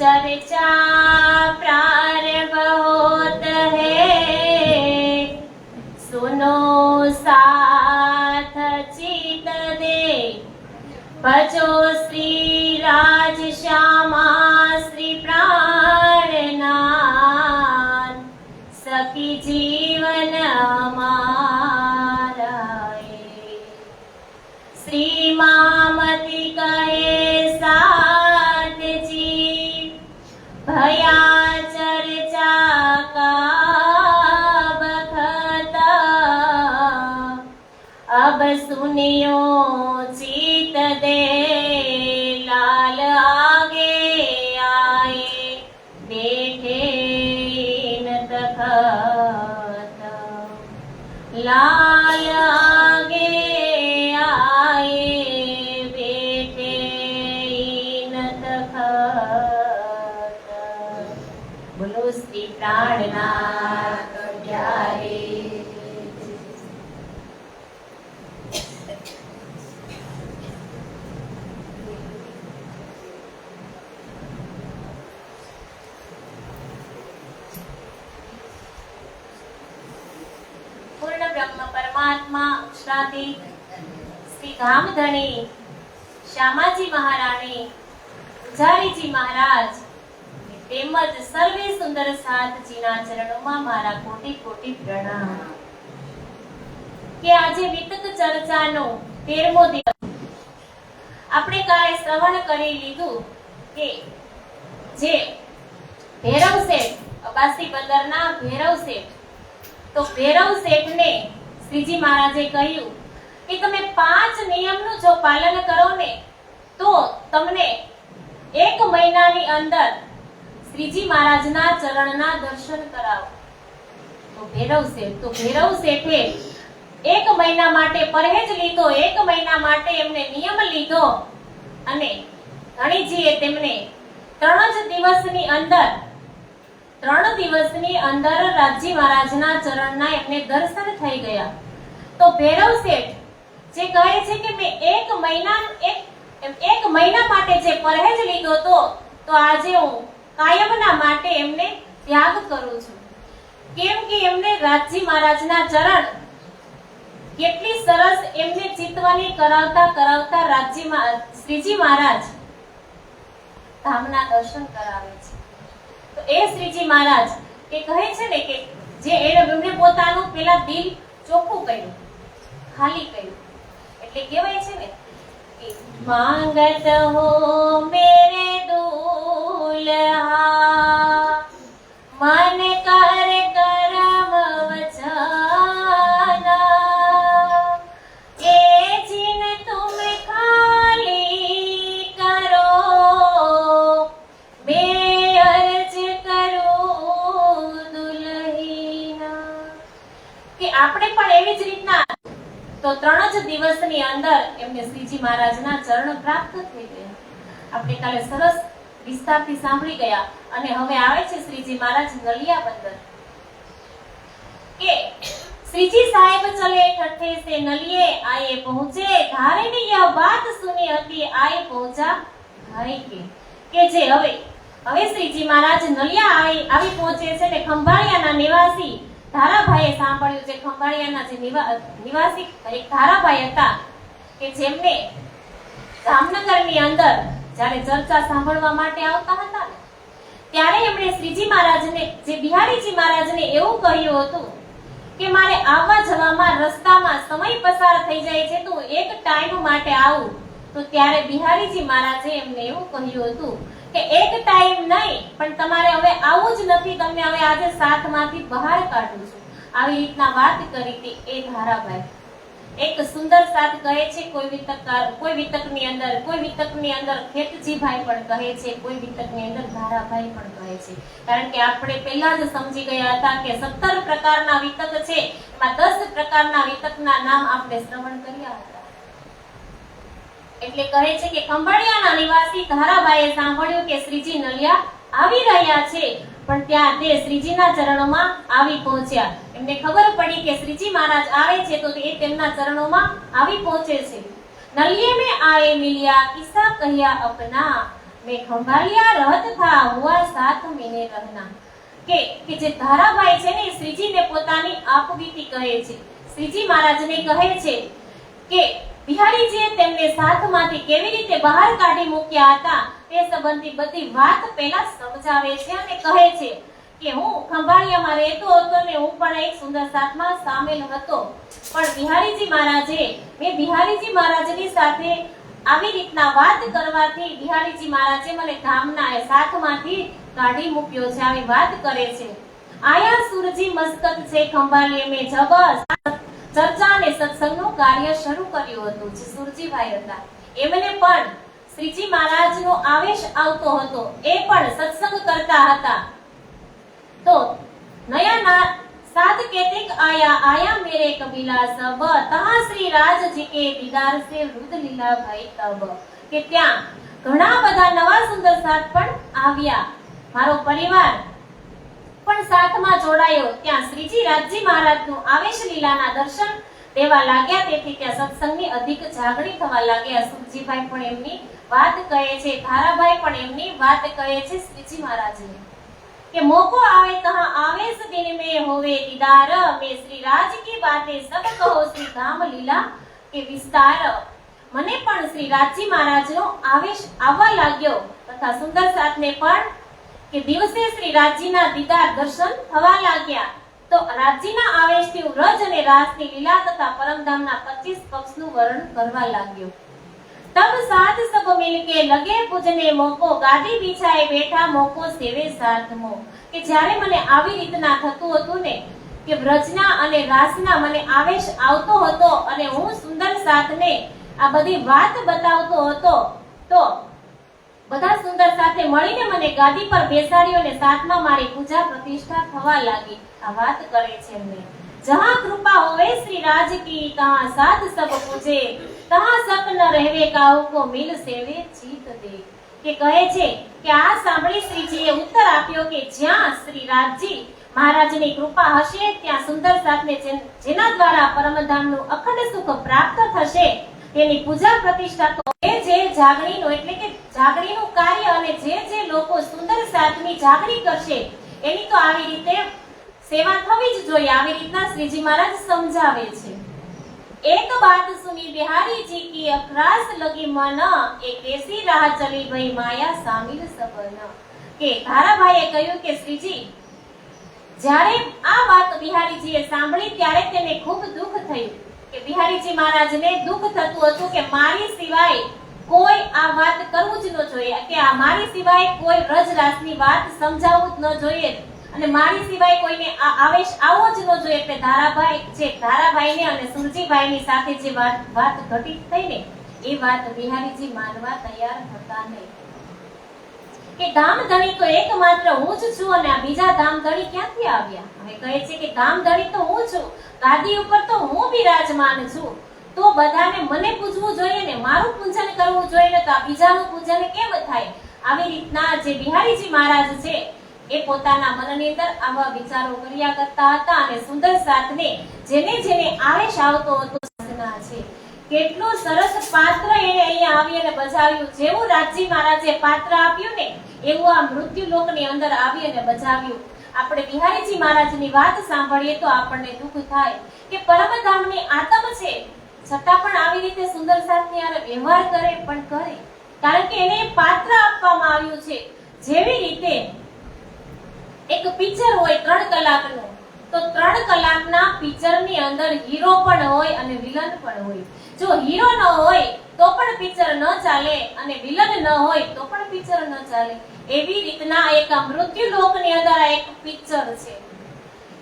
चर्चा प्रारंभ होत है, सुनो साथ चित दे, भजो श्री राज श्यामा श्री प्राणनाथ, सखी जीवन हमारा श्री मामती कहे साथ जी, भया चर्चा का बखता, अब सुनियो चित दे, लाल आगे आए बैठे न तखत, लाल आगे आए बैठे न तखत, बोलो श्री प्राणनाथ प्यारे। पूर्ण ब्रह्म परमात्मा श्रादी श्री धामधनी श्यामाजी महाराणी પૂજારી જી મહારાજ તેમજ સર્વે સુંદર સાધજીના ચરણોમાં મારા કોટી કોટી પ્રણામ। કે આજે વિતક ચર્ચાનો 13મો દિવસ આપણે કાલે શ્રવણ કરી લીધું કે જે ભૈરવ શેઠ અબાસી બંદરના ભૈરવ શેઠ, તો ભૈરવ શેઠને શ્રીજી મહારાજે કહ્યું કે તમે 5 નિયમનું જો પાલન કરો ને તો તમને 1 મહિનાની અંદર શ્રીજી મહારાજના ચરણના દર્શન કરાવો. તો ભૈરવ શેઠે 1 મહિના માટે પરહેજ લીધો, 1 મહિના માટે એમને નિયમ લીધો અને ધણીજીએ તેમને 3 દિવસની અંદર રાજી મહારાજના ચરણના એમને દર્શન થઈ ગયા. તો ભૈરવ શેઠ જે કહે છે કે મેં 1 મહિના માટે જે પરહેજ લીધો તો આજે હું કાયમના માટે એમને ત્યાગ કરું છું. કેમ કે એમને રાજી મહારાજના ચરણ કેટલી સરસ એમને ચિતવણી કરાવતા શ્રીજી મહારાજ ધામના દર્શન કરાવે છે. તો એ શ્રીજી મહારાજ એ કહે છે ને કે જે એમને પોતાનું પેલા દિલ ચોખ્ખું કર્યું, ખાલી કર્યું, એટલે કહેવાય છે ને કે માંગત હો મેરે દુલ્હા મન કર કરમ વચના એ જીન તુમ ખાલી કરો બે અરજ કરું દુલ્હીના. કે આપણે પણ એવી જ રીતના તો 3 જ દિવસની અંદર એમને શ્રીજી મહારાજના ચરણ પ્રાપ્ત થઈ ગયા. આપણે કાલે સરસ વિસ્તારથી સાંભળી ગયા અને હવે આવે છે શ્રીજી મહારાજ નલિયા બંદર કે श्रीजी साहेब चले ठठे से नलिए आए पहुंचे धारे ने यह बात सुनी હતી आए पहुंचा भाई के जे હવે શ્રીજી મહારાજ નલિયા આવી પહોંચે છે ને ખંભાળિયાના નિવાસી ધારાભાઈએ સાંભળ્યું છે. ખંભાળિયાના જે નિવાસી એક ધારાભાઈ હતા કે જેમને જામનગરની અંદર જ્યારે ચર્ચા સાંભળવા માટે આવતા હતા ને ત્યારે એમણે શ્રીજી મહારાજને જે બિહારીજી મહારાજને એવું કહ્યું હતું કે મારે આવવા જવામાં રસ્તામાં સમય પસાર થઈ જાય છે તો એક ટાઈમ માટે આવું. તો ત્યારે બિહારીજી મહારાજે એમને એવું કહ્યું હતું કે એક ટાઈમ નહીં પણ તમારે હવે આવું જ નથી, તમને હવે આજે સાથમાંથી બહાર કાઢું છું. આવી રીતના વાત કરી હતી એ ધારાભાઈ. એક સુંદર સાથ કહે છે કોઈ વિતકની અંદર ખેતજીભાઈ પણ કહે છે, કોઈ વિતકની અંદર ધારાભાઈ પણ કહે છે. કારણ કે આપણે પહેલા જ સમજી ગયા હતા કે 17 પ્રકારના વિતક છે, એમાં 10 પ્રકારના વિતકના નામ આપણે શ્રવણ કર્યા હતા. એટલે કહે છે કે ખંભાળિયાના નિવાસી ધારાભાઈએ સાંભળ્યું કે શ્રીજી નલિયા આવી રહ્યા છે પણ ત્યાં તે શ્રીજીના ચરણોમાં આવી પહોંચ્યા. એમને ખબર પડી કે શ્રીજી મહારાજ આવે છે તો તે તેમના ચરણોમાં આવી પહોંચે છે. નલિये में आए मिलिया किस्सा कहिया अपना मैं खंभालिया रहत था हुआ साथ महीने रहना. કે જે ધારાભાઈ છે ને શ્રીજીને પોતાની આપવીતી કહે છે. શ્રીજી મહારાજને કહે છે કે બિહારીજીએ તેમને સાથમાંથી કેવી રીતે બહાર કાઢી મૂક્યા હતા તે સંબંધી બધી વાત પહેલા સમજાવે છે અને કહે છે કે હું ખંભાળિયામાં રહેતો હતો ને હું પણ એક સુંદર સાથમાં સામેલ હતો, પણ બિહારીજી મહારાજની સાથે આવી રીતના વાત કરવાથી બિહારીજી મહારાજે મને ધામના સાથમાંથી કાઢી મૂક્યો છે. આવી વાત કરે છે. આયા સુરજી મસ્કત છે ખંભાળિયે મેં જબ ચર્ચા અને સત્સંગનું કાર્ય શરૂ કર્યું હતું. જે સુરજીભાઈ હતા એમને પણ શ્રીજી મહારાજનો આવેશ આવતો હતો, એ પણ સત્સંગ કરતા હતા. तो नया ना साथ कहते आया मेरे कबीला सब तहाँ श्री राज जी के दीदार से रुद्र लीला भाई तब કે ત્યાં ઘણા બધા નવા સુંદર સાથ પણ આવ્યા. મારો પરિવાર પણ સાથમાં જોડાયો. ત્યાં શ્રીજી રાજજી મહારાજનું આવેશ લીલાના દર્શન દેવા લાગ્યા. તેથી ત્યાં સત્સંગની અધિક જાગણી થવા લાગ્યા. સુરજીભાઈ પણ એમની વાત કહે છે, ધારાભાઈ પણ એમની વાત કહે છે શ્રીજી મહારાજને કે મોકો આવે તહાं आवेश दिन में होवे दीदार में श्री राज की बातें सब कहो श्री धाम लीला के विस्तार. મને પણ શ્રી રાજજી મહારાજનો આવેશ આવવા લાગ્યો તથા સુંદર સાથને પણ કે દિવસે શ્રી રાજજીના દીદાર દર્શન થવા લાગ્યા. તો રાજજીના આવેશથી વ્રજ અને રાસની લીલા તથા પરમધામના 25 પક્ષનું વર્ણન કરવા લાગ્યો. तब साथ सब मिलके लगे पूजने मोको गादी बिछाए बैठा मोको सेवे साथ मो. કે જ્યારે મને આવી રીતના થતું હતું ને કે વ્રજના અને રાસના મને આવેશ આવતો હતો અને હું સુંદર સાથને આ બધી વાત બતાવતો હતો તો બધા સુંદર સાથે મળીને મને ગાદી પર બેસાડ્યો અને સાથમાં મારી પૂજા પ્રતિષ્ઠા થવા લાગી. આ વાત કરે છે એમને. જહાં કૃપા હોવે શ્રી રાજ કી તહાં સાધ સબ પૂજે, તહાં સક ન રહેવે કાહુ કો મિલ સેવે ચીત દે. કે કહે છે કે આ સાંભળી શ્રીજીએ ઉત્તર આપ્યો કે જ્યાં શ્રી રાજજી મહારાજની કૃપા હશે ત્યાં સુંદર સાથને જેના દ્વારા પરમધામનું અખંડ સુખ પ્રાપ્ત થશે તેની પૂજા પ્રતિષ્ઠા તો જે જાગણીનો એટલે કે જાગણીનું કાર્ય અને જે લોકો સુંદર સાથની જાગણી કરશે એની તો આવી રીતે સેવા થવી જ જોઈએ. આવી રીતના શ્રીજી મહારાજ સમજાવે છે. એક બાત સુની બિહારી જી કી અખરાસ લગી મન, એક એસી રાહ ચલી ભઈ માયા સામિલ સબન. કે ધારાભાઈએ કહ્યું કે શ્રીજી જ્યારે આ વાત બિહારીજીએ સાંભળી ત્યારે તેને ખૂબ દુઃખ થયું કે બિહારીજી મહારાજને દુઃખ થતું હતું કે મારી સિવાય કોઈ આ વાત કરવું જ ન જોઈએ, કે આ મારી સિવાય કોઈ વ્રજરાસની વાત સમજાવવું જ ન જોઈએ અને મારી સિવાય કોઈને આ આવેશ આવવો જ ન જોઈએ. એટલે ધારાભાઈને અને સુરજીભાઈની સાથે જે વાત ઘટિત થઈ ને એ વાત બિહારીજી માનવા તૈયાર હતા નહીં. કે ધામધણી તો એકમાત્ર હું જ છું અને આ બીજા ધામધણી ક્યાંથી આવ્યા? હવે કહે છે કે ધામધણી તો હું છું, ગાદી ઉપર તો હું બિરાજમાન છું, તો બધાને મને પૂજવું જોઈએ ને, મારું પૂજન કરવું જોઈએ ને, તો આ બીજાનું પૂજન કેમ થાય? આવી રીતના જે બિહારીજી મહારાજ છે એ પોતાના મનની અંદર આવા વિચારો કર્યા કરતા હતા અને સુંદર સાથને જેને આવેશ આવતો હતો છે. કેટલું સરસ પાત્ર એને અહીંયા આવી અને બજાવ્યું. જેવું રાજજી મહારાજે પાત્ર આપ્યું ને એવું આ મૃત્યુ લોકની અંદર આવી અને બજાવ્યું. આપણે બિહારીજી મહારાજની વાત સાંભળીએ તો આપણને દુઃખ થાય કે પરમધામની આત્મ છે છતાં પણ આવી રીતે સુંદર સાથની આરે વ્યવહાર કરે પણ કરે, કારણ કે એને પાત્ર આપવામાં આવ્યું છે. જેવી રીતે એક પિક્ચર હોય 3 કલાકનું, તો 3 કલાકના પિક્ચરની અંદર હીરો પણ હોય અને વિલન પણ હોય. જો હીરો ન હોય તો પણ પિક્ચર ન ચાલે અને વિલન ન હોય તો પણ પિક્ચર ન ચાલે. એવી રીતના એક મૃત્યુ લોકની અંદર એક પિક્ચર છે.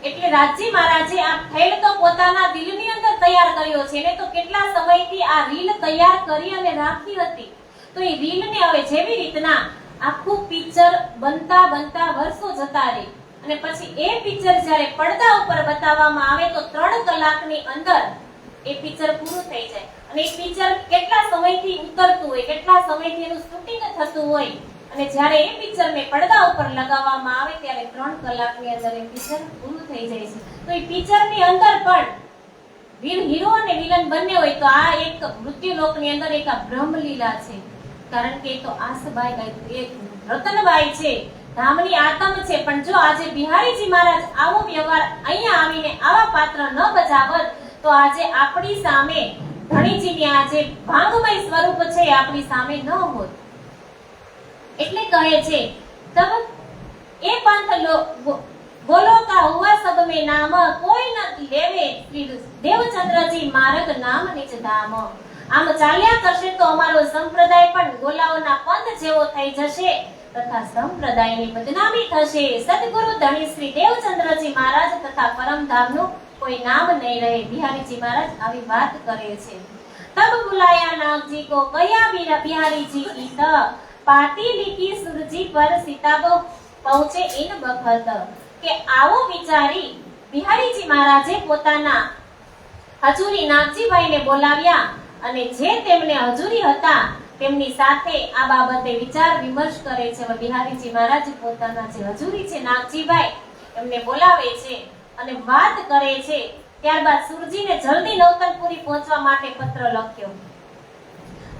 એટલે રાજજી મહારાજે આ ફેલ તો પોતાના દિલની અંદર તૈયાર કર્યો છે ને, તો કેટલા સમયથી આ રીલ તૈયાર કરી અને રાખી હતી. તો એ રીલને હવે જેવી રીતના આખું પિક્ચર બનતા વર્ષો જતા રહે અને પછી એ પિક્ચર જ્યારે પડદા ઉપર બતાવવામાં આવે તો 3 કલાકની અંદર એ પિક્ચર પૂરું થઈ જાય. અને એ પિક્ચર કેટલા સમયથી ઉતરતું હોય, કેટલા સમયથી એનું શૂટિંગ થતું હોય અને જ્યારે એ પિક્ચરને પડદા ઉપર લગાવવામાં આવે ત્યારે 3 કલાકની અંદર એ પિક્ચર પૂરું થઈ જાય છે. તો એ પિક્ચરની અંદર પણ હીરો અને વિલન બંને હોય. તો આ એક મૃત્યુલોકની અંદર એક આ બ્રહ્મલીલા છે. કારણ કે તો આસબાઈ રતનબાઈ છે, ધામની આતમ છે. પણ જો આજે બિહારીજી મહારાજ આવો વ્યવહાર અહીંયા આવીને આવા પાત્ર ન બજાવત તો આજે આપણી સામે ધણીજીની આ જે ભાંગમય સ્વરૂપ છે આપણી સામે ન હોત. એટલે કહે છે તબ એ પંથ બોલો કા હુઆ સબ મે નામ, કોઈ ન લેવે શ્રી દેવચંદ્રજી માર્ગ નામ નિજ ધામ. આમ ચાલ્યા કરશે તો અમારો સંપ્રદાય પણ ગોલાઓના પંથ જેવો થઈ જશે તથા સંપ્રદાયની બદનામી થશે. સદગુરુ ધણી શ્રી દેવચંદ્રજી મહારાજ તથા પરમધામનું કોઈ નામ નહીં રહે. બિહારીજી મહારાજ આવી વાત કરે છે. તબ બુલાયા નાગજી કો કયા બિહારીજી કી ત, પાતી લીકી સુરજી પર સિતાબો પહોંચે ઇન બખત. કે આવો વિચારી બિહારીજી મહારાજે પોતાના હજુરી નાગજીભાઈને બોલાવ્યા અને જે તેમને હજુરી હતા તેમની સાથે આ બાબતે વિચાર વિમર્શ કરે છે. બિહારીજી મહારાજ પોતાના જે હજુરી છે નાગજીભાઈ એમને બોલાવે છે અને વાત કરે છે. ત્યારબાદ સુરજીને જલ્દી નવતનપુરી પહોંચવા માટે પત્ર લખ્યો.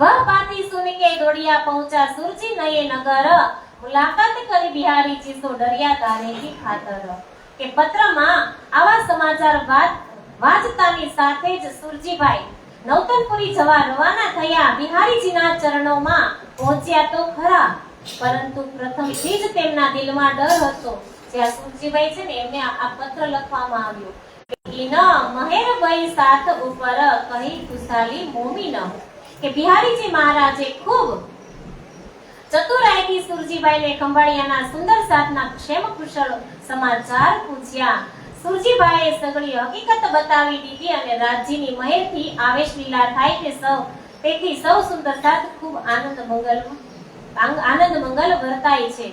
વહ પાતી સુન કે દોડિયા પહોંચા સુરજી નયે નગર, મુલાકાત કરી બિહારીજી સો ડરિયા તારે કી ખાતર. કે પત્રમાં આવા સમાચાર વાંચતાની સાથે જ સુરજીભાઈ નવતનપુરી જવા રવાના થયા. બિહારીજીના ચરણોમાં પહોંચ્યા તો ખરા, પરંતુ પ્રથમથી જ તેમના દિલમાં ડર હતો. જ્યાં સુરજીભાઈ છે ને એમને આ પત્ર લખવામાં આવ્યો. ઇન મહેરભાઈ સાથ ઉપર કહી ખુશાલી મોમી ન. કે બિહારીજી મહારાજે ખૂબ ચતુરાઈથી સુરજીભાઈને ખંભાળિયાના સુંદર સાથના ક્ષેમ કુશળ સમાચાર પૂછ્યા. સુરજીભાઈએ સગળી હકીકત બતાવી દીધી અને રાજજીની મહેરથી આવેશ લીલા થાય કે સૌ તેથી સૌ સુંદર સાત ખૂબ આનંદ મંગલ વર્તાય છે।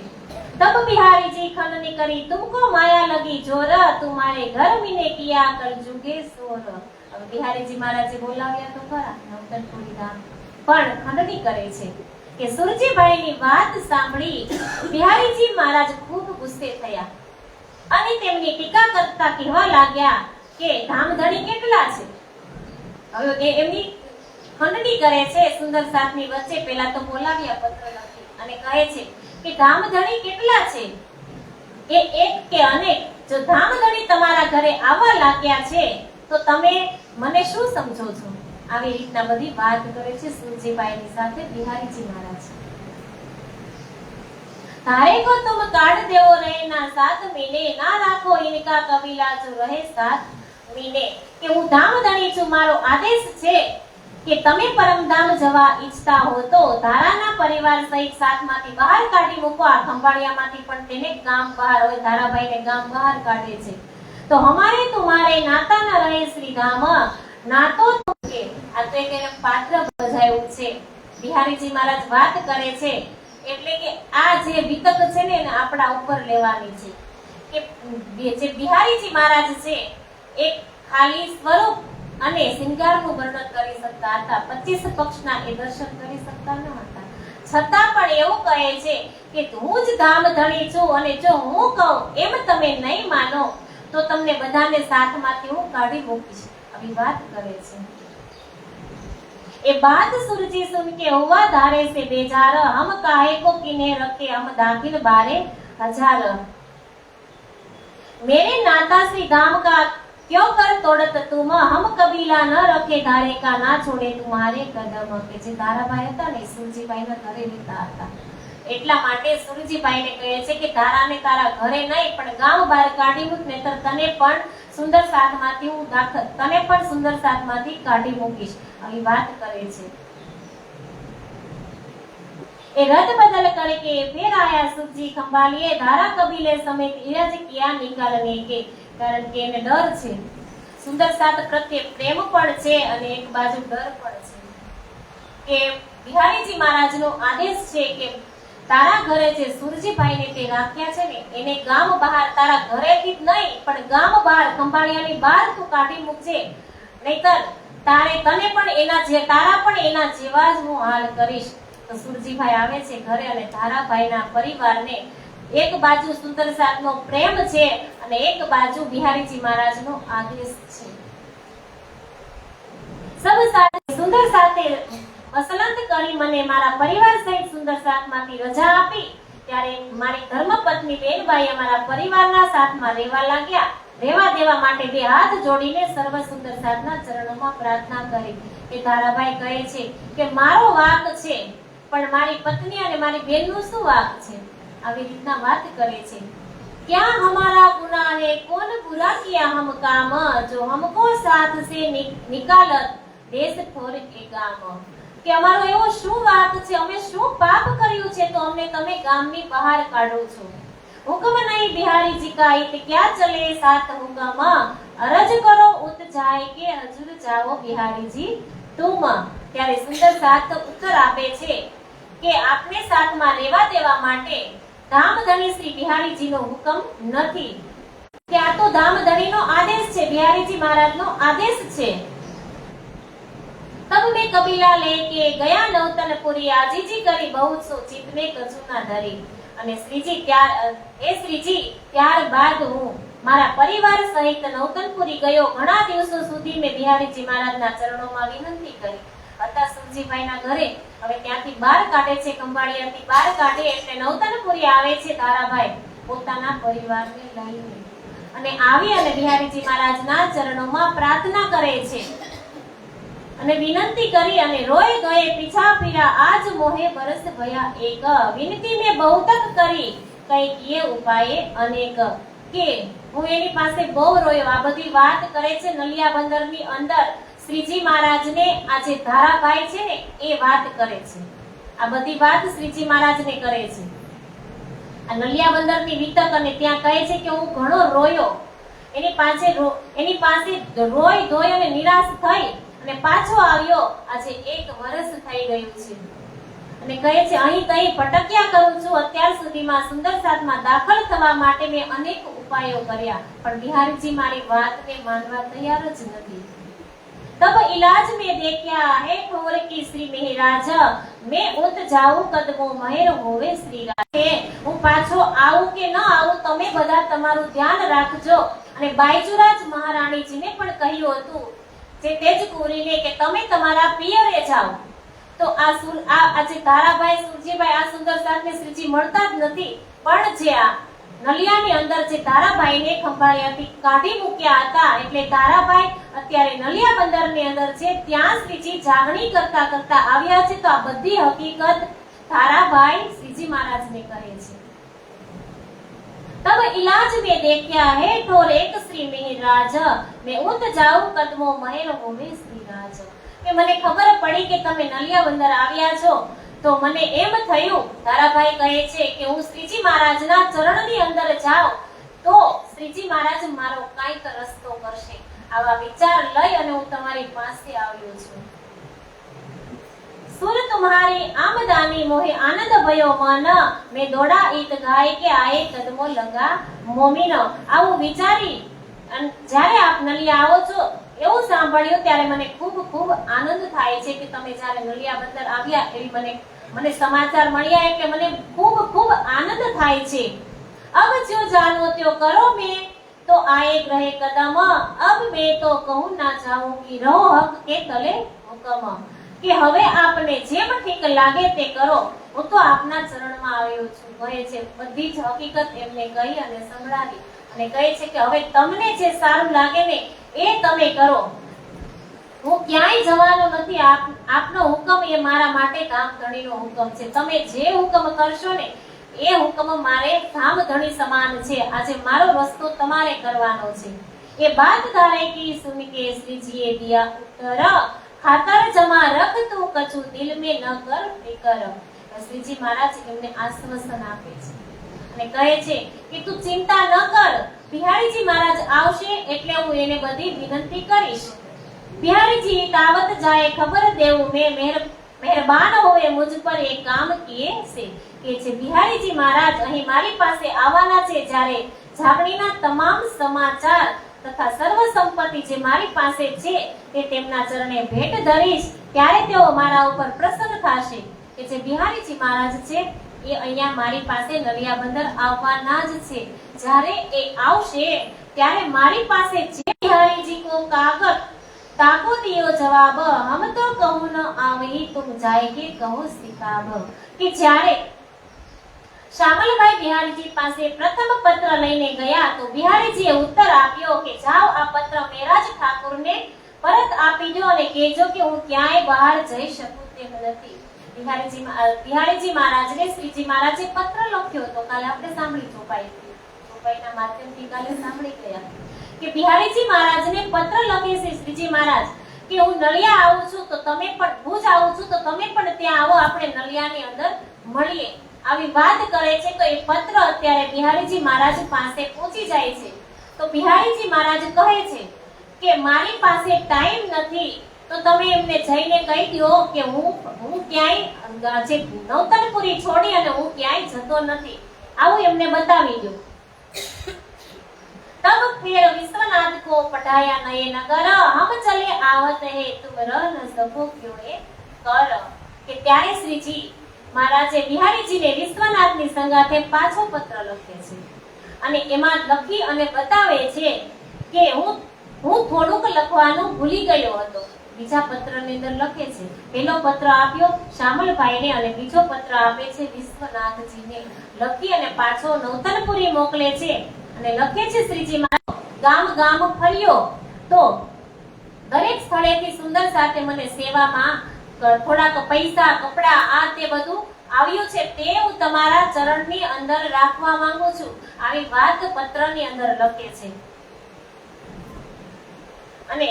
तब बिहारी जी खननी करी तुमको माया लगी जोर तुम्हारे घर मीने किया कर जुगे सोर। अब बिहारी जी महाराजे बोलाव्या तो खरा नवतनपुरी धाम पण खंडनी करे છે કે સુરજીભાઈની વાત સાંભળી બિહારીજી મહારાજ ખૂબ ગુસ્સે થયા અને તેમની ટીકા કરતા કહેવા लाग्या કે ધામધણી કેટલા છે। હવે એમની ખંડની કરે છે સુંદર સાતની વચ્ચે પહેલા તો બોલાવ્યા પત્ર લખી અને કહે છે કે ધામધણી કેટલા છે એ એક કે અનેક। જો ધામધણી તમારા ઘરે આવવા લાગ્યા છે તો તમે મને શું સમજો છો। આવી રીતના બધી વાત કરે છે સુરજીભાઈની સાથે બિહારીજી મહારાજ। તારે को तुम काट देवो रहना 7 महीने ना રાખો इनका कबीला जो रहे 7 महीने કે હું ધામધણી છું મારો આદેશ છે કે તમે પરમધામ જવા ઈચ્છતા હો તો ધારાના પરિવાર સહિત સાથમાંથી બહાર કાઢી મૂકો। આ ખંભાળિયામાંથી પણ તેને ગામ બહાર હોય ધારાભાઈને ગામ બહાર કાઢે છે। તો हमारे तुम्हारे नाता न रहे श्री धाम નાતો કે આ તો એક પાત્ર ભજાયું છે। બિહારીજી મહારાજ વાત કરે છે એટલે કે આ જે વિતક છે ને એને આપણા ઉપર લેવાની છે કે જે બિહારીજી મહારાજ છે એક ખાલી સ્વરૂપ અને શિંગારનું વર્ણન કરી શકતા હતા। 25 પક્ષના એ દર્શન કરી શકતા ન હતા છતાં પણ એવું કહે છે કે હું જ ધામધણી છું અને જો હું કહું એમ તમે નહીં માનો તો તમને બધાને સાથમાંથી હું કાઢી મૂકીશ। આવી વાત કરે છે। એ बात सुरजी सुन के हुआ धारे से बेजार हम काहे को किने रखे हम दाखिल बारे हजार। मेरे नाता श्री धाम का क्यों कर तोड़त तुम हम कबीला न रखे धारे का ना छोड़े तुम्हारे कदम। કે જે ધારાભાઈ હતા ને સુરજીભાઈના ઘરે રહેતા હતા એટલા માટે સુરજીભાઈને કહે છે કે ધારાને તારા ઘરે નહીં પણ ગામ બહાર કાઢી મૂક નહીતર તને પણ સુંદર સાથમાંથી હું તને પણ સુંદર સાથમાંથી કાઢી મૂકીશ। આવી વાત કરે છે। એ રદ બદલ करके फिर आया सुरजी खंभालिए धारा कबीले समेत इरज किया निकालने के। કારણ કે એને ડર છે સુંદર સાત પ્રત્યે પ્રેમ પણ છે અને એક બાજુ ડર પણ છે કે બિહારીજી મહારાજનો આદેશ છે કે તારા ઘરે જે સુરજીભાઈને તે રાખ્યા છે ને એને ગામ બહાર તારા ઘરેથી જ નહીં પણ ગામ બહાર ખંભાળિયાની બહાર તું કાઢી મૂકજે નહીતર તને પણ તારા પણ એના જેવા જ હું હાલ કરીશ। તો સુરજીભાઈ આવે છે ઘરે અને ધારાભાઈના પરિવારને એક બાજુ સુંદર સાતનો પ્રેમ છે અને એક બાજુ બિહારીજી મહારાજનો આદેશ છે। સબ સાથે સુંદર સાથે અસલંત કરી મને મારા પરિવાર સહિત સુંદર સાથમાંથી રજા આપી ત્યારે મારી ધર્મપત્ની બેનબાઈ અમારા પરિવારના સાથમાં રહેવા લાગ્યા। રહેવા દેવા માટે બે હાથ જોડીને સર્વ સુંદર સાથના ચરણોમાં પ્રાર્થના કરી। કે ધારાભાઈ કહે છે કે મારો વાક છે પણ મારી પત્ની અને મારી બેનનું શું વાક છે। આવી રીતના વાત કરે છે। क्या हमारा गुनाह है कौन बुरा किया हम काम जो हमको साथ से निकालत देश छोड़ के गाम। કે અમારો એવો શું વાક છે અમે શું પાપ કર્યું છે તો અમને તમે ગામની બહાર કાઢો છો। હુકમ નહીં બિહારીજી का इत क्या चले साथ हुकम અરજ કરો ઉત જાય કે હજુર જાઓ બિહારીજી तुम। ત્યારે સુંદર સાત ઉત્તર આપે છે કે આપને સાથમાં રહેવા દેવા માટે ધામધણી શ્રી બિહારીજીનો હુકમ નથી કે આ તો ધામધણીનો આદેશ છે બિહારીજી મહારાજનો આદેશ છે। तब मैं कबीला लेके गया नवतनपुरी आजीजी करी बहुत सो चित में कछु ना धरी। અને શ્રીજી ત્યારબાદ હું મારા પરિવાર સહિત નવતનપુરી ગયો। ઘણા દિવસો સુધી મેં બિહારીજી મહારાજના ચરણોમાં વિનંતી કરી। હતા સુરજીભાઈના ઘરે હવે ત્યાંથી બહાર કાઢે છે ખંભાળિયાથી બહાર કાઢે એટલે નવતનપુરી આવે છે ધારાભાઈ પોતાના પરિવારને લઈને અને આવી અને બિહારીજી મહારાજના ચરણોમાં પ્રાર્થના કરે છે અને વિનંતી કરી અને રોય ગયે પીછા પીરા આજ મોહે બરસ ભયા એક। વિનતી મેં બહુતક કરી કઈ કિए ઉપાયે અનેક। કે હું એની પાસે બહુ રોયો। આ બધી વાત કરે છે નલિયા બંદરની અંદર શ્રીજી મહારાજને આ જે ધારાભાઈ છે ને એ વાત કરે છે। આ બધી વાત શ્રીજી મહારાજને કરે છે। આ નલિયા બંદરની વિતક અને ત્યાં કહે છે કે હું ઘણો રોયો એની પાસે રોય ધોય અને નિરાશ થઈ અને પાછો આવ્યો। આજે 1 વર્ષ થઈ ગયું છે અને કહે છે અહીં કઈ ભટક્યા કરું છું, અત્યાર સુધીમાં સુંદરસાતમાં દાખલ થવા માટે મેં અનેક ઉપાયો કર્યા, પણ બિહારીજી મારી વાતને માનવા તૈયાર જ નથી। तब इलाज में देखा है ठोर की श्री मेहराज, मैं उत जाऊं कदमो महेर होवे श्री राज। હું પાછો આવું કે ન આવું તમે બધા તમારું ધ્યાન રાખજો। અને બાઈચુરાજ મહારાણીજીને પણ કહ્યું હતું જે તેજપુરીને કે તમે તમારા પિયરે જાઓ। તો આ જે તારાભાઈ સુરજીભાઈ આ સુંદરસાતને શ્રીજી મળતા જ નથી, પણ જે આ નલિયાની અંદર જે તારાભાઈને ખંભાળિયાથી કાઢી મૂક્યા હતા, એટલે તારાભાઈ અત્યારે નલિયા બંદરની અંદર છે, ત્યાં શ્રીજી જાગણી કરતા કરતા આવ્યા છે। તો આ બધી હકીકત તારાભાઈ શ્રીજી મહારાજને કહે છે। तब इलाज में देखा है ठोर एक श्री मेहराज, मैं उत जाऊं कदमो महेर होवे श्री राज। કે મને ખબર પડી કે તમે નલિયા બંદર આવ્યા છો, તો મને એમ થયું, તારાભાઈ કહે છે કે હું શ્રીજી મહારાજના ચરણની અંદર જાઉં તો શ્રીજી મહારાજ મારો કાંઈક રસ્તો કરશે। આવા વિચાર લઈ અને હું તમારી પાસે આવ્યો છું। सुर तुम्हारी आमदानी मोहे आनंद भयो मन, मैं दौड़ा ईत गाय के आए कदमो लगा मोमीन। આવું વિચારી જ્યારે આપ નલિયા આવો છો એવું સાંભળ્યું ત્યારે મને ખૂબ ખૂબ આનંદ થાય છે કે તમે જ્યારે નલિયા બંદર આવ્યા એવી મને સમાચાર મળ્યા, એટલે મને ખૂબ ખૂબ આનંદ થાય છે। अब जो जानो त्यो करो मैं तो आए रहे कदम, अब मैं तो कहूं ना जाऊंगी रहो हक के तले हुक्म। કે હવે આપને જેમ ઠીક લાગે તે કરો, હું તો આપના ચરણમાં આવ્યો છું, કહે છે। બધી જ હકીકત એમને કહી અને સંભળાવી અને કહે છે કે હવે તમને જે સારું લાગે ને એ તમે કરો, હું ક્યાંય જવાનો નથી, આપનો હુકમ એ મારા માટે ધામધણીનો હુકમ છે। તમે જે હુકમ કરશો ને એ હુકમ મારે ધામધણી સમાન છે। આજે મારો રસ્તો તમારે કરવાનો છે। એ બાત ધારે કી સુન કે શ્રીજીએ દિયા ઉત્તર, ખાતર જમા રખ તું કછુ દિલ મે ન કર ફિકર। શ્રીજી મહારાજ એમને આશ્વાસન આપે છે અને કહે છે કે તું ચિંતા ન કર, બિહારીજી મહારાજ આવશે એટલે હું એને બધી વિનંતી કરીશ। બિહારીજી તાવત જાય ખબર દેવું મેં મહેરબાન હોવે મુझ પર એ કામ કિए છે। કે છે બિહારીજી મહારાજ અહીં મારી પાસે આવવાના છે, જ્યારે જાગણીના તમામ સમાચાર તથા સર્વ સંપત્તિ જે મારી પાસે છે તે તેમના ચરણે ભેટ ધરીશ, ત્યારે તેઓ મારા ઉપર પ્રસન્ન થશે। કે જે બિહારીજી મહારાજ છે એ અહીંયા મારી પાસે નલિયા બંદર આવવાના જ છે। જ્યારે એ આવશે ત્યારે મારી પાસે જે બિહારીજી કો કાગળ તાકો દિયો જવાબ, હમ તો કહું ન આવી તુમ જાયગે કહો સિકાબ। કે જ્યારે શામલભાઈ બિહારીજી પાસે પ્રથમ પત્ર લઈને ગયા તો બિહારીજીએ ઉત્તર આપ્યો કે જાઓ આ પત્ર મેરાજ ઠાકુરને પરત આપી દો અને કહેજો કે હું ક્યાંય બહાર જઈ શકું તેમ નથી। બિહારીજી મહારાજને શ્રીજી મહારાજે પત્ર લખ્યો તો કાલે આપણે સાંભળી ચોપાઈના માધ્યમથી કાલે સાંભળી ગયા કે બિહારીજી મહારાજને પત્ર લખે છે શ્રીજી મહારાજ કે હું નલિયા આવું છું તો તમે પણ, ભુજ આવું છું તો તમે પણ ત્યાં આવો, આપણે નલિયાની અંદર મળીએ। આવી વાત કરે છે તો એ પત્ર અત્યારે બિહારીજી મહારાજ પાસે પહોંચી જાય છે। તો બિહારીજી મહારાજ કહે છે કે મારી પાસે ટાઈમ નથી, તો તમે એમને જઈને કહી દો કે હું ક્યાંય જે નવતનપુરી છોડી અને હું ક્યાંય જતો નથી, આવું એમને બતાવી દો। तब फिर विश्वनाथ को पढ़ाया नए नगर, हम चले आवत है तुम रह न सको क्यों ए कर। કે ત્યારે શ્રીજી મહારાજે બિહારીજીને વિશ્વનાથની સંગાથે પાછો પત્ર લખે છે અને એમાં લખી અને બતાવે છે કે હું થોડુંક લખવાનું ભૂલી ગયો હતો। બીજા પત્રની અંદર લખે છે, પહેલો પત્ર આપ્યો શામલભાઈને અને બીજો પત્ર આપે છે વિશ્વનાથજીને, લખી અને પાછો નવતનપુરી મોકલે છે અને લખે છે શ્રીજી મહારાજ ગામ ગામ ફર્યો તો દરેક સ્થળેથી સુંદર સાથે મને સેવામાં થોડાક પૈસા કપડા આ તે બધું આવ્યું છે, તે હું તમારા ચરણની અંદર રાખવા માંગુ છું। આવી વાત પત્રની અંદર લખે છે અને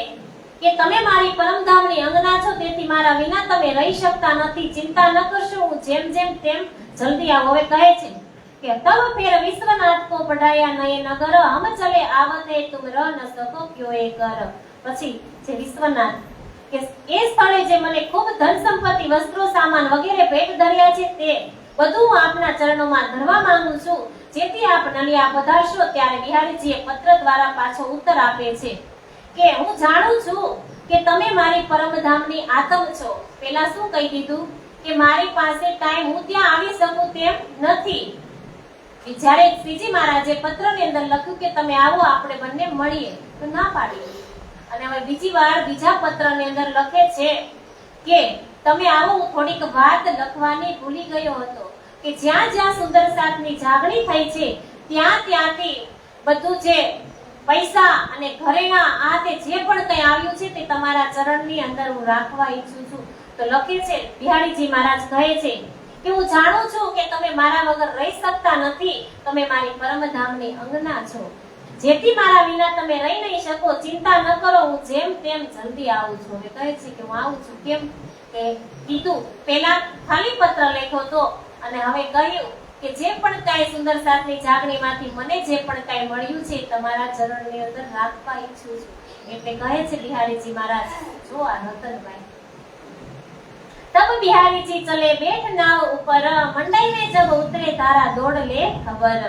કે તમે મારી પરમધામની અંગના છો, તેથી મારા વિના તમે રહી શકતા નથી, ચિંતા ન કરશો, હું જેમ જેમ તેમ જલ્દી આવો। હવે કહે છે કે તબ ફેર વિશ્વનાથ કો પઢાયા નયે નગર, હમ ચલે આવત હે તુમ રહ ન સકો ક્યો એ કર। પછી જે વિશ્વનાથ કે એ સ્થળે જે મને ખૂબ ધન સંપત્તિ વસ્ત્રો સામાન વગેરે ભેટ ધર્યા છે તે બધું હું આપના ચરણોમાં ધરવા માંગુ છું, જેથી આપ નલિયા પધારશો ત્યારે બિહારીજીએ પત્ર દ્વારા પાછો ઉત્તર આપે છે કે હું જાણું છું કે તમે મારી પરમધામની આત્મ છો. પેલા શું કહી દીધું કે મારી પાસે ટાઈમ હું ત્યાં આવી શકું તેમ નથી. જ્યારે શ્રીજી મહારાજે પત્રની અંદર લખ્યું કે તમે આવો આપણે બંને મળીએ, તો ના પાડી. અને હવે બીજી વાર બીજા પત્રની અંદર લખે છે કે તમે આવો, હું થોડીક વાત લખવાની ભૂલી ગયો હતો કે જ્યાં જ્યાં સુંદર સાથની જાગણી થઈ છે ત્યાં ત્યાંથી બધું જે પૈસા અને ઘરેણા આ તે જે પણ કંઈ આવ્યું છે તે તમારા ચરણની અંદર હું રાખવા ઈચ્છું છું. તો લખે છે બિહારીજી મહારાજ કહે છે કે હું જાણું છું કે તમે મારા વગર રહી શકતા નથી, તમે મારી પરમધામની અંગના છો, જેથી મારા વિના તમે રહી નહીં શકો. ચિંતા ન કરો, હું જેમ તેમ જલ્દી આવું છું. હવે કહે છે કે હું આવું છું. કેમ કે કીધું પેલા ખાલી પત્ર લખ્યો તો, અને હવે કહ્યું કે જે પણ કાંઈ સુંદર સાથની જાગણીમાંથી મને જે પણ કાંઈ મળ્યું છે તમારા ચરણની અંદર રાખવા ઈચ્છું છું. એટલે કહે છે બિહારીજી મહારાજ, જો આ રતનભાઈ तब बिहारी जी चले बैठ नाव ऊपर मंडाई में जब उतरे तारा दौड़ ले खबर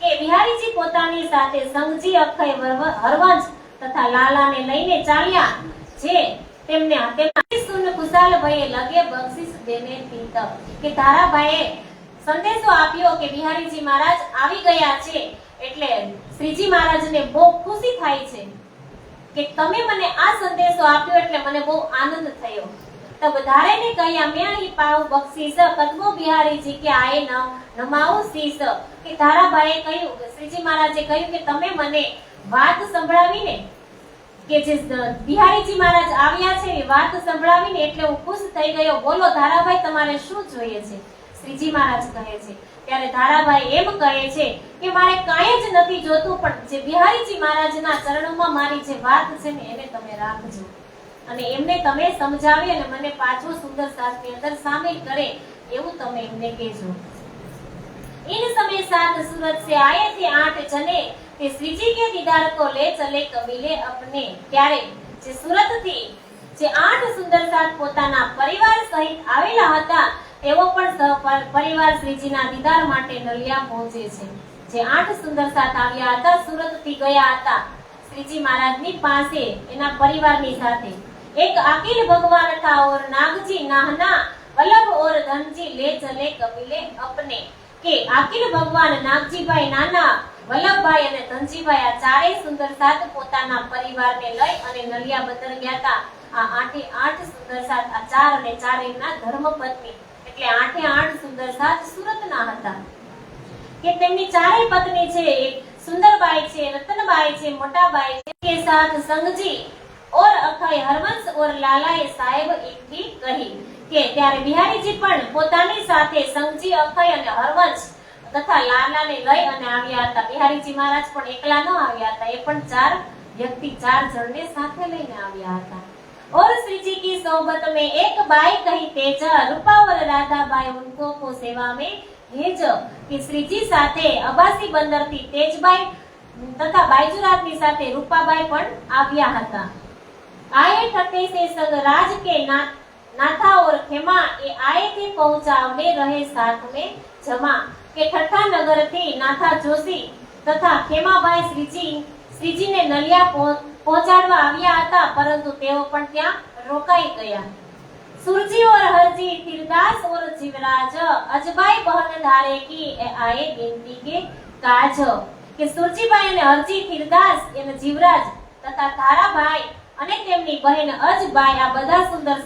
के बिहारी जी પોતાની સાથે સંગજી અખય હરવંશ તથા લાલાને લઈને ચાલ્યા જે તેમને સુન ખુશાલ ભાઈએ લગે બક્ષિસ દેને પીત કે તારાભાઈએ સંદેશો આપ્યો કે બિહારીજી મહારાજ આવી ગયા છે. એટલે શ્રીજી મહારાજને બહુ ખુશી થાય છે કે તમે મને આ સંદેશો આપ્યો એટલે મને બહુ આનંદ થયો. तब धारे ने कहा मैं ही पाऊ बख्शीस कदमो बिहारी जी के आए न नमाऊ शीस के धारा भाई कह્યું કે શ્રીજી મહારાજે કહ્યું કે તમે મને વાત સંભળાવીને કે જે બિહારીજી મહારાજ આવ્યા છે એ વાત સંભળાવીને એટલે હું ખુશ થઈ ગયો. બોલો ધારાભાઈ તમારે શું જોઈએ છે? શ્રીજી મહારાજ કહે છે ત્યારે ધારાભાઈ એમ કહે છે કે મારે કાંઈ જ નથી જોતું, પણ જે બિહારીજી મહારાજના ચરણોમાં મારી જે વાત છે ને એને તમે રાખજો અને એમને તમે સમજાવી અને મને પાછો સુંદર સાથની અંદર સામેલ કરે એવું તમે એમને કહેજો. इन समय साथ सूरत से आए थे 8 जने કે શ્રીજી કે દીદાર કો લે ચલે કબીલે અપને. ત્યારે જે સુરત થી જે 8 સુંદર સાથ પોતાના પરિવાર સહિત આવેલા હતા તેઓ પણ પરિવાર શ્રીજીના દીદાર માટે નલિયા પહોંચે છે. જે 8 સુંદર સાથ આવ્યા હતા સુરત થી ગયા હતા શ્રીજી મહારાજની પાસે એના પરિવારની સાથે. एक अखिल भगवान था और नागजी नाहना वल्लभ और धनजी ले चले कबीले अपने के अखिल भगवान नागजी भाई नाना वल्लभभाई અને ધનજીભાઈ આ ચારેય સુંદર સાથ પોતાના પરિવારને લઈ અને નલિયા બંદર ગયા હતા. આ 8 સુંદર સાથ આ ચાર અને ચારેયના ધર્મપત્ની એટલે 8 સુંદર સાથ સુરતના હતા કે તેમની ચારેય પત્ની છે. એક સુંદરબાઈ છે, રતનબાઈ છે, મોટાબાઈ છે કે સાથ સંગજી और अखय हरवंश और लालाए साहेब એકથી કહી કે ત્યારે બિહારીજી પણ પોતાની સાથે સંગજી અખય અને હરવંશ તથા લાલાને લઈ અને આવ્યા હતા. બિહારીજી મહારાજ પણ એકલા ન આવ્યા હતા, એ પણ 4 વ્યક્તિ 4 જણને સાથે લઈને આવ્યા હતા. और श्री जी की सोबत में एक बाई कही तेज रूपा और राधा बाई उनको को सेवा में भेज કે શ્રીજી સાથે અબાસી બંદરથી તેજબાઈ તથા બાઈજુરાતની સાથે રૂપાબાઈ પણ આવ્યા હતા. आए ठट्टे से संग राज के नाथा और खेमा ए आए थे पहुंचावने रहे साथ में जमा के ठट्ठा नगर थी नाथा जोशी तथा खेमाबाई श्रीजी ने नलिया पहुंचाड़वा આવ્યા હતા, પરંતુ તેઓ પણ ત્યાં રોકાઈ ગયા. सुरजी और हरजी तिरदास और जीवराज अजबाई बहन धारे की आए गिनती के काज के सुरजीबाई અને હરજી तिरदास અને જીવરાજ તથા ધારાભાઈ અને તેમની બહેન અજબાઈ આ બધા સુંદર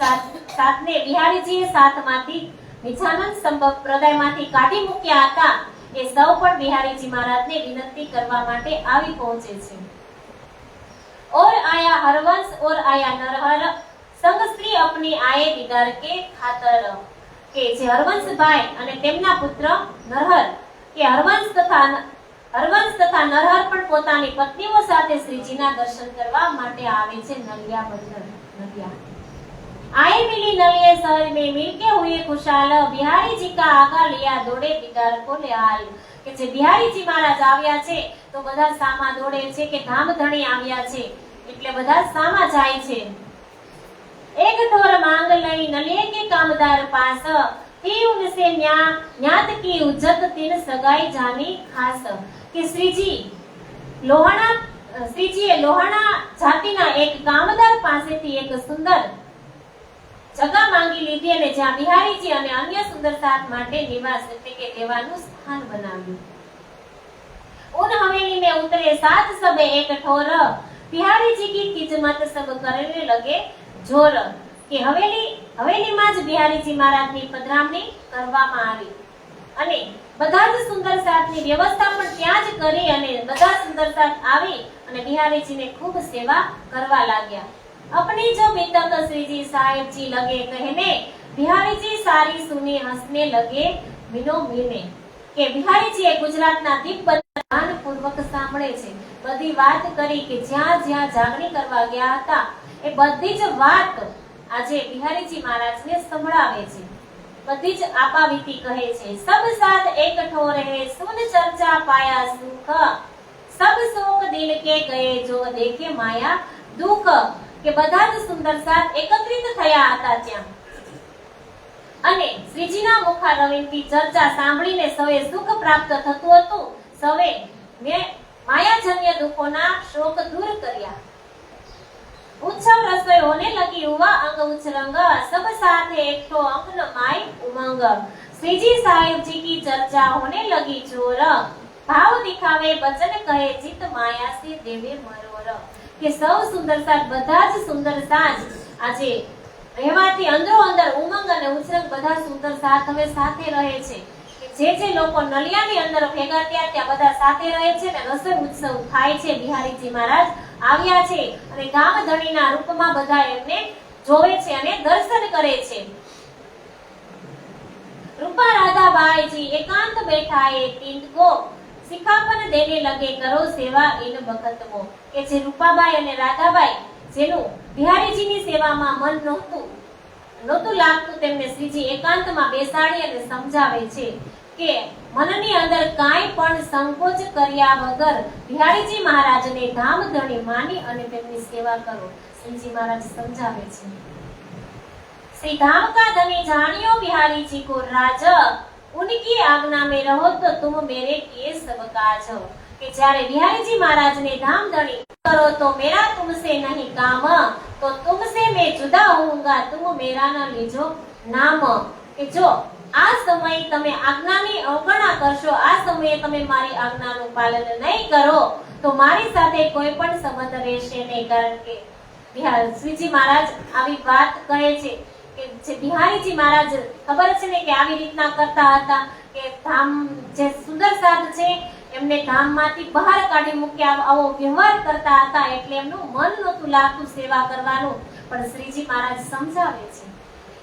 સાથને બિહારીજીએ સાથમાંથી નિજાનંદ સંપ્રદાયમાંથી કાઢી મૂક્યા હતા. એ સૌ પણ બિહારીજી મહારાજને વિનંતી કરવા માટે આવી પહોંચે છે. और आया हरवंश और आया नरहर संग स्त्री अपनी आए दीदार के खातर કે જે હરવંશભાઈ અને તેમના પુત્ર નરહર કે હરવંશ તથા નરહર પણ પોતાની પત્નીઓ સાથે શ્રીજીના દર્શન કરવા માટે આવે છે નલિયા બંદર. નલિયા आए मिली नलिया शहर में मिलके हुए खुशाल बिहारी जी का आगा लिया दौड़े दीदार को ले हाल કે જે બિહારીજી મહારાજ આવ્યા છે તો બધા સામા દોડે છે કે ધામધણી આવ્યા છે એટલે બધા સામા જાય છે. एक ठोर मांग लई नलिए के कामदार पास, ही उनसे न्यात की उज्जत तीन सगाई जानी खास। કે શ્રીજીએ લોહાણા જાતિના એક કામદાર પાસેથી એક સુંદર જગા માંગી લીધી અને જ્યાં બિહારીજી અને અન્ય સુંદર સાથ માટે નિવાસ એટલે કે રહેવાનું સ્થાન બનાવ્યું। उन हवेली में उतरे सात सब एक ठोर, बिहारी जी की खिदमत सब करने लगे जोर। કે હવેલીમાં જ બિહારીજી મહારાજની પધરામણી કરવામાં આવી અને બધા જ સુંદર સાથની વ્યવસ્થા પણ ત્યાં જ કરી અને બધા સુંદર સાથ આવી અને બિહારીજીને ખૂબ સેવા કરવા લાગ્યા। अपनी जो बितक श्रीजी साहेब जी लगे कहने, बिहारीजी सारी सुनी हंसने लगे मीनो मीने। કે બિહારીજીએ ગુજરાતના દિગ્બંધન પૂર્વક સાંભળે છે, બધી વાત કરી કે જ્યાં જ્યાં જાગણી કરવા ગયા હતા એ બધી જ વાત આજે બિહારીજી મહારાજને સંભળાવે છે, બધી જ આપાવીતી કહે છે। સબ સાથ એક ठोर है सुन चर्चा पाया सुख, सब शोक दिल के गए जो देखे माया दुख। કે બધા જ સુંદર સાથ એકત્રિત થયા હતા ત્યાં અને શ્રીજીના મુખારવિંદથી ચર્ચા સાંભળીને સૌએ સુખ પ્રાપ્ત થતું હતું, સૌએ માયાજન્ય દુઃખોના શોક દૂર કર્યા। ઉત્સવ રસોઈ હોને લગી હુआ अंग उछरंग, सब साथ एक ठो अंग न माई उमंग। श्रीजी साहिब जी की चर्चा होने लगी जोर, भाव दिखावे बचन कहे चित माया से देवे मरोर। કે સૌ સુંદર સાથ બધા જ સુંદર સાથ આજે રહેવાથી અંદરો અંદર ઉમંગ અને ઉછરંગ બધા સુંદર સાથ હવે સાથે રહે છે। કે જે લોકો નલિયાની અંદર ભેગા થયા ત્યાં બધા સાથે રહે છે ને રસોઈ ઉત્સવ થાય છે। બિહારીજી મહારાજ આવ્યા છે અને ગામ ધણીના રૂપમાં બધા એમને જોવે છે અને દર્શન કરે છે। રૂપા રાધાબાઈ જી એકાંત બેઠા એ તીંડકો, શિખાપન દેને લગે કરો સેવા ઇન બખતમો। કે જે રૂપાબાઈ અને રાધાબાઈ જેનું બિહારીજીની સેવામાં મન નહોતું લાગતું તેમને શ્રીજી એકાંતમાં બેસાડી અને સમજાવે છે કે મનની અંદર કાંઈ પણ સંકોચ કર્યા વગર બિહારીજી મહારાજને ધામધણી માની અને તેમની સેવા કરો। શ્રીજી મહારાજ સમજાવે છે। શ્રી ધામ કા ધણી જાણ્યો બિહારીજી કો રાજ, उनकी आज्ञा में रहो तो तुम मेरे किए सब काज। કે જ્યારે બિહારીજી મહારાજને ધામધણી કરો તો મેરા तुमसे नहीं काम, तो तुमसे मैं जुदा होऊंगा तुम मेरा न लीजो नाम। કે જો આ સમય તમે આજ્ઞાની અવગણના કરશો, આ સમયે તમે મારી આજ્ઞાનું પાલન નહીં કરો તો મારી સાથે કોઈ પણ સંબંધ રહેશે નહીં। કારણ કે શ્રીજી મહારાજ આવી વાત કહે છે કે જે બિહારીજી મહારાજ ખબર છે ને કે આવી રીતના કરતા હતા કે ધામ જે સુંદર સાથ છે એમને ધામમાંથી બહાર કાઢી મૂક્યા, આવો વ્યવહાર કરતા હતા એટલે એમનું મન નહોતું લાગતું સેવા કરવાનું। પણ શ્રીજી મહારાજ સમજાવે છે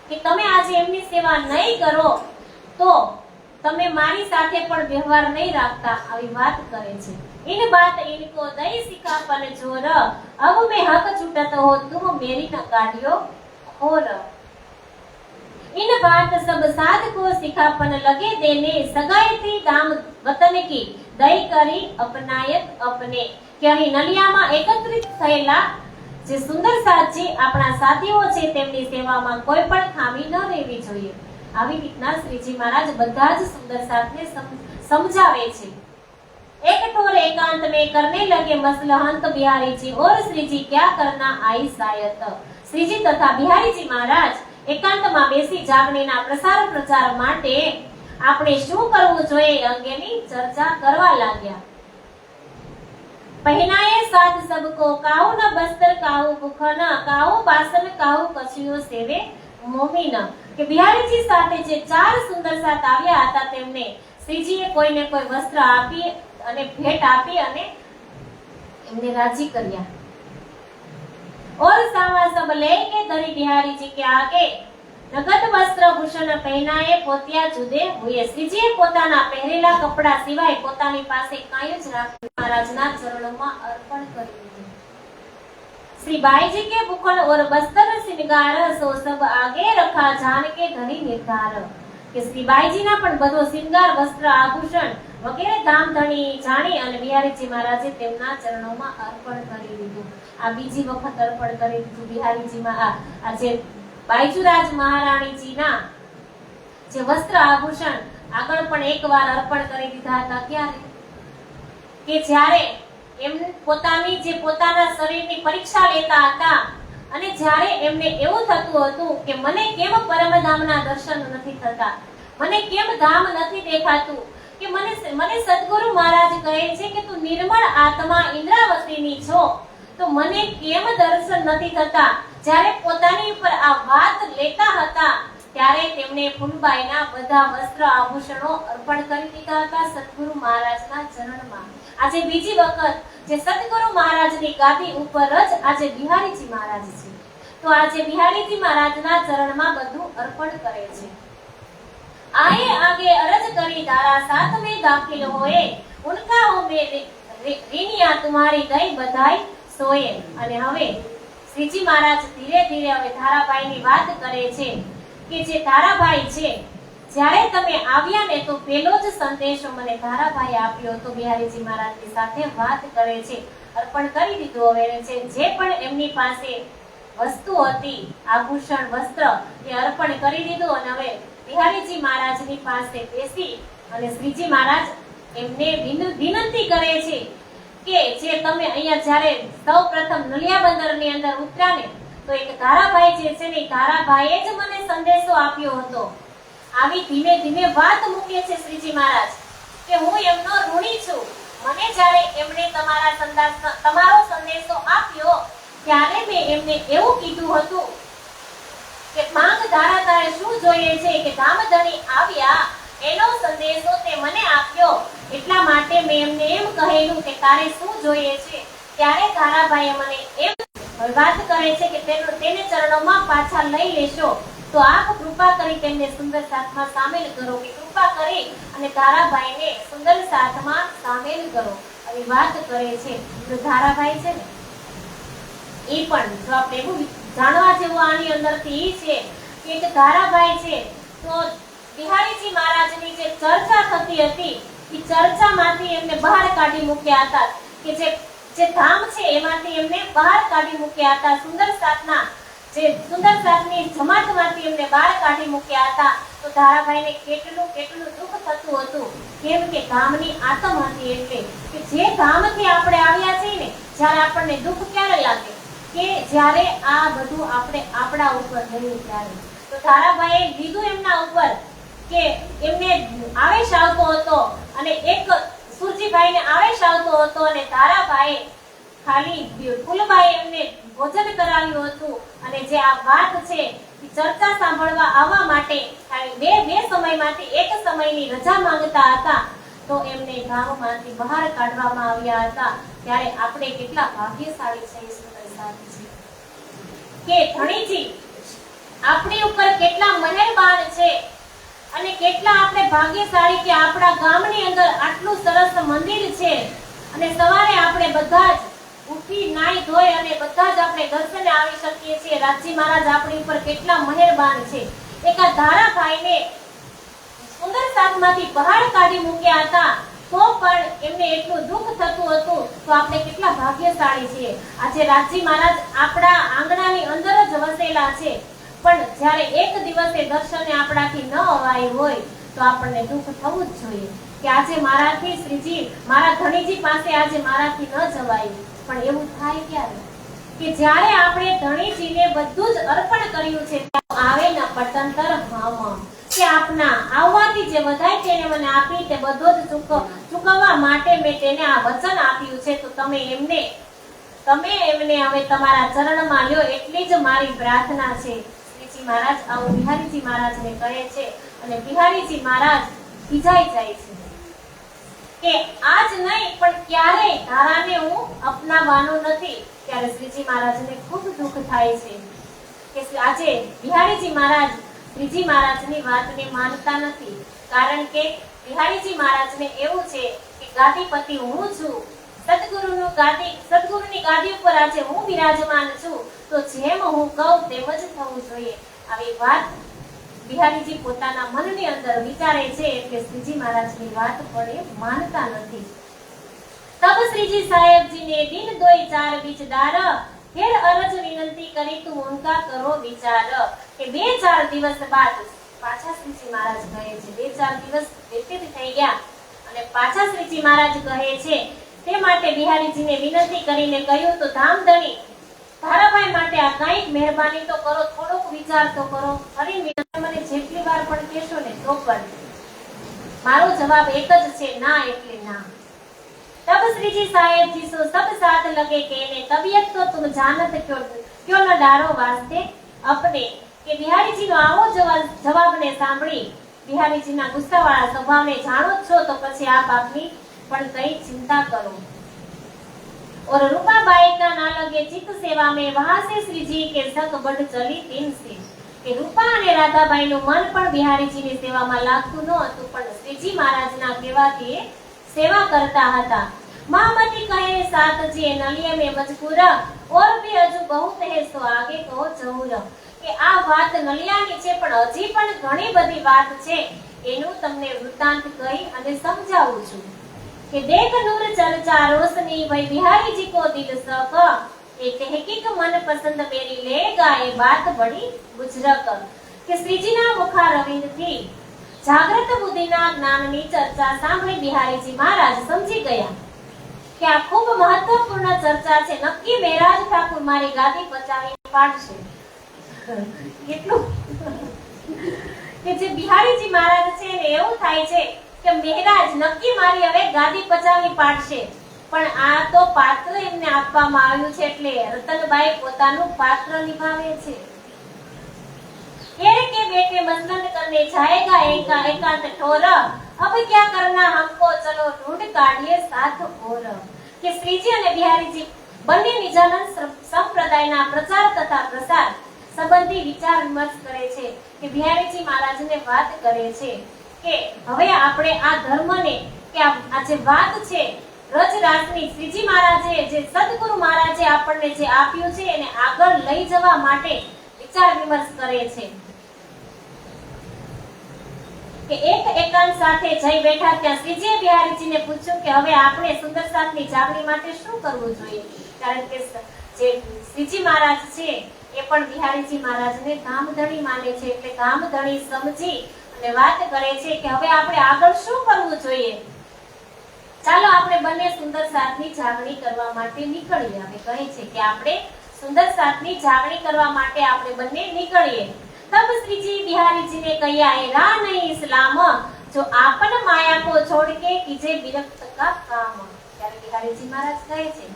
કે તમે આજે એમની સેવા નહીં કરો તો તમે મારી સાથે પણ વ્યવહાર નહીં રાખતા, આવી વાત કરે છે। इन बात इनको दई सिखापन जोर, अब मैं हक छूटत हो तुम मेरी न काढ़ियो और। इन बात सब साध को सिखापन लगे देने, सगाई थी दाम वतन की दई करी अपनायत अपने। કે અહીં નલિયામાં એકત્રિત થયેલા જે સુંદર સાથ છે આપણા સાથીઓ છે તેમની સેવામાં કોઈ પણ ખામી ન રહેવી જોઈએ। આવી રીતના શ્રીજી મહારાજ બધા જ સુંદર સાથને સમજાવે છે। एक ठोर एकांत में करने लगे मसलहंत बिहारी जी और श्री जी क्या करना आई सायत। श्रीजी तथा बिहारी जी महाराज એકાંતમાં બેસી જાગણીના પ્રસાર પ્રચાર માટે આપણે શું કરવું જોઈએ અંગેની ચર્ચા કરવા લાગ્યા। પહેનાએ સાથ સબકો, કાહુ ન બસ્તર કાહુ ભૂખન, કાહુ બાસન કાહુ કછિયો સેવે મોમીન। કે બિહારીજી સાથે જે ચાર સુંદર સાથ આવ્યા હતા તેમને શ્રીજીએ કોઈને કોઈ વસ્ત્ર આપી અને ભેટ આપી અને એમને રાજી કર્યા। और सावा सब लेके धरी बिहारी जी के आगे नगद वस्त्र भूषण पहनाए पोतिया जुदे हुए। श्रीजीए પોતાના પહેરેલા કપડા સિવાય પોતાની પાસે કાંઈ જ રાખ્યું મહારાજના ચરણોમાં અર્પણ કરી દીધું। श्री बाई जी के भूषण और बस्तर श्रृंगार सो सब आगे रखा जान के धनी निर्धार। કે શ્રી બાઈજીના પણ બધો શ્રૃંગાર વસ્ત્ર આભૂષણ વગેરે ધામ ધણી જાણી અને બિહારીજી મહારાજે તેમના ચરણોમાં અર્પણ કરી દીધું। આ બીજી વખત અર્પણ કરી દીધું બિહારીજીમાં. આ જે બાયજુરાજ મહારાણીજીના જે વસ્ત્ર આભૂષણ આગળ પણ એકવાર અર્પણ કરી દીધા હતા. ક્યારે? કે જ્યારે એમ પોતાના શરીરની પરીક્ષા લેતા હતા અને જ્યારે એમને એવું થતું હતું કે મને કેમ પરમધામના દર્શન નથી થતા, મને કેમ ધામ નથી દેખાતું, કે મને સદગુરુ મહારાજ કહે છે કે તું નિર્મળ આત્મા ઇન્દ્રાવતીની છો, તો મને કેમ દર્શન નથી થતા. જ્યારે પોતાની ઉપર આ વાત લેતા હતા ત્યારે તેમણે ફૂલબાઈના બધા વસ્ત્ર આભૂષણો અર્પણ કરી દીધા હતા સદગુરુ મહારાજના ચરણમાં. આજે બીજી વખત જે સદગુરુ મહારાજની ગાદી ઉપર જ આજે બિહારીજી મહારાજ છે, તો આજે બિહારીજી મહારાજના ચરણમાં બધું અર્પણ કરે છે. आए आगे अरज करी दारा साथ में दाखिल होए, उनका हो में ऋणिया तुम्हारी गई बधाई सोए. અને હવે શ્રીજી મહારાજ ધીરે ધીરે હવે ધારાભાઈની વાત કરે છે કે જે ધારાભાઈ છે, જ્યારે તમે આવ્યા ને તો પહેલો જ સંદેશો મને ધારાભાઈ આપ્યો તો બિહારીજી મહારાજની સાથે વાત કરે છે. અર્પણ કરી દીધું. હવે જે પણ એમની પાસે વસ્તુ હતી, આભૂષણ વસ્ત્ર, એ અર્પણ કરી દીધું. અને હવે બિહારીજી મહારાજની પાસે બેસી અને શ્રીજી મહારાજ એમને વિનંતી કરે છે કે જે તમે અહીંયા જ્યારે સૌપ્રથમ નલિયા બંદરની અંદર ઉતર્યા ને તો એક ધારાભાઈ જે છે ને ધારાભાઈએ જ મને સંદેશો આપ્યો હતો. આવી ધીમે ધીમે વાત મૂકે છે શ્રીજી મહારાજ કે હું એમનો ઋણી છું. મને જ્યારે એમણે તમારો સંદેશો આપ્યો ત્યારે મેં એમને એવું કીધું હતું કે માંગ ધારા તારે શું જોઈએ છે, કે ધામધણી આવ્યા એનો સંદેશો તે મને આપ્યો, એટલા માટે મેં એમને એમ કહેલું કે તારે શું જોઈએ છે. ત્યારે ધારાભાઈએ મને એમ વાત કરે છે કે તેને ચરણોમાં પાછા લઈ લેશો તો આપ કૃપા કરી તેમને સુંદર સાથમાં સામેલ કરો, કે કૃપા કરી અને ધારાભાઈને સુંદર સાથમાં સામેલ કરો. આવી વાત કરે છે. તો ધારાભાઈ છે ને એ પણ જો આપણે એવું જાણવા જેવું આની અંદરથી એ છે કે એક ધારાભાઈ છે તો બિહારીજી મહારાજની જે ચર્ચા થતી હતી એ ચર્ચામાંથી એમને બહાર કાઢી મૂક્યા હતા, કે જે ધામ છે એમાંથી એમને બહાર કાઢી મૂક્યા હતા. સુંદર સાથની જમાતમાંથી એમને બહાર કાઢી મૂક્યા હતા. તો ધારાભાઈને કેટલું દુઃખ થતું હતું. કેમ કે ગામની આતમ હતી. એટલે કે જે ગામથી આપણે આવ્યા છીએ ને, જ્યારે આપણને દુઃખ ક્યારે લાગે કે જ્યારે આ બધું આપણે આપણા ઉપર થયું ત્યારે. તો ધારાભાઈએ લીધું એમના ઉપર કે એમને આવેશ આવતો હતો અને એક સુરજીભાઈને આવેશ આવતો હતો અને ધારાભાઈએ ખાલી ફૂલબાઈ એમને ભોજન કરાવ્યું હતું. અને જે આ વાત છે એ ચર્ચા સાંભળવા આવવા માટે ખાલી બે સમયમાંથી એક સમયની રજા માંગતા હતા તો એમને ગામમાંથી બહાર કાઢવામાં આવ્યા હતા. ત્યારે આપણે કેટલા ભાગ્યશાળી છે કે ધણીજી આપણી ઉપર કેટલા મહેરબાન છે અને કેટલા આપણે ભાગ્યશાળી કે આપણા ગામની અંદર આટલું સરસ મંદિર છે અને સવારે આપણે બધા જ ઉઠી નાઈ ધોઈ અને બધા જ આપણે દર્શને આવી શકીએ છીએ. રાજજી મહારાજ આપણી ઉપર કેટલા મહેરબાન છે. એક આ ધારાભાઈને સુંદર સાથમાંથી બહાર કાઢી મૂક્યા હતા તો પણ એમને એટલું દુઃખ થતું હતું. તો આપણે કેટલા ભાગ્યશાળી છીએ. આજે રાજજી મહારાજ આપણા આંગણાની અંદર જ વસેલા છે, પણ જ્યારે એક દિવસે દર્શને આપણાથી ન અવાય હોય તો આપણને દુઃખ થવું જ જોઈએ કે આજે મારાથી શ્રીજી મારા ધણીજી પાસે આજે મારાથી ન જવાયું. પણ એવું થાય ક્યારે કે જ્યારે આપણે ધણીજીને બધું જ અર્પણ કર્યું છે આવે ન પટંતર હમ કે આપના આવવાથી જે વધાય તેને મને આપી તે બધો જ ચૂકવવા માટે મેં તેને આ વચન આપ્યું છે. તો તમે એમને હવે તમારા ચરણમાં લ્યો એટલી જ મારી પ્રાર્થના છે. શ્રીજી મહારાજ આવું બિહારીજી મહારાજને કહે છે અને બિહારીજી મહારાજ ખીજાઈ જાય છે કે આજ નહીં પણ ક્યારેય ધારાને હું અપનાવવાનો નથી. ત્યારે શ્રીજી મહારાજને ખૂબ દુઃખ થાય છે કે આજે બિહારીજી મહારાજ શ્રીજી મહારાજની વાતને માનતા નથી. કારણ કે બિહારીજી મહારાજને એવું છે કે ગાદીપતિ હું છું, સદગુરુની ગાદી ઉપર આજે હું બિરાજમાન છું, તો જેમ હું કહું તેમ જ થવું જોઈએ. આવી વાત બિહારીજી પોતાના મનની અંદર વિચારે છે એટલે શ્રીજી મહારાજની વાત પણ માનતા નથી. तब श्री जी साहेब जी ने दिन दोई चार बीचदार फिर अरज विनंती करी तू उनका करो विचार કે બે ચાર દિવસ બાદ પાછા શ્રીજી મહારાજ કહે છે બે ચાર દિવસ વ્યતીત થઈ ગયા અને પાછા શ્રીજી મહારાજ કહે છે તે માટે બિહારીજીને વિનંતી કરીને કહ્યું તો ધામધણી તારાભાઈ માટે આ કંઈક મહેરબાની તો કરો થોડોક વિચાર તો કરો ફરી મને જેટલી વાર પણ કહેશો ને તો પણ મારો જવાબ એક જ છે ના એટલે ના तब श्री जी साहेब जी सो सब साथ लगे कहने तबियत तो तुम जानत क्यों न डारो वास्ते अपने के बिहारी जी नो आवो जवाब ने सांभળી बिहारी जी ना गुस्सा वाला स्वभाव ने जानो छो तो પછી આપ આપની પણ કઈ चिंता करो और रूपाबाई का ना लगे चित्त सेवा में वहां से श्री जी के संग बढ़ चली दिन से કે રૂપા અને રાધાબાઈ નું મન પણ બિહારીજી ની સેવામાં લાગતું ન હતું પણ શ્રીજી મહારાજના કહેવાથી सेवा करता हता महामती कहे साथ जी नलिया में मजकूर और भी हजू बहुत है सो आगे कहो जरूर के आ बात नलियानी छे पण हजी पण घणी बधी बात छे एनु तमने वृत्तांत कही अने समजावुं छुं के देख नूर चर्चा रोशनी भाई बिहारी जी को दिल सक ए तहकीक मन पसंद मेरी लेगा ए बात बड़ी बुजरक के श्रीजी ना मुखारविंद थी जागृत बुद्धिना ज्ञाननी चर्चा सांभળી बिहारीजी महाराज समझी गया કે આ ખૂબ મહત્વપૂર્ણ ચર્ચા છે નક્કી મેરાજ ઠાકુર મારી ગાદી પચાવી પાડશે કેટલું કે જે બિહારીજી મહારાજ છે ને એવું થાય છે કે મહેરાજ નક્કી મારી હવે ગાદી પચાવી પાડશે પણ આ તો પાત્ર એમને આપવામાં આવ્યું છે એટલે રતનબાઈ પોતાનું પાત્ર નિભાવે છે के बेटे मसलन करने जाएगा एकांत ठोर अब क्या करना हमको चलो ढूंढ काढ़िए साथ और के श्रीजी અને બિહારીજી બંને નિજાનંદ સંપ્રદાયના પ્રચાર તથા પ્રસાર સંબંધી વિચાર વિમર્શ કરે છે કે બિહારીજી મહારાજને વાત કરે છે કે હવે આપણે આ ધર્મને કે આ જે વાત છે રજરાસની શ્રીજી મહારાજે જે સદગુરુ મહારાજે આપણને જે આપ્યું છે એને આગળ લઈ જવા માટે વિચાર વિમર્શ કરે છે કે એક એકાંત સાથે જઈ બેઠા ત્યાં શ્રીજીએ બિહારીજીને પૂછ્યું કે હવે આપણે સુંદર સાથની જાગણી માટે શું કરવું જોઈએ કારણ કે જે શ્રીજી મહારાજ છે એ પણ બિહારીજી મહારાજને ધામધણી માને છે એટલે ધામધણી સમજી અને વાત કરે છે કે હવે આપણે આગળ શું કરવું જોઈએ ચાલો આપણે બંને સુંદર સાથની જાગણી કરવા માટે નીકળીએ હવે કહે છે કે આપણે સુંદર સાથની જાગણી કરવા માટે આપણે બંને નીકળીએ तब श्री जी बिहारी जी ने कहा है रा नहीं इस्लाम जो आपन माया को छोड़ के कीजे विरक्त का काम ત્યારે બિહારીજી મહારાજ કહે છે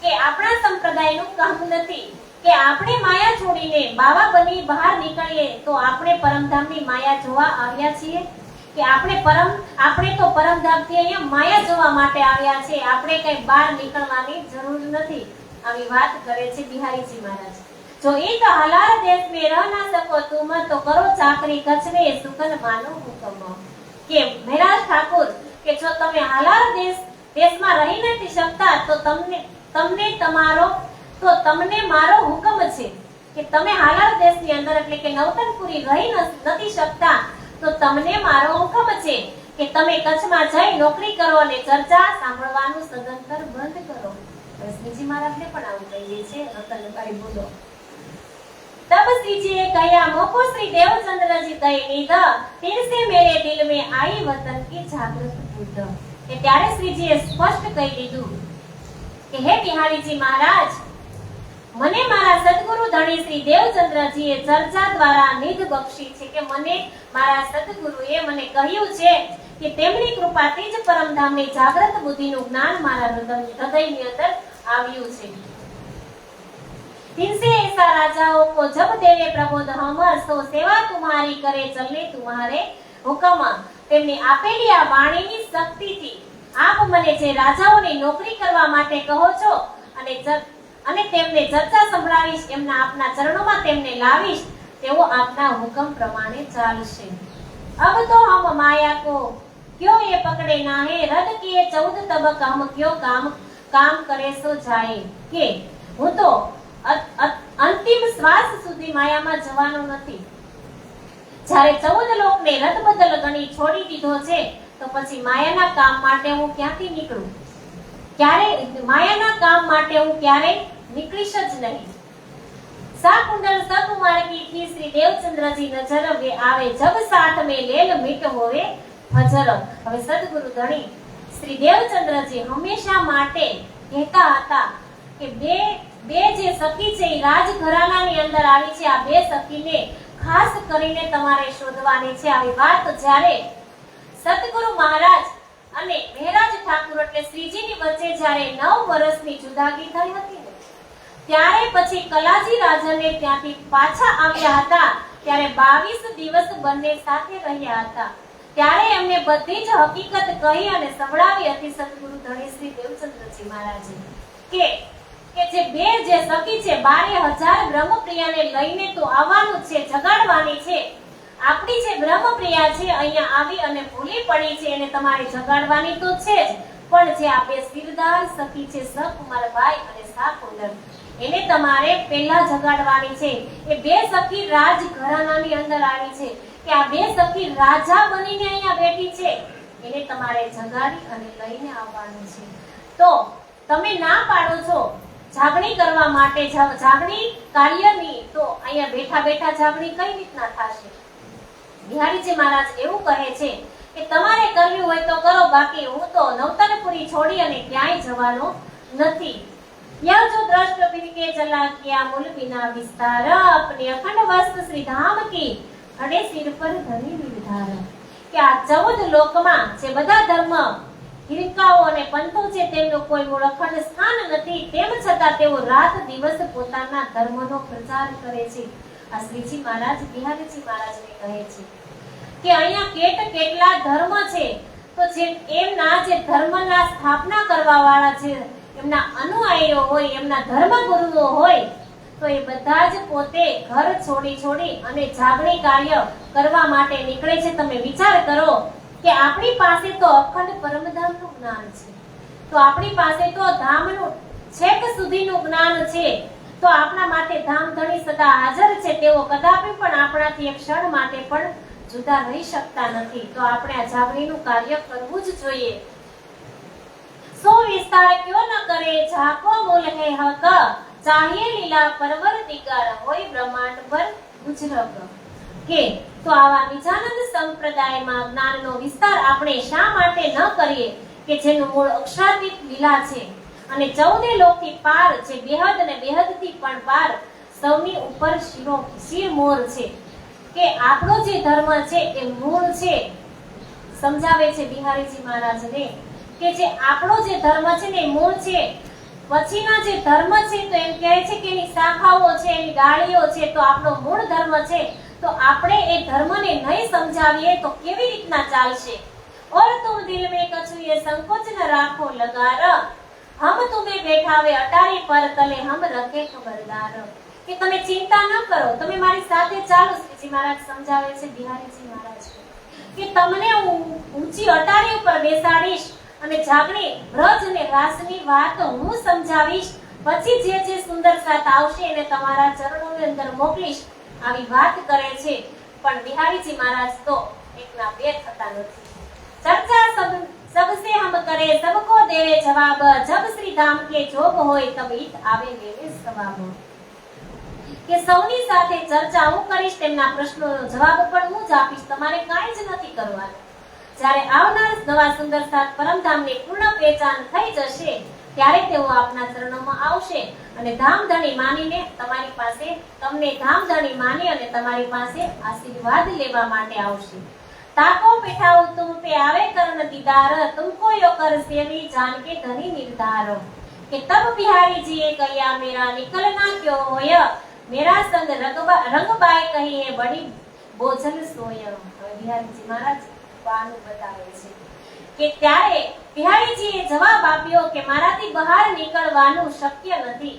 કે આપણા સંપ્રદાયનું કામ નથી કે આપણે માયા છોડીને બાવા બની બહાર નીકળીએ તો આપણે પરમધામની માયા જોવા આવ્યા છીએ કે આપણે તો પરમધામથી અહીંયા માયા જોવા માટે આવ્યા છે આપણે કઈ બહાર નીકળવાની જરૂર નથી આવી વાત કરે છે બિહારીજી મહારાજ जो एक हलार देश में रह ना सको तुम तो करो चाकरी कच्छ में सुकन मानो हुक्म के महाराज ठाकुर के जो तमे हलार देश में रही नहीं सकता तो तमने मारो हुक्म छे के तमे हलार देश ની અંદર એટલે કે નવતનપુરી રહી નથી શકતા તો તમને મારો હુકમ છે કે તમે કચ્છમાં જઈ નોકરી કરો અને ચર્ચા સાંભળવાનું સદંતર બંધ કરો શ્રીજી મહારાજને પણ આવું કહીએ છે રતનભાઈ બોલો तब श्री जी ने कहा मोको श्री देवचंद्र जी दई नीद फिर से मेरे दिल में आई वतन की जागृत बुद्ध के त्यारे श्री जी ए स्पष्ट कही दीधुं के हे बिहारी जी महाराज मने मारा सद्गुरु धणी श्री देवचंद्र जी ए चर्चा द्वारा निध बक्षी छे के मने मारा सद्गुरुए मने કહ્યું છે કે તેમની કૃપાથી જ પરમધામની જાગૃત બુદ્ધિનું જ્ઞાન મારા હૃદયની અંદર આવ્યું છે तिनसे ऐसा राजाओं को जब देवे प्रबोध हमर सो सेवा तुम्हारी करे चलने तुम्हारे हुकम તેમની આપેલી આ વાણીની શક્તિથી આપ મને જે રાજાઓની નોકરી કરવા માટે કહો છો અને તેમને ચર્ચા સંભળાવીશ એમના આપના ચરણોમાં તેમને લાવીશ તેવો આપના હુકમ પ્રમાણે ચાલશે अब तो हम माया को क्यों ये पकड़े ना है रद किए 14 तबक हम क्यों काम करे सो जाए के હું તો અંતિમ શ્વાસ સુધી માયામાં જવાનો નથી જ્યારે 14 લોકને રદબદલ ગણી છોડી દીધો છે તો પછી માયાના કામ માટે હું ક્યાંથી નીકળું ક્યારે માયાના કામ માટે હું ક્યારેય નીકળીશ જ નહીં। સાકુંડલ સકુમાર કી थी श्री देवचंद्र जी नजर वे आवे जब साथ में लेल मीट होवे हजर। હવે સદગુરુ ધણી શ્રી દેવચંદ્રજી હંમેશા માટે કહેતા હતા કે બે જે સખી છે એ રાજઘરાનાની અંદર આવી છે, આ બે સખીને ખાસ કરીને તમારે શોધવાની છે। આવી વાત જ્યારે સતગુરુ મહારાજ અને મહેરાજ ઠાકુર એટલે શ્રીજીની વચ્ચે જ્યારે 9 વર્ષની જુદાગી થઈ હતી ને, ત્યારે પછી કલાજી રાજાને ત્યાંથી પાછા આવ્યા હતા, ત્યારે 22 દિવસ બંને સાથે રહ્યા હતા। ત્યારે એમને બધી જ હકીકત કહી અને સંભળાવી હતી સદગુરુ ધણી શ્રી દેવચંદ્રજી મહારાજે કે જે બે જે સખી છે 12000 બ્રહ્મપ્રિયાને લઈને તો આવવાનું છે, જગાડવાની છે। આપણી જે બ્રહ્મપ્રિયા છે અહીંયા આવી અને ભૂલી પડી છે, એને તમારે જગાડવાની તો છે જ, પણ જે આ બે સિરદાર સખી છે સકુમારભાઈ અને સાકુંડલ, એને તમારે પહેલા જગાડવાની છે। એ બે સખી રાજઘરાનાની અંદર આવી છે કે આ બે સખી રાજા બનીને અહીંયા બેઠી છે, એને તમારે જગાડી અને લઈને આવવાનું છે। તો તમે ના પાડો છો જાગણી કરવા માટે, જાગણી કાર્યની, તો અહીંયા બેઠા બેઠા જાગણી કઈ રીતના થશે? બિહારીજી મહારાજ એવું કહે છે કે તમારે કરવી હોય તો કરો, બાકી હું તો નવતનપુરી છોડી અને ક્યાંય જવાનો નથી। यह जो दृष्ट फिर के चला किया मूल बिना विस्तार, अपने अखंड वस्त श्री धाम की खड़े सिर पर धनी निर्धार। કે આ 14 લોકમાં જે બધા ધર્મ હિરકાઓ અને પંથો છે તેમનું કોઈ મૂળ અખંડ સ્થાન નથી, તેમ છતાં તેઓ રાત દિવસ પોતાના ધર્મનો પ્રચાર કરે છે। આ શ્રીજી મહારાજ બિહારીજી મહારાજને કહે છે કે અહીંયા કેટલા ધર્મ છે, તો જે એમના જે ધર્મના સ્થાપના કરવા વાળા છે, એમના અનુયાયીઓ હોય, એમના ધર્મગુરુઓ હોય, તો એ બધા જ પોતે ઘર છોડી અને જાગણી કાર્ય કરવા માટે નીકળે છે। તમે વિચાર કરો કે આપણી પાસે તો અખંડ પરમધામનું જ્ઞાન છે, તો આપણી પાસે તો ધામનું છેક સુધીનું જ્ઞાન છે, તો આપણા માટે ધામ ધણી સદા હાજર છે, તેઓ કદાપી પણ આપણાથી એક ક્ષણ માટે પણ જુદા રહી શકતા નથી। તો આપણે આ જાગણીનું કાર્ય કરવું જ જોઈએ। सो विस्तार क्यों न करे झाको मूल है हक, चाहिए लीला परवर दिगार होय ब्रह्मांड पर गुजरक। કે તો આવા નિજાનંદ સંપ્રદાયમાં જ્ઞાનનો વિસ્તાર આપણે શા માટે ન કરીએ કે જેનું મૂળ અક્ષરાતીત લીલા છે અને 14 લોકથી પાર, જે બેહદ અને બેહદથી પણ પાર, સૌની ઉપર શિરમોર છે। કે આપણો જે ધર્મ છે એ મૂળ છે, સમજાવે છે બિહારીજી મહારાજને કે જે આપણો જે ધર્મ છે ને એ મૂળ છે, પછીના જે ધર્મ છે તો એમ કહે છે કે એની શાખાઓ છે, એની ડાળીઓ છે, તો આપણો મૂળ ધર્મ છે, તો આપણે એ ધર્મને નહીં સમજાવીએ તો કેવી રીતના ચાલશે? और तुम दिल में कछु ये संकोच न राखो लगार, हम तुम्हें बैठावे अटारी पर तले हम रखे खबरदार। કે તમે ચિંતા ન કરો, તમે મારી સાથે ચાલો। શ્રીજી મહારાજ સમજાવે છે બિહારીજી મહારાજ કે તમને હું ઊંચી અટારી ઉપર બેસાડીશ અને જાગણી વ્રજ અને રાસની વાત હું સમજાવીશ, પછી જે સુંદર સાથ આવશે એને તમારા ચરણોની અંદર મોકલીશ, આવી વાત કરે છે। પણ બિહારીજી મહારાજ તો એકના બે થતા નથી। ચર્ચા सबसे हम करे सबको देवे जवाब, जब श्री धाम के जोग होय तब इत आवे लेवे सवाब। કે સૌની સાથે ચર્ચા હું કરીશ, તેમના પ્રશ્નોનો જવાબ પણ હું જ આપીશ, તમારે કાંઈ જ નથી કરવાનું। જ્યારે આવનાર નવા સુંદર સાથ પરમધામની પૂર્ણ પહેચાન થઈ જશે, ત્યારે તેઓ આપના ચરણોમાં આવશે અને ધામધણી માનીને તમારી પાસે, તમને ધામધણી માની અને તમારી પાસે આશીર્વાદ લેવા માટે આવશે। ताको पिठाओ तुम पे आवे करण दीदार, तुमको यो कर सेवी जान के धनी निर्धार। કે તબ બિહારી જીએ કહ્યા મેરા નિકલના ક્યો હોય, મેરા સંગ રંગબાઈ કહી હે બડી બોજલ સોય। બિહારીજી મહારાજ બાનું બતાવે છે કે ત્યારે બિહારીજીએ જવાબ આપ્યો કે મારાથી બહાર નીકળવાનું શક્ય નથી,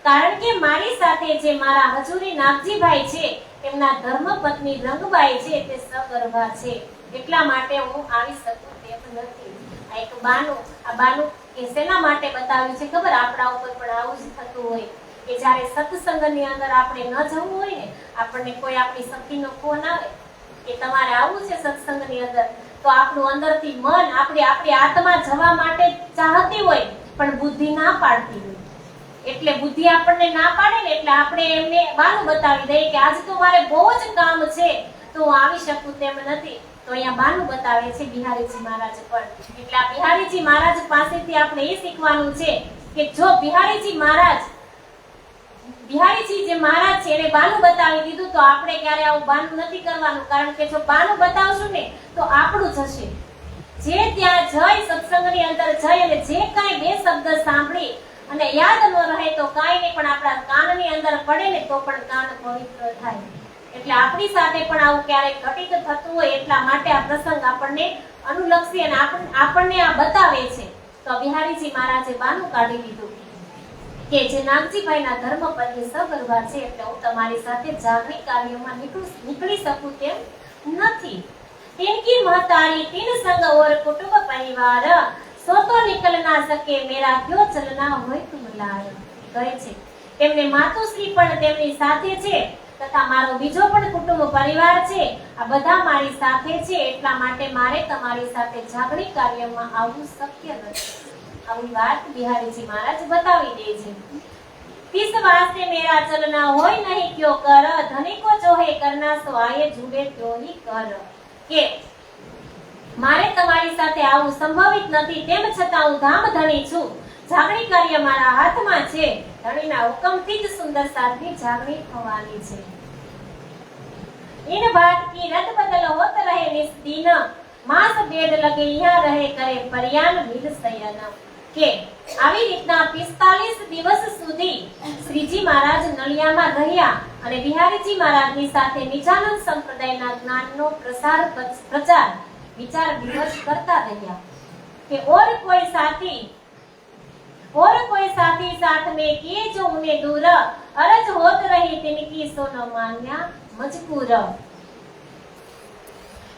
કારણ કે મારી સાથે જે મારા હજુરી નાગજીભાઈ છે, એમના ધર્મપત્ની રંગબાઈ છે, તે સગર્ભા છે, એટલા માટે હું આવી શકું તેમ નથી। આ એક બાનું, આ બાનું કે શેના માટે બતાવ્યું છે ખબર? આપણા ઉપર પણ આવું જ થતું હોય કે જ્યારે સત્સંગની અંદર આપણે ન જવું હોય ને, આપણને કોઈ આપણી સખીનો ફોન આવે કે તમારે આવવું છે સત્સંગની અંદર, તો આપણું અંદરથી મન, આપણી આત્મા જવા માટે ચાહતી હોય, પણ બુદ્ધિ ના પાડતી હોય. એટલે બુદ્ધિ આપણને ના પાડે ને એટલે આપણે એમને બહાનું બતાવી દઈએ કે આજે તો મારે બહુ જ કામ છે તો હું આવી શકું તેમ નથી. તો અહીંયા બહાનું બતાવે છે બિહારીજી મહારાજ પણ. એટલે આ બિહારીજી મહારાજ પાસેથી આપણે એ શીખવાનું છે કે જો બિહારીજી જે મહારાજ છે એને બહાનું બતાવી દીધું તો આપણે ક્યારે આવું બહાનું નથી કરવાનું. કારણ કે જો બહાનું બતાવશું ને તો આપણું જશે. જે ત્યાં જઈ સત્સંગની અંદર જઈ અને જે કાંઈ બે શબ્દ સાંભળી અને યાદ ન રહે તો કાંઈ નહીં, પણ આપણા કાનની અંદર પડે ને તો પણ કાન પવિત્ર થાય. એટલે આપણી સાથે પણ આવું ક્યારેક ઘટિત થતું હોય એટલા માટે આ પ્રસંગ આપણને અનુલક્ષી અને આપણને આ બતાવે છે. તો બિહારીજી મહારાજે બાનું કાઢી લીધું કે જે નાગજીભાઈના ધર્મપત્ની સગર્ભા છે એટલે હું તમારી સાથે જાગૃત કાર્યોમાં નીકળી શકું તેમ નથી. तिनकी महतारी तीन संग और कुटुंब परिवार सो तो निकल ना सके मेरा क्यों चलना होय तुम लाय કહે છે. તેમને માતુશ્રી પણ તેમની સાથે છે તથા મારો બીજો પણ કુટુંબ પરિવાર છે. આ બધા મારી સાથે છે એટલા માટે મારે તમારી સાથે જાગૃત કાર્યમાં આવવું શક્ય નથી. આવી વાત બિહારીજી મહારાજ બતાવી દે છે. किस वास्ते मेरा चलना होय नहीं क्यों कर धनी को जो है करना सो आए जुड़े क्यों ही कर કે મારે તમારી સાથે આવું સંભવિત નથી તેમ છતાં હું ધામ ધણી છું. જાગણી કાર્ય મારા હાથમાં છે. ધણીના હુકમથી જ સુંદર સાથની જાગણી થવાની છે. इन बात की रद बदल होत रहे निस दिन मास डेढ़ लगे यहाँ रहे करे परियान मिल सयन કે આવી રીતના 45 દિવસ સુધી શ્રીજી મહારાજ નલિયામાં રહ્યા અને બિહારીજી મહારાજની સાથે નિજાનંદ સંપ્રદાયના જ્ઞાનનો પ્રચાર વિચાર વિમર્શ કરતા રહ્યા કે और कोई साथी साथ में किए जो उन्हें दूर अरज होत रही तिनकी सो न मान्या मजबूर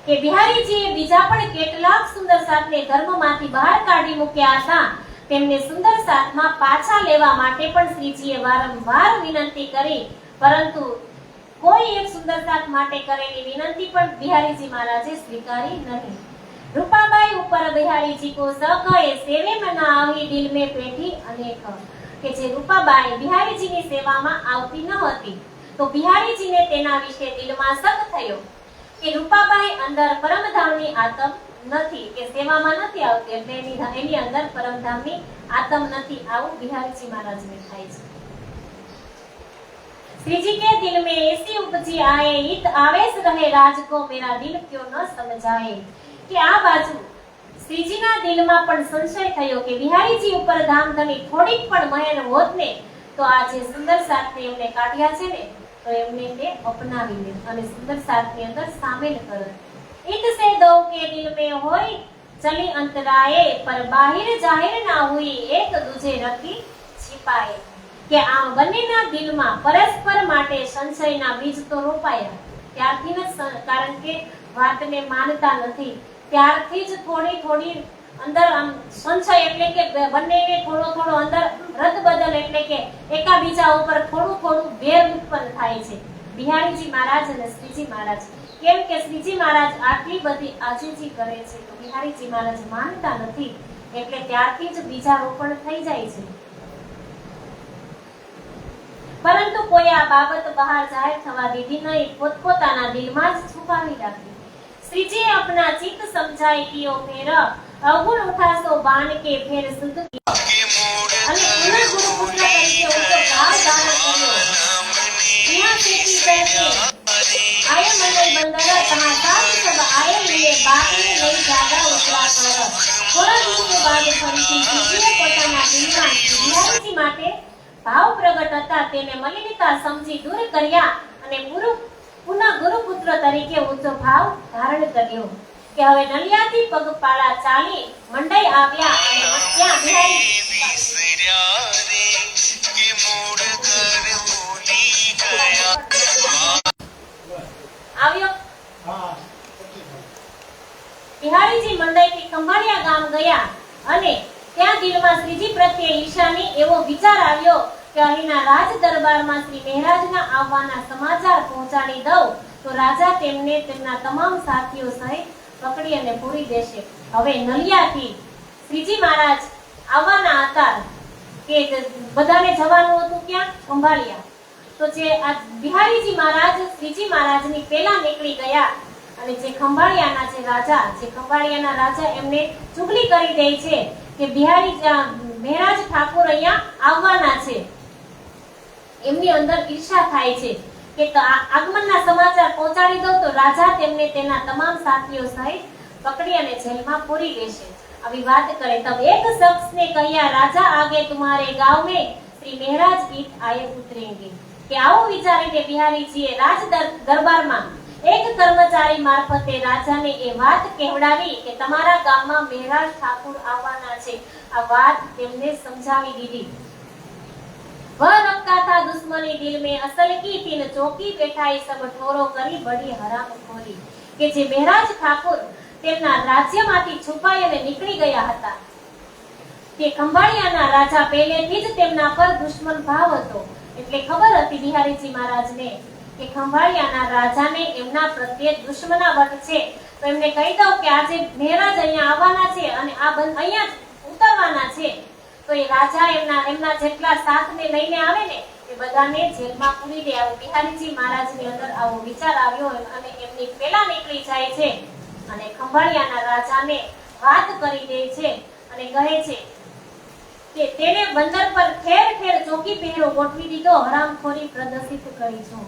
કે બિહારીજીએ બીજા પણ કેટલાક સુંદર સાથને ધર્મમાંથી બહાર કાઢી મૂક્યા હતા. તેમને સુંદર સાથમાં પાછા લેવા માટે પણ શ્રીજીએ વારંવાર વિનંતી કરી, પરંતુ કોઈ એક સુંદર સાથ માટે કરેલી વિનંતી પણ બિહારીજી મહારાજે સ્વીકારી નહીં. રૂપાબાઈ ઉપર બિહારીજી કો શક એ સેવે में न આવી દિલ में પેઠી અનેક કે જે રૂપાબાઈ બિહારીજીની સેવામાં આવતી ન હતી તો બિહારીજીને તેના વિશે દિલમાં શક થયો કે રૂપાબાઈ અંદર પરમધામની આતમ નથી કે સેવામાં નથી આવતી એટલે એની અંદર પરમધામની આતમ નથી. આવું બિહારીજી મહારાજને થાય છે. श्रीजी के दिल में ऐसी उपजी आए हित आवेश रहे राज को मेरा दिल क्यों न समझाए કે આ બાજુ શ્રીજીના દિલમાં પણ સંશય થયો કે બિહારીજી ઉપર ધામધની થોડીક પણ મહેર હોત ને તો આ જે સુંદર સાથને એમને કાઢ્યા છે ને તો એમને તે અપનાવી લે અને સુંદર સાથની અંદર સામેલ કરે. इत से दो के दिल में होई चली अंतराए पर बाहिर जाहिर ना हुई एक दूजे रखी छिपाए કે આમ બંનેના દિલમાં પરસ્પર માટે સંશયના બીજ તો રોપાયા ત્યારથી જ, કારણ કે વાતને માનતા નથી ત્યારથી જ થોડી અંદર આમ સંશય એટલે કે બંનેને થોડો અંદર રદ બદલ એટલે કે એકાબીજા ઉપર થોડું વેર ઉત્પન્ન થાય છે. બિહારીજી મહારાજ અને શ્રીજી મહારાજ કેમ કે શ્રીજી મહારાજ આટલી બધી આજીજી કરે છે તો બિહારીજી મહારાજ માનતા નથી એટલે ત્યારથી જ બીજા રોપણ થઈ જાય છે. પરંતુ કોઈ આ બાબત બહાર જાહેર થવા દીધી નહીં, પોતપોતાના દિલમાં જ છુપાવી રાખી. શ્રીજી अपना चित्त समझाए कियो फेर अवगुण उठासो बाण के फेर शुद्ध कियो અને પુનઃ ગુરુ પુત્ર તરીકે ઉनको ભાવ ધારણ કર્યો. यहाँ से की कहते आये मंडल बंदर कहाँ साथ सब आये लिए बात में नहीं ज्यादा उतरा कर. થોડા દિવસો બાદ ફરીથી શ્રીજીએ પોતાના દિલમાં બિહારીજી માટે ભાવ પ્રગટ હતા તેને મલિનતા સમજી દૂર કર્યા અને પુનઃ ગુરુપુત્ર તરીકે ઊંચો ભાવ ધારણ કર્યો કે હવે નલિયાથી પગપાળા ચાલી મંડઈ આવ્યા અને ત્યાં બિહારી આવ્યો. બિહારીજી મંડઈથી ખંભાળિયા ગામ ગયા અને ત્યાં દિલમાં શ્રીજી પ્રત્યે ઈર્ષાની એવો વિચાર આવ્યો કે અહીંના રાજ દરબારમાં શ્રી મહારાજના આવવાના સમાચાર પહોંચાડી દઉં તો રાજા તેમને તેમના તમામ સાથીઓ સહિત પકડી અને પૂરી દેશે. હવે નલિયાથી શ્રીજી મહારાજ આવવાના હતા કે બધાને જવાનું હતું ક્યાં? ખંભાળિયા. તો જે આ બિહારીજી મહારાજ શ્રીજી મહારાજની પહેલા નીકળી ગયા અને જે ખંભાળિયાના જે રાજા એમને ચુગલી કરી દે છે કે મહેરાજ ઠાકોર અહીંયા આવવાના છે. એમની અંદર ઈર્ષા થાય છે કે આગમનના સમાચાર પહોંચાડી દઉં તો રાજા તેમને તેના તમામ સાથીઓ સહિત પકડી અને જેલમાં પૂરી દેશે. આવી વાત કરે તબ એક શખ્સ ને કહ્યા, રાજા આગે तुम्हारे गांव में श्री મહેરાજ ગીત આયે ઉતરેંગે. કે આવું વિચારીને બિહારીજીએ રાજ દરબારમાં એક કર્મચારી મારફતે રાજાને એ વાત કહેવડાવી કે તમારા ગામમાં મહેરાજ ઠાકુર આવવાના છે. આ વાત તેમને સમજાવી દીધી. वह रखता था दुश्मनी दिल में असल की तीन चौकी बैठाई सब ठोरो કરી બડી હરામખોરી. કે જે મહેરાજ ઠાકુર તેમના રાજ્યમાંથી છુપાઈ અને નીકળી ગયા હતા તે ખંભાળિયાના રાજા પહેલેથી જ તેમના પર દુશ્મન ભાવ હતો. એટલે ખબર હતી બિહારીજી મહારાજને કે ખંભાળિયાના રાજાને એમના પ્રત્યે દુશ્મનાવટ છે. તો એમને કહી દઉં કે આજે મહેરાજ અહીંયા આવવાના છે અને આ અહીંયા ઉતરવાના છે. તો એ રાજા એમના જેટલા સાથને લઈને આવે ને એ બધાને જેલમાં પૂરી દે. આવો બિહારીજી મહારાજની અંદર આવો વિચાર આવ્યો અને એમની પહેલા નીકળી જાય છે અને ખંભાળિયાના રાજાને વાત કરી દે છે અને કહે છે કે તેને બંદર પર ઠેર ઠેર ચોકી પહેરો ગોઠવી દીધો, હરામખોરી પ્રદર્શિત કરી છો.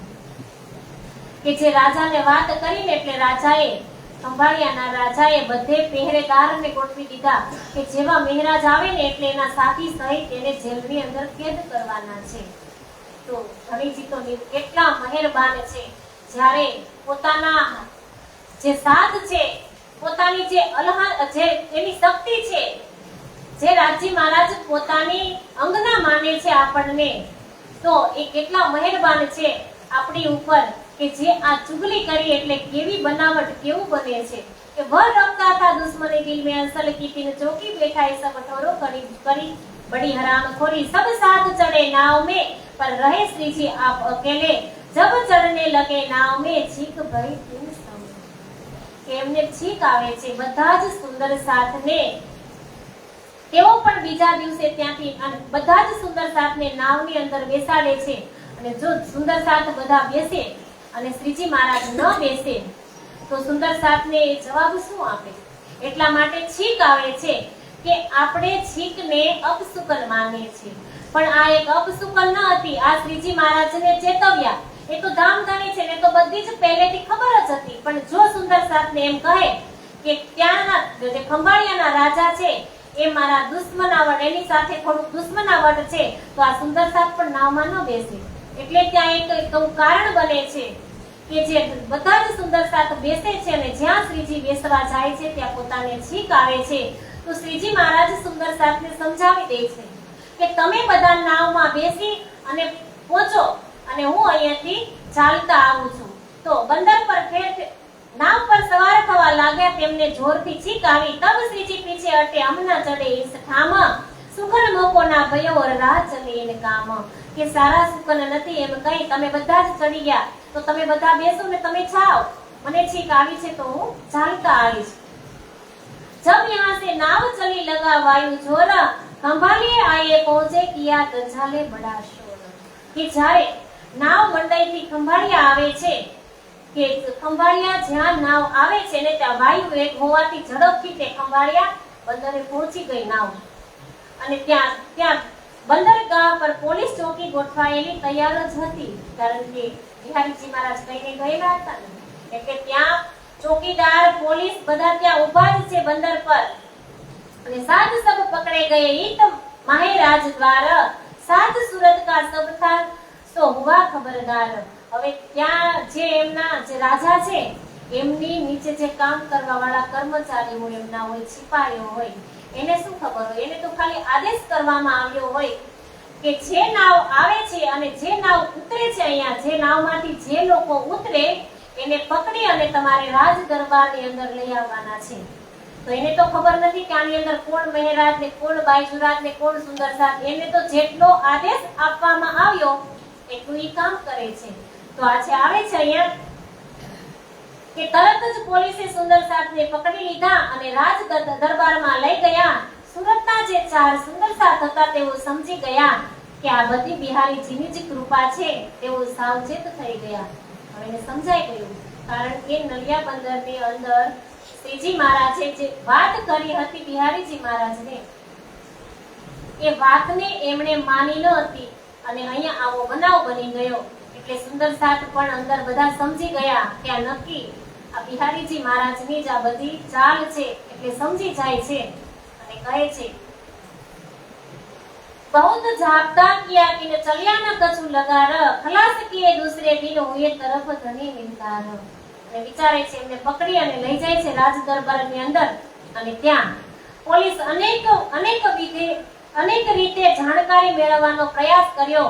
કે જે રાજાને વાત કરીને એટલે ખંભાળિયાના રાજાએ બધે પહેરેદારને ગોઠવી દીધા કે જેવા મહેરાજ આવે ને એટલે એના સાથી સહિત એને જેલની અંદર કેદ કરવાના છે. તો ધણીજી તો કેટલા મહેરબાન છે. જ્યારે પોતાના જે સાથ છે, પોતાની જે એની શક્તિ છે, જે રાજી મહારાજ પોતાની અંગના માને છે આપણને, તો એ કેટલા મહેરબાન છે આપણી ઉપર કે જે આ ચુગલી કરી એટલે કેવી બનાવટ કેવું બને છે કે વહ રખતા था दुश्मनी दिल में असल की तीन चौकी बैठाई सब ठोरो કરી बड़ी हरामखोरी सब साथ चढ़े नाव में पर रहे श्री जी आप अकेले जब चढ़ने लगे नाव में छीक भई तीन सम. કે એમને છીક આવે છે બધા જ સુંદર સાથને. તેઓ પણ બીજા દિવસે ત્યાંથી બધા જ સુંદર સાથને નાવની અંદર બેસાડે છે અને જો સુંદર સાથ બધા બેસે અને શ્રીજી મહારાજ ન બેસે તો સુંદર સાથને જવાબ શું આપે? એટલા માટે છીક આવે છે કે આપણે છીકને અપશુકન માનીએ છીએ, પણ આ એક અપશુકન ન હતી. આ શ્રીજી મહારાજને ચેતવ્યા એ તો ધામધણી છે ને તો બધી જ પહેલેથી ખબર જ હતી. પણ જો સુંદર સાથને એમ કહે કે ત્યાંના જે ખંભાળિયાના રાજા છે એ મારા દુશ્મનાવટ, એની સાથે થોડું દુશ્મનાવટ છે, તો આ સુંદર સાથ પણ નાવમાં ન બેસે. એટલે ત્યાં એક કારણ બને છે કે જે બધા જ સુંદર સાથ બેસે છે અને જ્યાં શ્રીજી બેસવા જાય છે ત્યાં પોતાને છીક આવે છે. તો શ્રીજી મહારાજ સુંદર સાથને સમજાવી દે છે કે તમે બધા નાવમાં બેસી અને પહોંચો અને હું અહીંયાથી ચાલતા આવું છું. તો બંદર પર નાવ પર સવાર થવા લાગ્યા, તેમને જોરથી છીક આવી. તબ શ્રીજી પીછે હટે હમણાં ચડે ઈસ ઠામ, સુખન મોકો ના ભયો ઓર રાહ ચલે ઇન કામ. કે સારા સુખન નથી એમ કહી તમે બધા જ ચડી ગયા, તો તમે બધા બેસો ને તમે જાઓ, મને છીક આવી છે તો હું ચાલતા આવીશ. जब यहाँ से नाव चली लगा वायु जोर, खंभालिए आए पहुंचे किया गंजाले बड़ा शोर. કે જ્યારે નાવ મંડઈથી ખંભાળિયા આવે છે કે ખંભાળિયા જ્યાં નાવ આવે છે ને ત્યાં વાયુ વેગ હોવાથી ઝડપથી તે ખંભાળિયા બંદરે પહોંચી ગઈ નાવ. અને ત્યાં બંદરગાહ પર પોલીસ ચોકી ગોઠવાયેલી તૈયાર જ હતી, કારણ કે બિહારીજી મહારાજ કહીને ગયેલા હતા ને, એટલે ત્યાં ચોકીદાર પોલીસ બધા ત્યાં ઉભા જ છે બંદર પર. અને સાત સબ પકડે ગયે ઈત માહે રાજ દ્વાર, સાત સુરત કા સબ થા સો હુઆ ખબરદાર. હવે ત્યાં જે એમના જે રાજા છે એમની નીચે જે કામ કરવા વાળા કર્મચારી હોય, એમના હોય, સિપાહીઓ હોય, એને શું ખબર હોય? એને તો ખાલી આદેશ કરવામાં આવ્યો હોય કે જે નાવ આવે છે અને જે નાવ ઉતરે છે, અહીંયા જે નાવમાંથી જે લોકો ઉતરે એને પકડી અને તમારે રાજ દરબારની અંદર લઈ આવવાના છે. તો એને તો ખબર નથી કે આની અંદર કોણ મહેરાજ ને કોણ બાઈજુરાજ ને કોણ સુંદર સાથ. એને તો જેટલો આદેશ આપવામાં આવ્યો એટલું ઈ કામ કરે છે. તો આજે આવે છે અહીંયા કે તરત જ પોલીસે સુંદર સાથને પકડી લીધા અને રાજ દરબારમાં લઈ ગયા. સુરતના સુરતના જે 4 સુંદર સાથ હતા તેઓ સમજી ગયા કે આ બધી બિહારીજીની જ કૃપા છે. તેઓ સાવચેત થઈ ગયા. હવે એને સમજાઈ ગયું, કારણ કે નલિયા બંદરની અંદર શ્રીજી મહારાજે જે વાત કરી હતી બિહારીજી મહારાજને, એ વાતને એમણે માની ન હતી અને અહીંયા આવો બનાવ બની ગયો. એટલે સુંદર સાથ પણ અંદર બધા સમજી ગયા કે આ નક્કી આ બિહારીજી મહારાજની જ આ બધી ચાલ છે. એટલે સમજી જાય છે અને કહે છે, बहुत जापता किया कि चलिया न कछु लगा र खलास किए दूसरे दिन हुए तरफ धनी मिलता र. અને વિચારે છે, એમને પકડી અને લઈ જાય છે રાજ દરબારની અંદર અને ત્યાં પોલીસ અનેક રીતે જાણકારી મેળવવાનો પ્રયાસ કર્યો,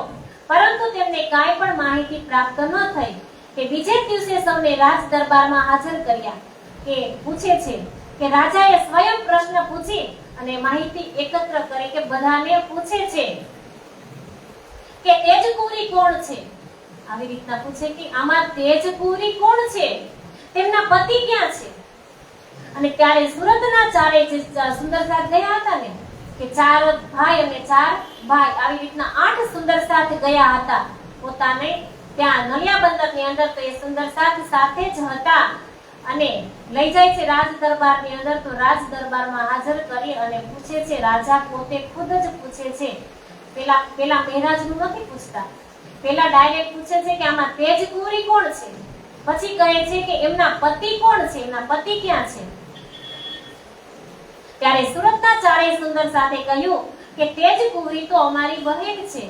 પરંતુ તેમને કાંઈ પણ માહિતી પ્રાપ્ત ન થઈ. કે બીજે દિવસે સૌને રાજ દરબારમાં હાજર કર્યા. કે પૂછે છે કે રાજાએ સ્વયં પ્રશ્ન પૂછી અને માહિતી એકત્ર કરી કે બધાને પૂછે છે કે તેજપુરી કોણ છે. આવી રીતના પૂછે કે આમાં તેજપુરી કોણ છે, તેમના પતિ ક્યાં છે. અને ત્યારે સુરતના 4 જે સુંદર સાથ ગયા હતા ને, કે 4 ભાઈ અને 4 ભાઈ, આવી રીતના 8 સુંદર સાથ ગયા હતા પોતાને ત્યાં નલિયા બંદરની અંદર. તો એ સુંદર સાથ સાથે જ હતા અને લઈ જાય છે રાજ દરબારની અંદર. તો રાજ દરબારમાં હાજર કરી અને પૂછે છે, રાજા પોતે ખુદ જ પૂછે છે. પેલા મહારાજનું નથી પૂછતા, પેલા ડાયરેક્ટ પૂછે છે કે આમાં તેજપુરી કોણ છે. પછી કહે છે કે એમના પતિ કોણ છે, એમના પતિ ક્યાં છે. ત્યારે સુરતના 4 સુંદર સાથે કહ્યું કે તેજપુરી તો અમારી બહેન છે,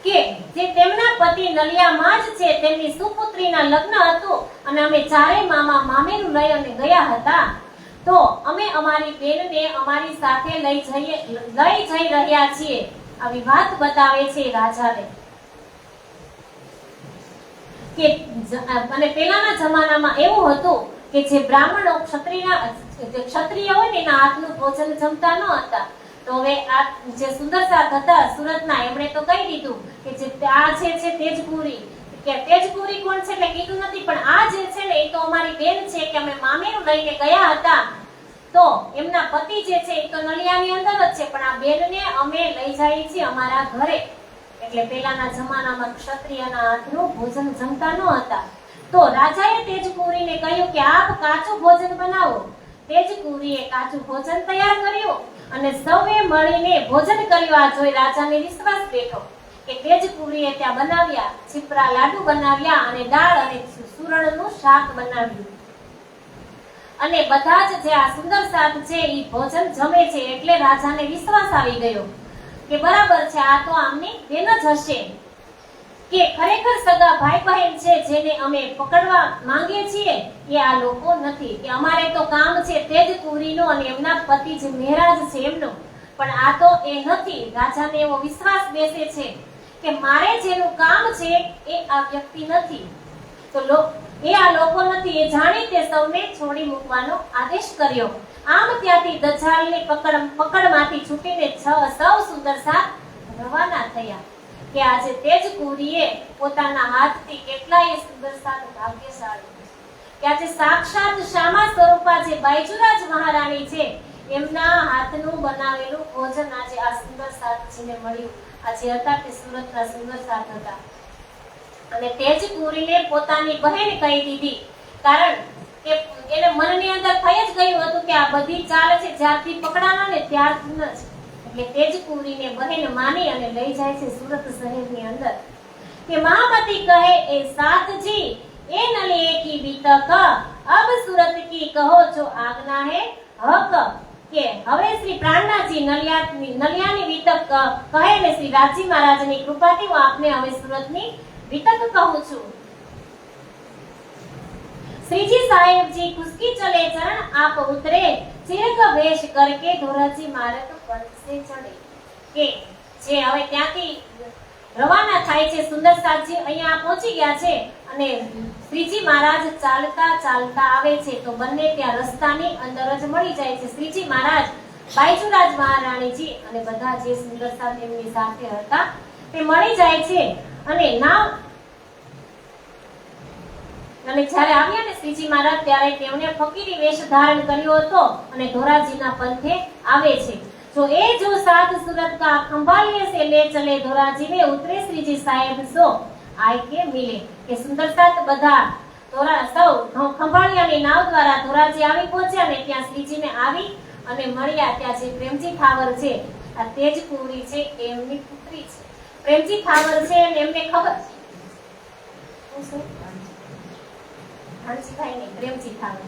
કે જે તેમના પતિ નલિયામાં જ છે. તેમની સુપુત્રીના લગ્ન હતું અને અમે 4 મામા મામીનું લઈ અને ગયા હતા. તો અમે અમારી બેનને અમારી સાથે લઈ જઈ રહ્યા છીએ. આવી વાત બતાવે છે રાજાને. કે અને પહેલાના જમાનામાં એવું હતું કે જે બ્રાહ્મણો ક્ષત્રિય હોય ને એના હાથનું ભોજન જમતા ન હતા. તો હવે આ જે સુંદર સાથ હતા સુરતના, એમણે તો કહી દીધું કે જે આ છે તેજપુરી. કે તેજપુરી કોણ છે એટલે કીધું નથી, પણ આ જે છે ને એ તો અમારી બેન છે, કે અમે મામીનું લઈને ગયા હતા. તો એમના પતિ જે છે એ તો નલિયાની અંદર જ છે, પણ આ બેનને અમે લઈ જઈએ છીએ અમારા ઘરે. એટલે પહેલાના જમાનામાં ક્ષત્રિયના હાથનું ભોજન જમતા ન હતા. તો રાજાએ તેજપુરીને કહ્યું કે આપ કાચું ભોજન બનાવો. તેજપુરીએ કાચું ભોજન તૈયાર કર્યું અને સૌએ મળીને ભોજન કર્યું. આ જોઈ રાજાને વિશ્વાસ બેઠો કે તેજપુરીએ ત્યાં બનાવ્યા, છીપરા લાડુ બનાવ્યા અને દાળ અને સુરણનું શાક બનાવ્યું. અને બધા જ જે આ સુંદર સાથ છે એ ભોજન જમે છે. એટલે રાજાને વિશ્વાસ આવી ગયો કે બરાબર છે, આ તો આમની બેન જ હશે, કે ખરેખર સગા ભાઈ બહેન છે જેને અમે પકડવા માંગીએ છીએ એ આ લોકો નથી. કે અમારે તો કામ છે તેજપુરીનું અને એમના પતિ જે મહારાજ છે એમનું, પણ આ તો એ નથી. રાજાને એવો વિશ્વાસ બેસે છે કે મારે જેનું કામ છે એ આ વ્યક્તિ નથી. તો એ આ લોકો નથી એ જાણી તે સૌને છોડી મૂકવાનો આદેશ કર્યો. આમ ત્યાંથી દજાલની પકડમાંથી છૂટીને 6 સુંદર સાથ રવાના થયા. કે આજે તેજપુરીએ પોતાના હાથથી કેટલાય સુંદર સાથ ભાગ્યશાળી કે આજે સાક્ષાત શ્યામા સ્વરૂપા જે બાઈજુરાજ મહારાણી છે એમના હાથનું બનાવેલું ભોજન આજે આ સુંદર સાથજીને મળ્યું. આજે હતા તે સુરતના સુંદર સાથ હતા અને તેજપુરીને પોતાની બહેન કહી દીધી, કારણ કે એને મનની અંદર થઈ જ ગયું હતું કે આ બધી ચાલ છે જ્યારથી પકડાના ને ત્યારથી જ. એટલે તેજપુરીને બહેન માની અને લઈ જાય છે સુરત શહેરની અંદર. કે મહામતી કહે એ સાથજી એ નલિયે કી બીતક અબ સુરત કી કહો જો આજ્ઞા હે હક. કે હવે શ્રી પ્રાણનાથજી નલિયાની વિતક કહે ને શ્રી રાજી મહારાજની કૃપાથી હું આપને હવે સુરતની વિતક કહું છું. श्रीजी साहेब जी खुशकी चले चरण आप उतरे चिरक वेश करके धोराजी मार्ग पर से चढ़े. કે જે હવે ત્યાંથી રવાના થાય છે સુંદર સાથજી અહીંયા પહોંચી ગયા છે અને શ્રીજી મહારાજ ચાલતા ચાલતા આવે છે. તો બંને ત્યાં રસ્તાની અંદર જ મળી જાય છે. શ્રીજી મહારાજ, બાઈજુરાજ મહારાણીજી અને બધા જે સુંદર સાથ એમની સાથે હતા તે મળી જાય છે. અને જ્યારે આવ્યા ને શ્રીજી મહારાજ ત્યારે તેમણે ફકીરી વેશ ધારણ કર્યો હતો અને ધોરાજીના પંથે આવે છે. जो सात सूरत का खंभालिए से ले चले धोराजी में उतरे श्रीजी साहेब सो आय के मिले के सुंदर सात बधा ધોરા સૌ ખંભાળિયાની નાવ દ્વારા ધોરાજી આવી પહોંચ્યા ને ત્યાં શ્રીજીને આવી અને મળ્યા. ત્યાં જે પ્રેમજી થાવર છે, આ તેજકુંવરી છે, એમની પુત્રી છે. પ્રેમજી થાવર છે અને એમને ખબર ભાણજીભાઈ ને પ્રેમજી થાવર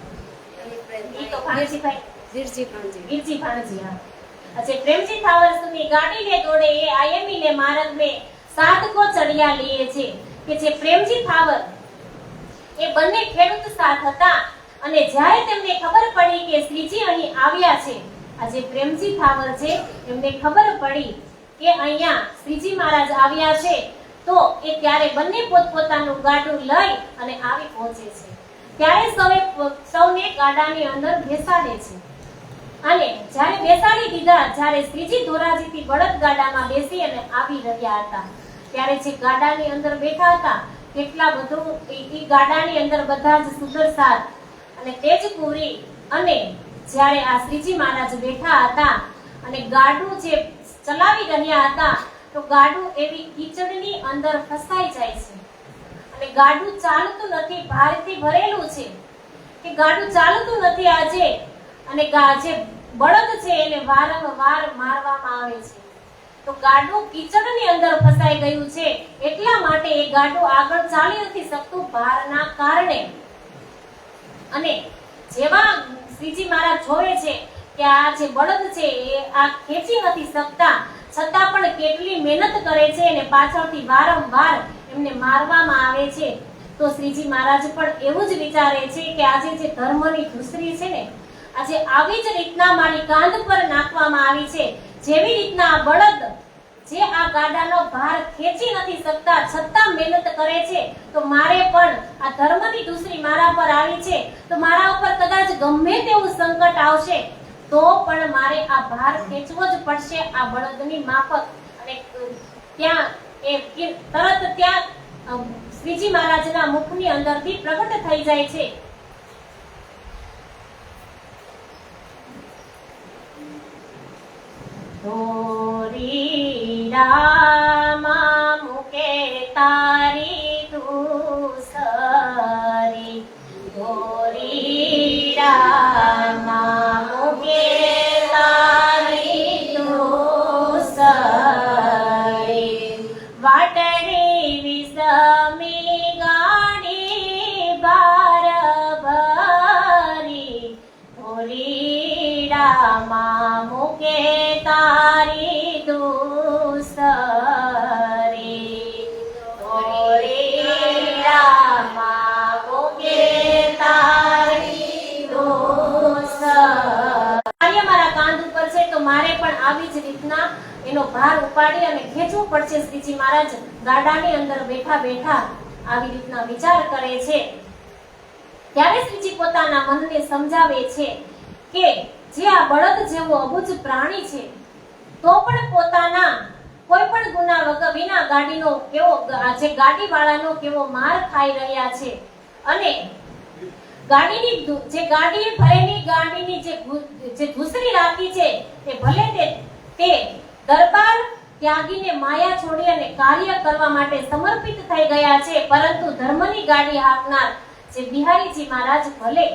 ઈ તો ભાણજીભાઈ વીરજી ભાણજી. હા, अच्छा प्रेमजी थावर सुनी गाड़ी ले दौड़े ये आयमी ले मार्ग में सात को चढ़िया लिए છે કે જે પ્રેમજી થાવર એ બંને ખેડૂત સાથ હતા અને જ્યારે તેમને ખબર પડી કે શ્રીજી અહીં આવ્યા છે, આ જે પ્રેમજી થાવર છે એમને ખબર પડી કે અહીંયા શ્રીજી મહારાજ આવ્યા છે, તો એ ત્યારે બંને પોતપોતાનું ગાડું લઈ અને આવી પહોંચે છે. ત્યારે સૌને ગાડાની અંદર બેસાડે છે અને જ્યારે બેસાડી દીધા, જ્યારે શ્રીજી ધોરાજીથી બળદ ગાડામાં બેસી અને આવી રહ્યા હતા, ત્યારે જે ગાડાની અંદર બેઠા હતા કેટલા બધું ઈ ગાડાની અંદર બધા જ સુદર્શાત અને તેજકુંવરી અને જ્યારે આ શ્રીજી મહારાજ બેઠા હતા અને ગાડું જે ચલાવી રહ્યા હતા, તો ગાડું એવી કીચડની અંદર ફસાઈ જાય છે અને ગાડું ચાલતું નથી, ભારથી ભરેલું છે કે ગાડું ચાલતું નથી આજે. અને જે બળદ છે એને વારંવાર મારવામાં આવે છે, તો ગાડું કીચડની અંદર ફસાઈ ગયું છે, એટલા માટે એ ગાડું આગળ ચાલી નથી શકતું ભારના કારણે. અને જેવા શ્રીજી મહારાજ જોવે છે કે આ જે બળદ છે એ આ ખેંચી નથી શકતા, છતાં પણ કેટલી મહેનત કરે છે અને પાછળથી વારંવાર એમને મારવામાં આવે છે, તો શ્રીજી મહારાજ પણ એવું જ વિચારે છે કે આજે જે ધર્મની ધુસરી છે ને, આજે આવી જ રીતના મારી કાંધ પર નાખવામાં આવી છે, જેવી રીતના આ બળદ જે આ ગાડાનો ભાર ખેંચી નથી શકતા છતાં મહેનત કરે છે, તો મારે પણ આ ધર્મની ધુસરી મારા પર આવી છે, તો મારા ઉપર કદાચ ગમે તેવું સંકટ આવશે તો પણ મારે આ ભાર ખેંચવો જ પડશે આ બળદની માફક. અને ત્યાં એ તરત ત્યાં શ્રીજી મહારાજના મુખની અંદરથી પ્રગટ થઈ જાય છે. ધોરી રામા મુકે તારી ધૂસરી, ધોરી રામા મુકે તારી ધૂસરી, વાટડી વિસમી ગાડી બાર ભરી, ધોરી રામા મુકે તારી દૂસરી, ધોરી રામા મુકે તારી દૂસરી. મારા કાંધ ઉપર છે તો મારે પણ આવી જ રીતના એનો ભાર ઉપાડી અને ખેંચવું પડશે. શ્રીજી મહારાજ ગાડાની અંદર બેઠા બેઠા આવી રીતના વિચાર કરે છે. ત્યારે શ્રીજી પોતાના મનને સમજાવે છે કે જે આ બળદ જેવો અબુજ પ્રાણી છે, તો પણ પોતાના કોઈ પણ ગુના વગર વિના ગાડીનો કેવો જે ગાડી વાળાનો કેવો માર ખાઈ રહ્યા છે, અને ગાડીની જે ગાડી ભરેલી ગાડીની જે ધુસરી રાખી છે તે ભલે તે દરબાર ત્યાગીને માયા છોડી અને કાર્ય કરવા માટે સમર્પિત થઈ ગયા છે, પરંતુ ધર્મની ગાડી હાંકનાર જે બિહારીજી મહારાજ ભલે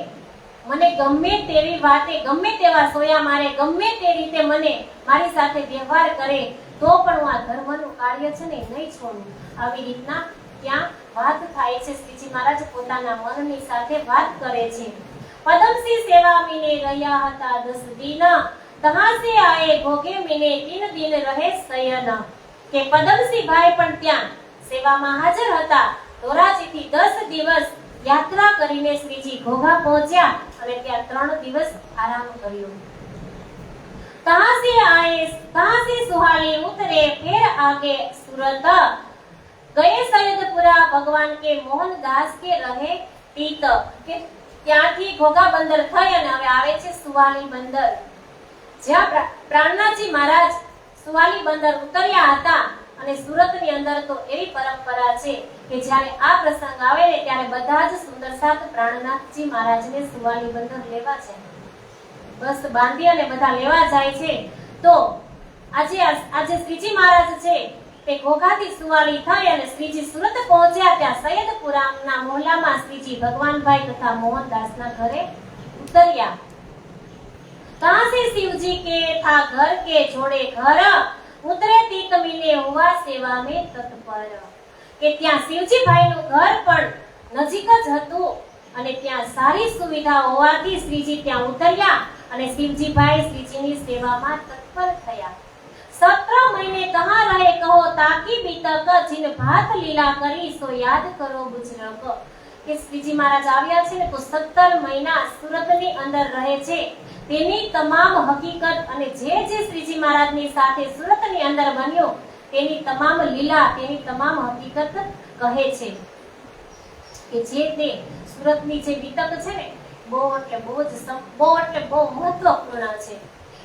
મને ગમે તેવી વાતે ગમે તેવા સોયા મારે ગમે તે રીતે મને મારી સાથે વ્યવહાર કરે તો પણ હું આ ધર્મનું કાર્ય છે ને નહીં છોડું. આવી રીતના ત્યાં વાત થાય છે. શ્રીજી મહારાજ પોતાના મનની સાથે વાત કરે છે. પદમસિંહ સેવા મીને રહ્યા હતા 10 દિન, તહાં સે આએ ભોગે મીને 3 દિન રહે શયન. કે પદમસિંહ ભાઈ પણ ત્યાં સેવામાં હાજર હતા. ધોરાજીથી 10 દિવસ યાત્રા કરીને શ્રીજી ઘોઘા પહોંચ્યા અને ત્યાં 3 દિવસ આરામ કર્યો. तहां से सुहाली उतरे फिर आगे सूरत गए सैयदपुरा भगवान के मोहनदास के रहे તીત. કે ત્યાંથી ઘોઘા બંદર થઈ અને હવે આવે છે સુવાલી બંદર, જ્યાં પ્રાણનાથજી મહારાજ સુવાલી બંદર ઉતર્યા હતા. અને સુરતની અંદર તો એવી પરંપરા છે કે જ્યારે આ પ્રસંગ આવે ને ત્યારે બધા જ સુંદરસાત પ્રાણનાથજી મહારાજને સુવાલી બંદર લેવા છે, બસ બાંધી અને બધા લેવા જાય છે. તો આજે શ્રીજી મહારાજ છે તે ઘોઘાથી સુવાળી થઈ અને શ્રીજી સુરત પહોંચ્યા ત્યાં સૈયદપુરાના મોહલ્લામાં શ્રીજી ભગવાનભાઈ તથા મોહનદાસના ઘરે ઉતર્યા। कहां से शिव जी के था घर के जोड़े घर उतरे तीत मिले हुआ सेवा में तत्पर કે ત્યાં શિવજીભાઈનું ઘર પણ નજીક જ હતું અને ત્યાં સારી સુવિધા હોવાથી શ્રીજી ત્યાં ઉતર્યા અને શિવજીભાઈ શ્રીજીની સેવામાં તત્પર થયા। 17 महीने कहां रहे कहो ताकि बीतक जिन भात लीला કરી સો યાદ કરો બુજરક કે શ્રીજી મહારાજ આવ્યા છે ને તો 17 મહિના સુરતની અંદર રહે છે તેની તમામ હકીકત અને જે શ્રીજી મહારાજની સાથે સુરતની અંદર બન્યો તેની તમામ લીલા તેની તમામ હકીકત કહે છે કે જે તે સુરતની જે બીતક છે ને બહુ મહત્વપૂર્ણ છે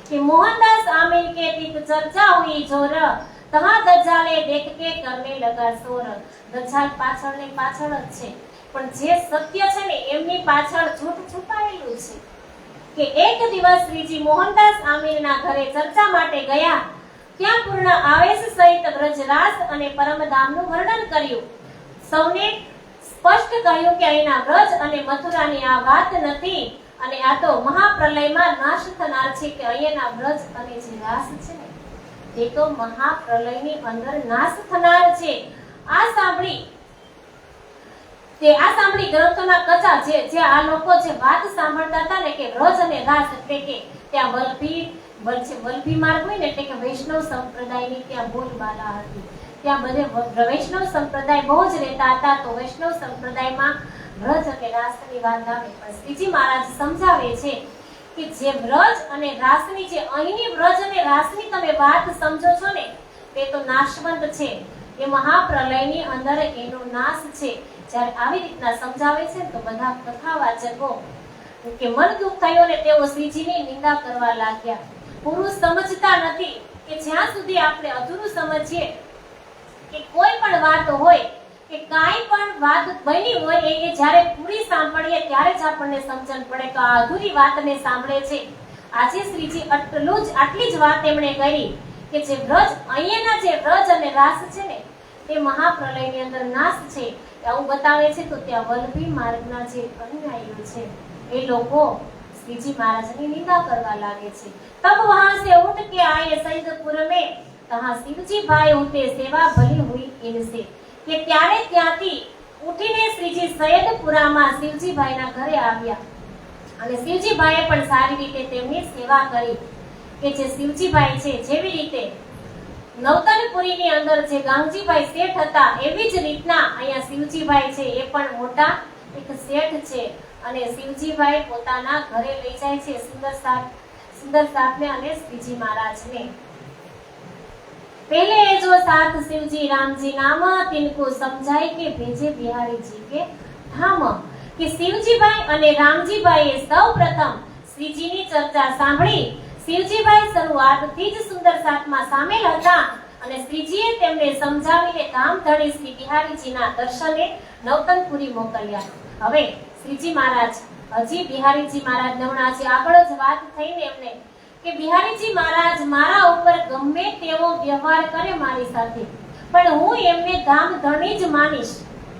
कि मोहनदास आमिर के तीत चर्चा हुई जोर तहां दज्जाले देख के करने लगा शोर। दज्जाल पाछળ ને પાછળ જ છે પણ જે સત્ય છે ને એમની પાછળ જૂઠ છુપાયેલું છે કે એક દિવસ શ્રીજી મોહનદાસ આમિરના ઘરે ચર્ચા માટે ગયા। ત્યાં પૂર્ણ આવેશ સહિત વ્રજરાસ અને પરમધામનું વર્ણન કર્યું। સૌને સ્પષ્ટ કહ્યું કે અહીંના વ્રજ અને મથુરાની આ વાત નથી અને આ તો મહાપ્રલયમાં નાશ થનાર છે કે અહીંના વ્રજ અને જે રાસ છે ને તે તો મહાપ્રલયની અંદર નાશ થનાર છે। આ સાંભળી ગ્રંથોના કચા જે આ લોકો જે વાત સાંભળતા હતા ને કે વ્રજ અને રાસ એટલે કે ત્યાં વલ્લભી માર્ગ હોય ને એટલે કે વૈષ્ણવ સંપ્રદાયની ત્યાં બોલબાલા હતી। ત્યાં બધે વૈષ્ણવ સંપ્રદાય બહુ જ રહેતા હતા તો વૈષ્ણવ સંપ્રદાયમાં વ્રજ અને રાસની વાત આવે પણ શ્રીજી મહારાજ સમજાવે છે કે જે વ્રજ અને રાસની જે અહીંની વ્રજ અને રાસની તમે વાત સમજો છો ને તે તો નાશવંત છે એ મહાપ્રલયની અંદર એનો નાશ છે। જ્યારે આવી રીતના સમજાવે છે તો બધા કથાવાચકો કે મન દુઃખ થયો ને તેઓ શ્રીજીની નિંદા કરવા લાગ્યા। પુરુષ સમજતા નથી કે જ્યાં સુધી આપણે અધૂરું સમજીએ કે કોઈ પણ વાત હોય કે કાઈ પણ વાત બની હોય એ જ્યારે પૂરી સાંભળીએ ત્યારે જ આપણને સમજણ પડે કે આ અધૂરી વાતને સાંભળે છે। આજે શ્રીજી આટલી જ વાત એમણે કરી કે જે વ્રજ અહીંયાના જે વ્રજ અને રાસ છે ને તે મહાપ્રલયની અંદર નાશ છે આવું બતાવે છે। તો ત્યાં વલ્લભી માર્ગના જે અનુયાયીઓ છે એ લોકો શ્રીજી મહારાજની નિંદા કરવા લાગે છે। તબ વહાં સે ઉઠ કે આયે સૈયદપુર में तहां शिवजी भाई उठे सेवा भली हुई इनसे કે ત્યારે ત્યાંથી ઉઠીને શ્રીજી સૈયદપુરામાં શિવજીભાઈના ઘરે આવ્યા અને શિવજીભાઈએ પણ સારી રીતે તેમની સેવા કરી કે જે શિવજીભાઈ છે જેવી રીતે નવતનપુરીની અંદર જે ગાંગજીભાઈ શેઠ હતા એવી જ રીતના અહીંયા શિવજીભાઈ છે એ પણ મોટા એક શેઠ છે અને શિવજીભાઈ પોતાના ઘરે લઈ જાય છે સુંદર સાથને અને શ્રીજી મહારાજને। पहले जो साथ शिवजी राम जी नाम तिनको समझाई के भेजे बिहारी जी के धाम કે શિવજીભાઈ અને રામજીભાઈએ સૌપ્રથમ શ્રીજીની ચર્ચા સાંભળી। શિવજીભાઈ શરૂઆતથી જ સુંદર સાથમાં સામેલ હતા અને શ્રીજીએ તેમને સમજાવીને ધામધણી શ્રી બિહારીજીના દર્શને નવતનપુરી મોકલ્યા। હવે શ્રીજી મહારાજ હજી બિહારીજી મહારાજ હમણાં જે આગળ જ વાત થઈને એમને કે બિહારીજી મહારાજ મારા ઉપર ગમે તેવો વ્યવહાર કરે મારી સાથે પણ હું એમને ધામધણી જ માનીશ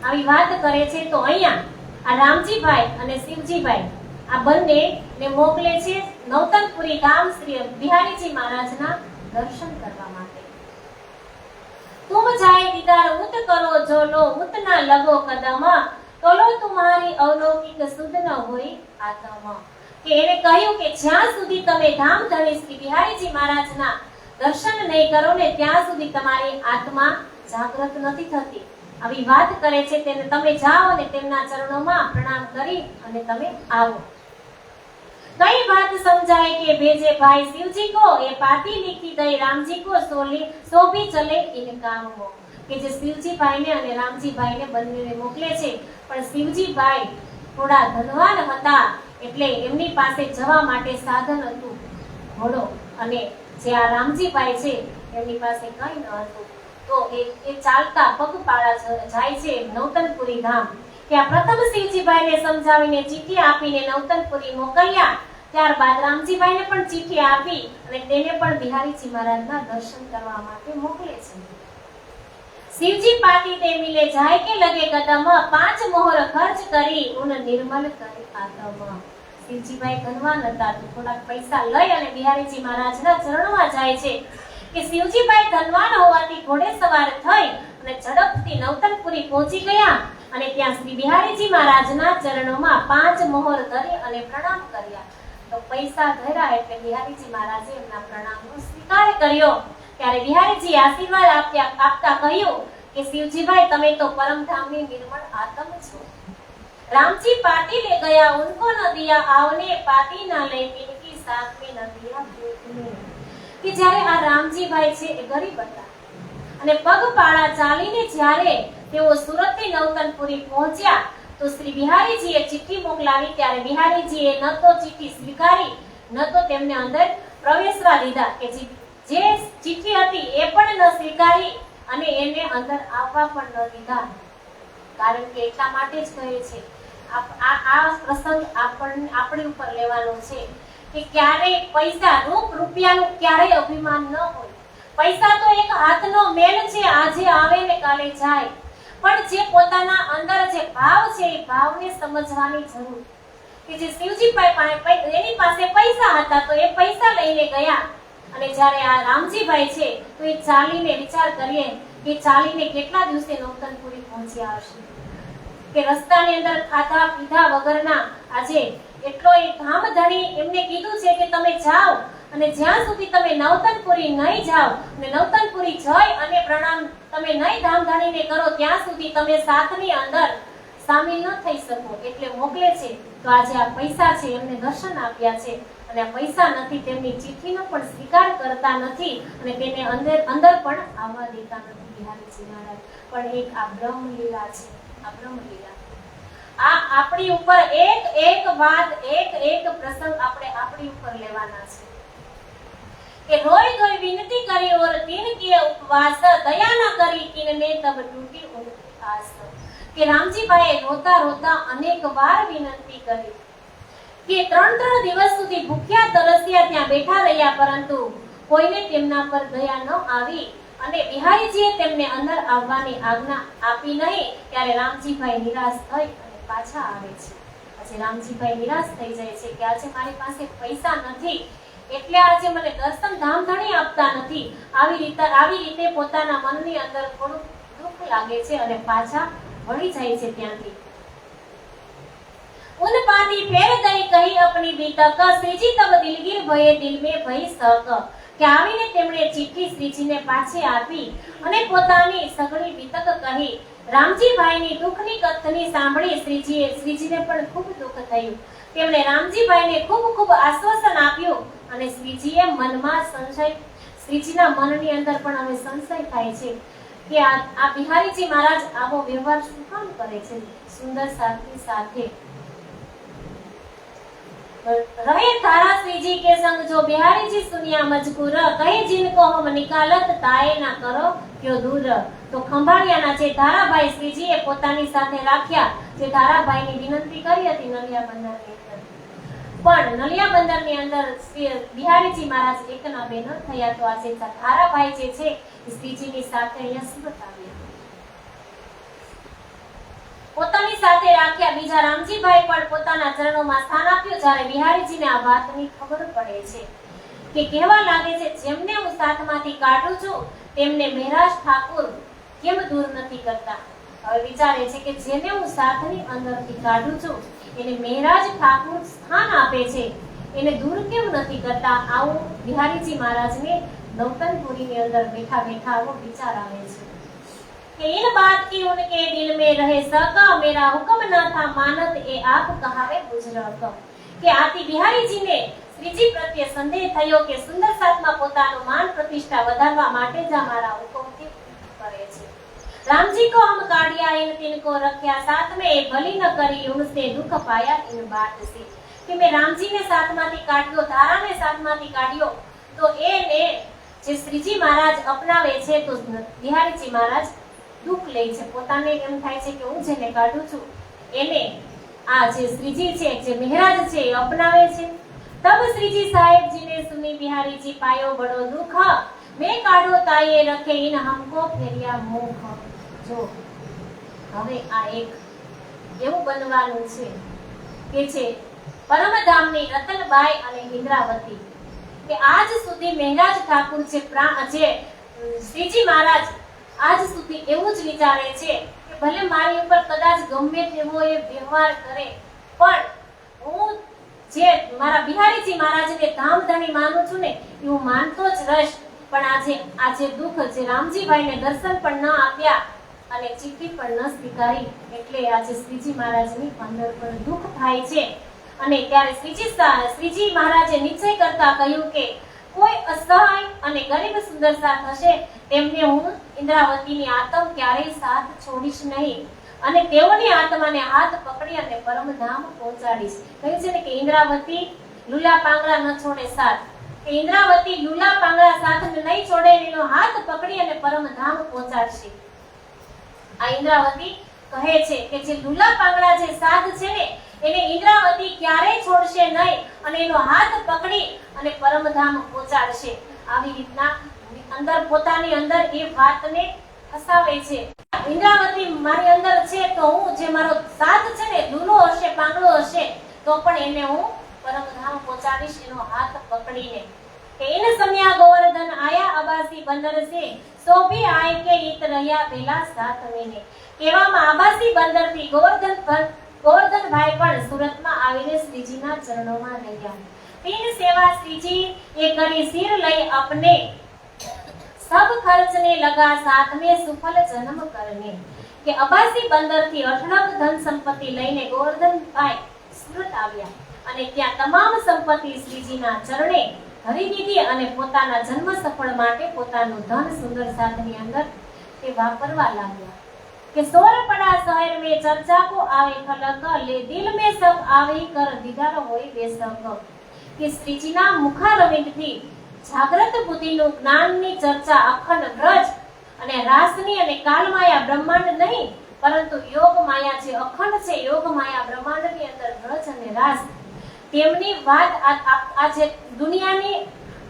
આવી વાત કરે છે। તો અહીંયા આ રામજીભાઈ અને શિવજીભાઈ આ બંને ને મોકલે છે નવતનપુરી ગામ શ્રી બિહારીજી મહારાજના દર્શન કરવા માટે। तुम जाए दीदार उत करो जो लो उत ना लगो कदम तोलो तुम्हारी अवलौकिक सुध न होई आत्म કે એને કહ્યું કે જ્યાં સુધી તમે ધામધણી શ્રી બિહારીજી મહારાજના દર્શન નહીં કરો ને ત્યાં સુધી તમારી આત્મા જાગૃત નથી થતી આવી વાત કરે છે। તેને તમે જાઓ અને તેમના ચરણોમાં પ્રણામ કરી અને તમે આવો। कई बात समझाए के भेजे भाई शिवजी को ये पाती लिखी दई रामजी को सो भी चले इन काम में કે જે શિવજીભાઈ ને અને રામજીભાઈ ને બંનેને મોકલે છે પણ શિવજીભાઈ થોડા ધનવાન હતા એટલે એમની પાસે જવા માટે સાધન હતું ઘોડો અને જે આ રામજીભાઈ છે એમની પાસે કંઈ ન હતું તો એ ચાલતા પગપાળા જાય છે નવતનપુરી ધામ। ત્યાં પ્રથમ શિવજીભાઈને સમજાવીને ચીઠી આપીને નવતનપુરી મોકલ્યા ત્યારબાદ રામજીભાઈને પણ ચિઠ્ઠી આપી અને તેને પણ બિહારીજી મહારાજના દર્શન કરવા માટે મોકલે છે। शिवजी पाती ते मिले जाय के लगे कदम 5 मोहर खर्च करी उन निर्मल करे आत्म। शिवजी भाई धनवान હતા તો થોડા પૈસા લઈ અને બિહારીજી મહારાજના ચરણોમાં જાય છે કે શિવજી ભાઈ ધનવાન હોવાથી ઘોડે સવાર થઈ અને ઝડપથી નવતનપુરી પહોંચી ગયા અને ત્યાં શ્રી બિહારીજી મહારાજના ચરણોમાં 5 મોહર ધરી અને પ્રણામ કર્યા। તો પૈસા ધર્યા એટલે બિહારીજી મહારાજે એમના પ્રણામનો સ્વીકાર કર્યો। ત્યારે બિહારીજી આશીર્વાદ આપતા કહ્યું કે શિવજીભાઈ તમે તો પરમધામની નિર્મળ આત્મ છો। रामजी पाती ले गया उनको न दिया आवने पाती ना ले इनकी साथ में न दिया भूखने। कि જ્યારે આ રામજીભાઈ છે એ ગરીબ હતા અને પગપાળા ચાલીને જ્યારે તેઓ સુરતથી નવતનપુરી પહોંચ્યા તો શ્રી બિહારીજીએ ચિઠ્ઠી મોકલાવી। ત્યારે બિહારીજીએ ન તો ચિઠ્ઠી સ્વીકારી ન તો તેમને અંદર પ્રવેશવા દીધા કે જે ચિઠ્ઠી હતી એ પણ ન સ્વીકારી અને એને અંદર આવવા પણ ન દીધા। કારણ કે એટલા માટે જ કહે છે આ પ્રસંગ આપણી ઉપર લેવાનો છે કે ક્યારેય પૈસા રૂપિયાનું ક્યારેય અભિમાન ન હોય। પૈસા તો એક હાથનો મેલ છે, આજે આવે ને કાલે જાય, પણ જે પોતાના અંદર જે ભાવ છે એ ભાવને સમજવાની જરૂર કે જે શિવજી એની પાસે પૈસા હતા તો એ પૈસા લઈને ગયા અને જ્યારે આ રામજીભાઈ છે તો એ ચાલીને વિચાર કરીએ કે ચાલીને કેટલા દિવસે નવતનપુરી પહોંચ્યા હશે કે રસ્તાની અંદર ખાધા પીધા વગરના આજે એટલો એ ધામધણી એમને કીધું છે કે તમે જાઓ અને જ્યાં સુધી તમે નવતનપુરી નહીં જાઓ અને નવતનપુરી જઈ અને પ્રણામ તમે નહીં ધામધણીને કરો ત્યાં સુધી તમે સાથની અંદર સામેલ ન થઈ શકો એટલે મોકલે છે। તો આજે આ પૈસા છે એમને દર્શન આપ્યા છે અને આ પૈસા નથી તેમની ચિઠ્ઠીનો પણ સ્વીકાર કરતા નથી અને તેને અંદર પણ આવવા દેતા નથી બિહારીજી મહારાજ। પણ એક આ બ્રહ્મલીલા છે, આ બ્રહ્મલીલા આ આપણી ઉપર એક વાત એક પ્રસંગ આપણે આપણી ઉપર લેવાના છે કે રોઈ ગઈ વિનતી કરી ઓર તીન કિए उपवास दया न करी किनने तब टूटी उनकी आस। કે રામજીભાઈએ રોતા રોતા અનેક વાર વિનંતી કરી કે 3 દિવસ સુધી ભૂખ્યા તરસ્યા ત્યાં બેઠા રહ્યા પરંતુ કોઈને તેમના પર દયા ન આવી અને બિહારીજીએ તેમને અંદર આવવાની આજ્ઞા આપી નહીં। ત્યારે રામજીભાઈ નિરાશ થઈ અને પાછા આવે છે। પછી રામજીભાઈ નિરાશ થઈ જાય છે કે આજે મારી પાસે પૈસા નથી એટલે આજે મને દર્શન ધામધણી આપતા નથી। આવી રીતે પોતાના મનની અંદર થોડું દુઃખ લાગે છે અને પાછા વળી જાય છે ત્યાંથી। उन पाती फेर दई कही अपनी बीतक श्रीजी तब दिलगीर भये दिल में भई सक। કે આવીને તેમણે ચિઠ્ઠી શ્રીજીને પાછી આપી અને પોતાની સઘળી બીતક કહી। રામજીભાઈની દુઃખની કથની સાંભળી શ્રીજીને પણ ખૂબ દુઃખ થયું। તેમણે રામજીભાઈને ખૂબ આશ્વાસન આપ્યું અને શ્રીજીએ મનમાં સંશય શ્રીજીના મનની અંદર પણ હવે સંશય થાય છે કે આ બિહારીજી મહારાજ આવો વ્યવહાર શું કામ કરે છે સુંદર સાથી સાથે। रहे तारा श्रीजी के संग जो बिहारी जी सुनिया मजकूर कहे जिनको हम निकालत ताए ना करो क्यों दूर। तो खंभाळियाना जे धाराभाई श्रीजीए પોતાની સાથે રાખ્યા જે ધારાભાઈની વિનંતી કરી હતી નલિયા બંદરની અંદર પણ નલિયા બંદરની અંદર બિહારીજી મહારાજ એકના બે ન થયા તો આજે ધારાભાઈ જે છે શ્રીજીની સાથે અહીંયા સુરત આવ્યા પોતાની સાથે રાખ્યા। બીજા રામજીભાઈ પણ પોતાના ચરણોમાં સ્થાન આપ્યું। જ્યારે બિહારીજીને આ વાતની ખબર પડે છે કે કહેવા લાગે છે જેમને હું સાથમાંથી કાઢું છું તેમને મહેરાજ ઠાકુર કેમ દૂર નથી કરતા। હવે વિચારે છે કે જેને હું સાથની અંદરથી કાઢું છું એને મહેરાજ ઠાકુર સ્થાન આપે છે એને દૂર કેમ નથી કરતા। આવું બિહારીજી મહારાજને નવતનપુરીની અંદર બેઠા બેઠા આવો વિચાર આવે છે कि इन बात की उनके दिल में रहे सका मेरा हुक्म न था मानत ए आप कहावे गुजरक। કે આથી બિહારીજીને શ્રીજી પ્રત્યે સંદેહ થયો કે સુંદર સાથમાં પોતાનું માન પ્રતિષ્ઠા વધારવા માટે જ અમારા હુકમથી કરે છે। रामजी को हम काढ़िया इन तिनको रख्या साथ में ए भली न करी उनसे दुख पाया इन बात से। કે મેં રામજીને સાથમાંથી કાઢ્યો ધારાને સાથમાંથી કાઢ્યો તો એને જે શ્રીજી મહારાજ અપનાવે છે તો બિહારીજી મહારાજ દુઃખ લે છે। પોતાને એમ થાય છે કે હું જેને કાઢું છું એને આ જે શ્રીજી છે જે મહારાજ છે એ અપનાવે છે तब श्री जी साहेब जी ने सुनी बिहारी जी पायो बड़ो दुख मैं काढ़ो ताये रखे इन हमको फेरिया मुख। जो હવે આ એક એવું બનવાનું છે કે છે પરમધામની રતનબાઈ અને ઇન્દ્રાવતી કે આજ સુધી મહેરાજ ઠાકુર છે શ્રીજી મહારાજ આજ સુધી એવું જ વિચારે છે કે ભલે મારી ઉપર કદાચ ગમે તેવો એ વ્યવહાર કરે પણ હું જે મારા બિહારીજી મહારાજને ધામધણી માનું છું ને એવું માનતો જ રહીશ। પણ આજે દુઃખ જે રામજીભાઈને દર્શન પણ ન આપ્યા અને ચિઠ્ઠી પણ ન સ્વીકારી એટલે આજે શ્રીજી મહારાજની અંદર પર દુઃખ થાય છે। અને ત્યારે શ્રીજી મહારાજે નિશ્ચય કરતા કહ્યું કે કોઈ અસહાય અને ગરીબ સુંદરસા થશે તેમને હું ઇન્દ્રાવતીની આત્મ ક્યારેય સાથ છોડીશ નહીં અને તેઓની આત્માને હાથ પકડી અને પરમધામ પહોંચાડીશ। કહ્યું છે ને કે ઇન્દ્રાવતી લુલા પાંગડા ન છોડે સાથ, કે ઇન્દ્રાવતી લુલા પાંગડા સાથ નહીં છોડે, એનો હાથ પકડી અને પરમધામ પહોંચાડશે। આ ઇન્દ્રાવતી કહે છે કે જે લુલા પાંગડા જે સાથ છે ને એને ઇન્દ્રાવતી ક્યારેય છોડશે નહીં અને એનો હાથ પકડી અને પરમધામ પહોંચાડશે। આવી રીતના અંદર પોતાની અંદર એ વાતને ફસાવે છે। ઇન્દ્રાવતી મારી અંદર છે તો હું જે મારો સાથ છે ને લુલો હશે પાંગડો હશે તો પણ એને હું પરમધામ પહોંચાડીશ એનો હાથ પકડીને। इन सम्या गोवर्धन आया अबासी बंदर से सो भी आए के इत રહ્યા પેલા સાત મહિને। એવામાં આબાસી બંદર થી ગોવર્ધનભાઈ પણ સુરતમાં આવીને શ્રીજીના ચરણોમાં રહ્યા। तीन सेवा श्रीजी ये करी सिर लई अपने सब खर्चने लगा साथ में सुफल जन्म करने। કે અબાસી બંદર થી અઢળક ધન સંપત્તિ લઈને ગોવર્ધનભાઈ સુરત આવ્યા અને ત્યાં તમામ સંપત્તિ શ્રીજીના ચરણે ધરી દીધી અને પોતાના જન્મ સફળ માટે પોતાનું ધન સુંદર સાધની અંદર તે વાપરવા લાગ્યા। કે સોર પડા શહેર में चर्चा को आवे खलक ले दिल में सब आवे कर दीदार होई बेसक। કે શ્રીજીના મુખારવિંદથી જાગ્રત બુદ્ધિનું જ્ઞાનની ચર્ચા અખંડ બ્રજ અને રાસની અને કાલમાયા બ્રહ્માંડ નહીં પરંતુ યોગ માયા જે અખંડ છે યોગ માયા બ્રહ્માંડની અંદર બ્રજ અને રાસ તેમની વાત આજે દુનિયાની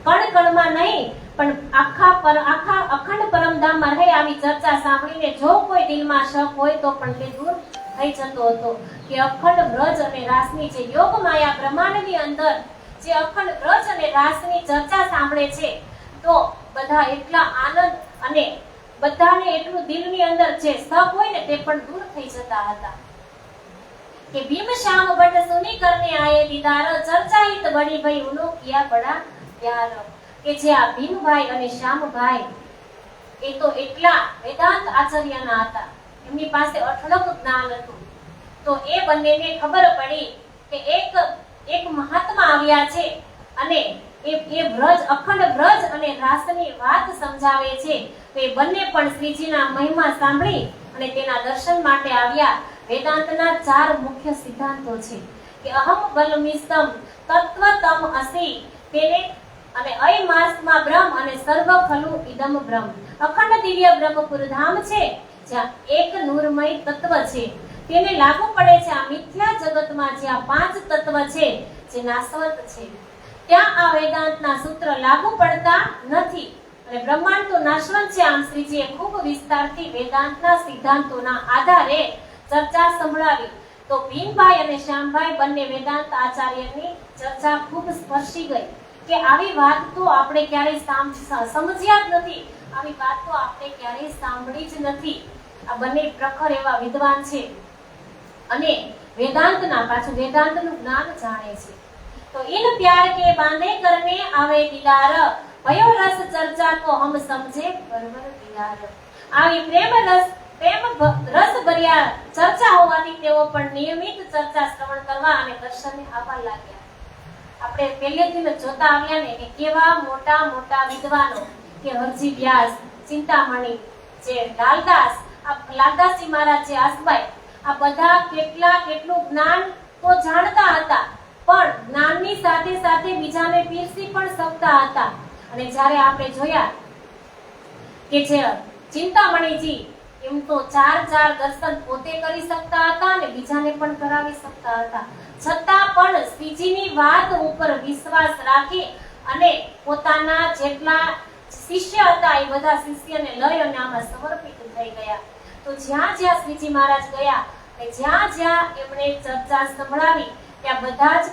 કણ કણમાં નહીં પણ આખા અખંડ પરમધામમાં રહી આવી ચર્ચા સાંભળીને જો કોઈ દિલમાં શક હોય તો પણ તે દૂર થઈ જતો હતો। કે અખંડ બ્રજ અને રાસની જે યોગ માયા બ્રહ્માંડની અંદર જે અખંડ બ્રજ અને રાસની ચર્ચા સાંભળે છે તો બધા એટલા આનંદ અને બધાને એટલું દિલની અંદર જે શક હોય ને તે પણ દૂર થઈ જતા હતા। કે भीम श्याम भट्ट सुनी करने आए दीदार चर्चा हित बड़ी भाई उनो किया बड़ा प्यार। કે જે આ ભીમભાઈ અને શ્યામભાઈ એ તો એટલા વેદાંત આચાર્યના હતા, એમની પાસે અઢળક જ્ઞાન હતું। તો એ બંનેને ખબર પડી કે એક મહાત્મા આવ્યા છે અને એ બ્રજ અખંડ બ્રજ અને રાસની વાત સમજાવે છે। તો એ બંને પણ શ્રીજીના મહિમા સાંભળી અને તેના દર્શન માટે આવ્યા। વેદાંતના ચાર મુખ્ય સિદ્ધાંતો છે કે અહમ બલમિસ્તમ તત્વતમ અસી તેને અને અય માસમાં બ્રહ્મ અને સર્વ ખલુ ઇદમ બ્રહ્મ। અખંડ દિવ્ય બ્રહ્મપુર ધામ છે જ્યાં એક નૂરમય તત્વ છે તેને લાગુ પડે છે આ મિથ્યા જગતમાં જ્યાં પાંચ તત્વ છે જે નાશવંત છે ત્યાં આ વેદાંતના સૂત્ર લાગુ પડતા નથી અને બ્રહ્માંડ તો નાશવંત છે। આમ શ્રીજીએ ખૂબ વિસ્તારથી વેદાંતના સિદ્ધાંતોના આધારે ચર્ચા સંભળાવી। તો ભીમભાઈ અને શ્યામભાઈ બંને વેદાંત આચાર્યની ચર્ચા ખૂબ સ્પર્શી ગઈ કે આવી વાત તો આપણે ક્યારેય સમજ્યા જ નથી, આવી વાત તો આપણે ક્યારેય સાંભળી જ નથી। આ બંને પ્રખર એવા વિદ્વાન છે અને વેદાંતના પાછું વેદાંતનું જ્ઞાન જાણે છે। તો इन प्यार के बांधे करने आवे दीदार भयो रस चर्चा को हम समझे परवर दीदार। આવી પ્રેમ રસ ભર્યા ચર્ચા હોવાથી તેઓ પણ નિયમિત ચર્ચા શ્રવણ કરવા અને દર્શનને આવવા લાગ્યા। આપણે પહેલેથી જ જોતા આવ્યા ને કે કેવા મોટા મોટા વિદ્વાનો કે હરજી વ્યાસ, ચિંતામણી, જે લાલદાસજી મહારાજ, જે આસબાઈ, આ બધા કેટલું જ્ઞાન તો જાણતા હતા પણ જ્ઞાનની સાથે સાથે બીજાને પીરસી પણ શકતા હતા। અને જ્યારે આપણે જોયા કે જે ચિંતામણીજી એમ તો ચાર દર્શન પોતે કરી શકતા હતા અને બીજાને પણ કરાવી શકતા હતા, છતાં પણ શ્રીજીની વાત ઉપર વિશ્વાસ રાખી અને પોતાના જેટલા શિષ્ય હતા એ બધા શિષ્યને લઈ અને આમાં સમર્પિત થઈ ગયા. તો જ્યાં જ્યાં શ્રીજી મહારાજ ગયા અને જ્યાં એમણે ચર્ચા સંભળાવી ત્યાં બધા જ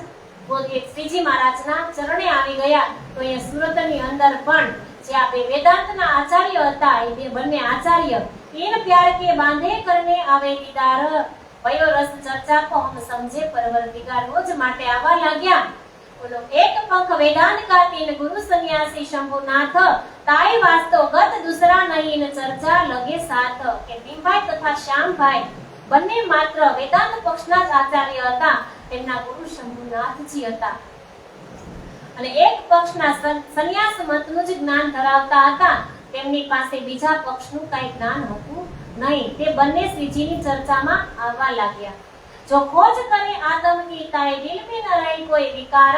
શ્રીજી મહારાજના ચરણે આવી ગયા. તો એ સુરતની અંદર પણ જે આ બે વેદાંતના આચાર્ય હતા એ બે બંને આચાર્ય इन प्यार के बांधे करने आवे दीदार भयो रस चर्चा को हम समझे परवरदिगार रोज माटे आवा लाग्या. बोलो एक पंख वेदांत का तीन गुरु सन्यासी शंभुनाथ ताई वास्तवगत दूसरा नहीं न चर्चा लगे साथ. के भीमभाई तथा श्यामभाई બંને માત્ર વેદાંત પક્ષના જ આચાર્ય હતા, તેમના ગુરુ શંભુનાથજી હતા અને એક પક્ષના સંન્યાસ મતનું જ જ્ઞાન ધરાવતા હતા. તેમની પાસે બીજા પક્ષનું કઈ જ્ઞાન હતું નહીં. તે બંને શ્રીજીની ચર્ચામાં આવવા લાગ્યા. જો ખોજ કરે આદમ કી તાય દિલ में न रही कोई विकार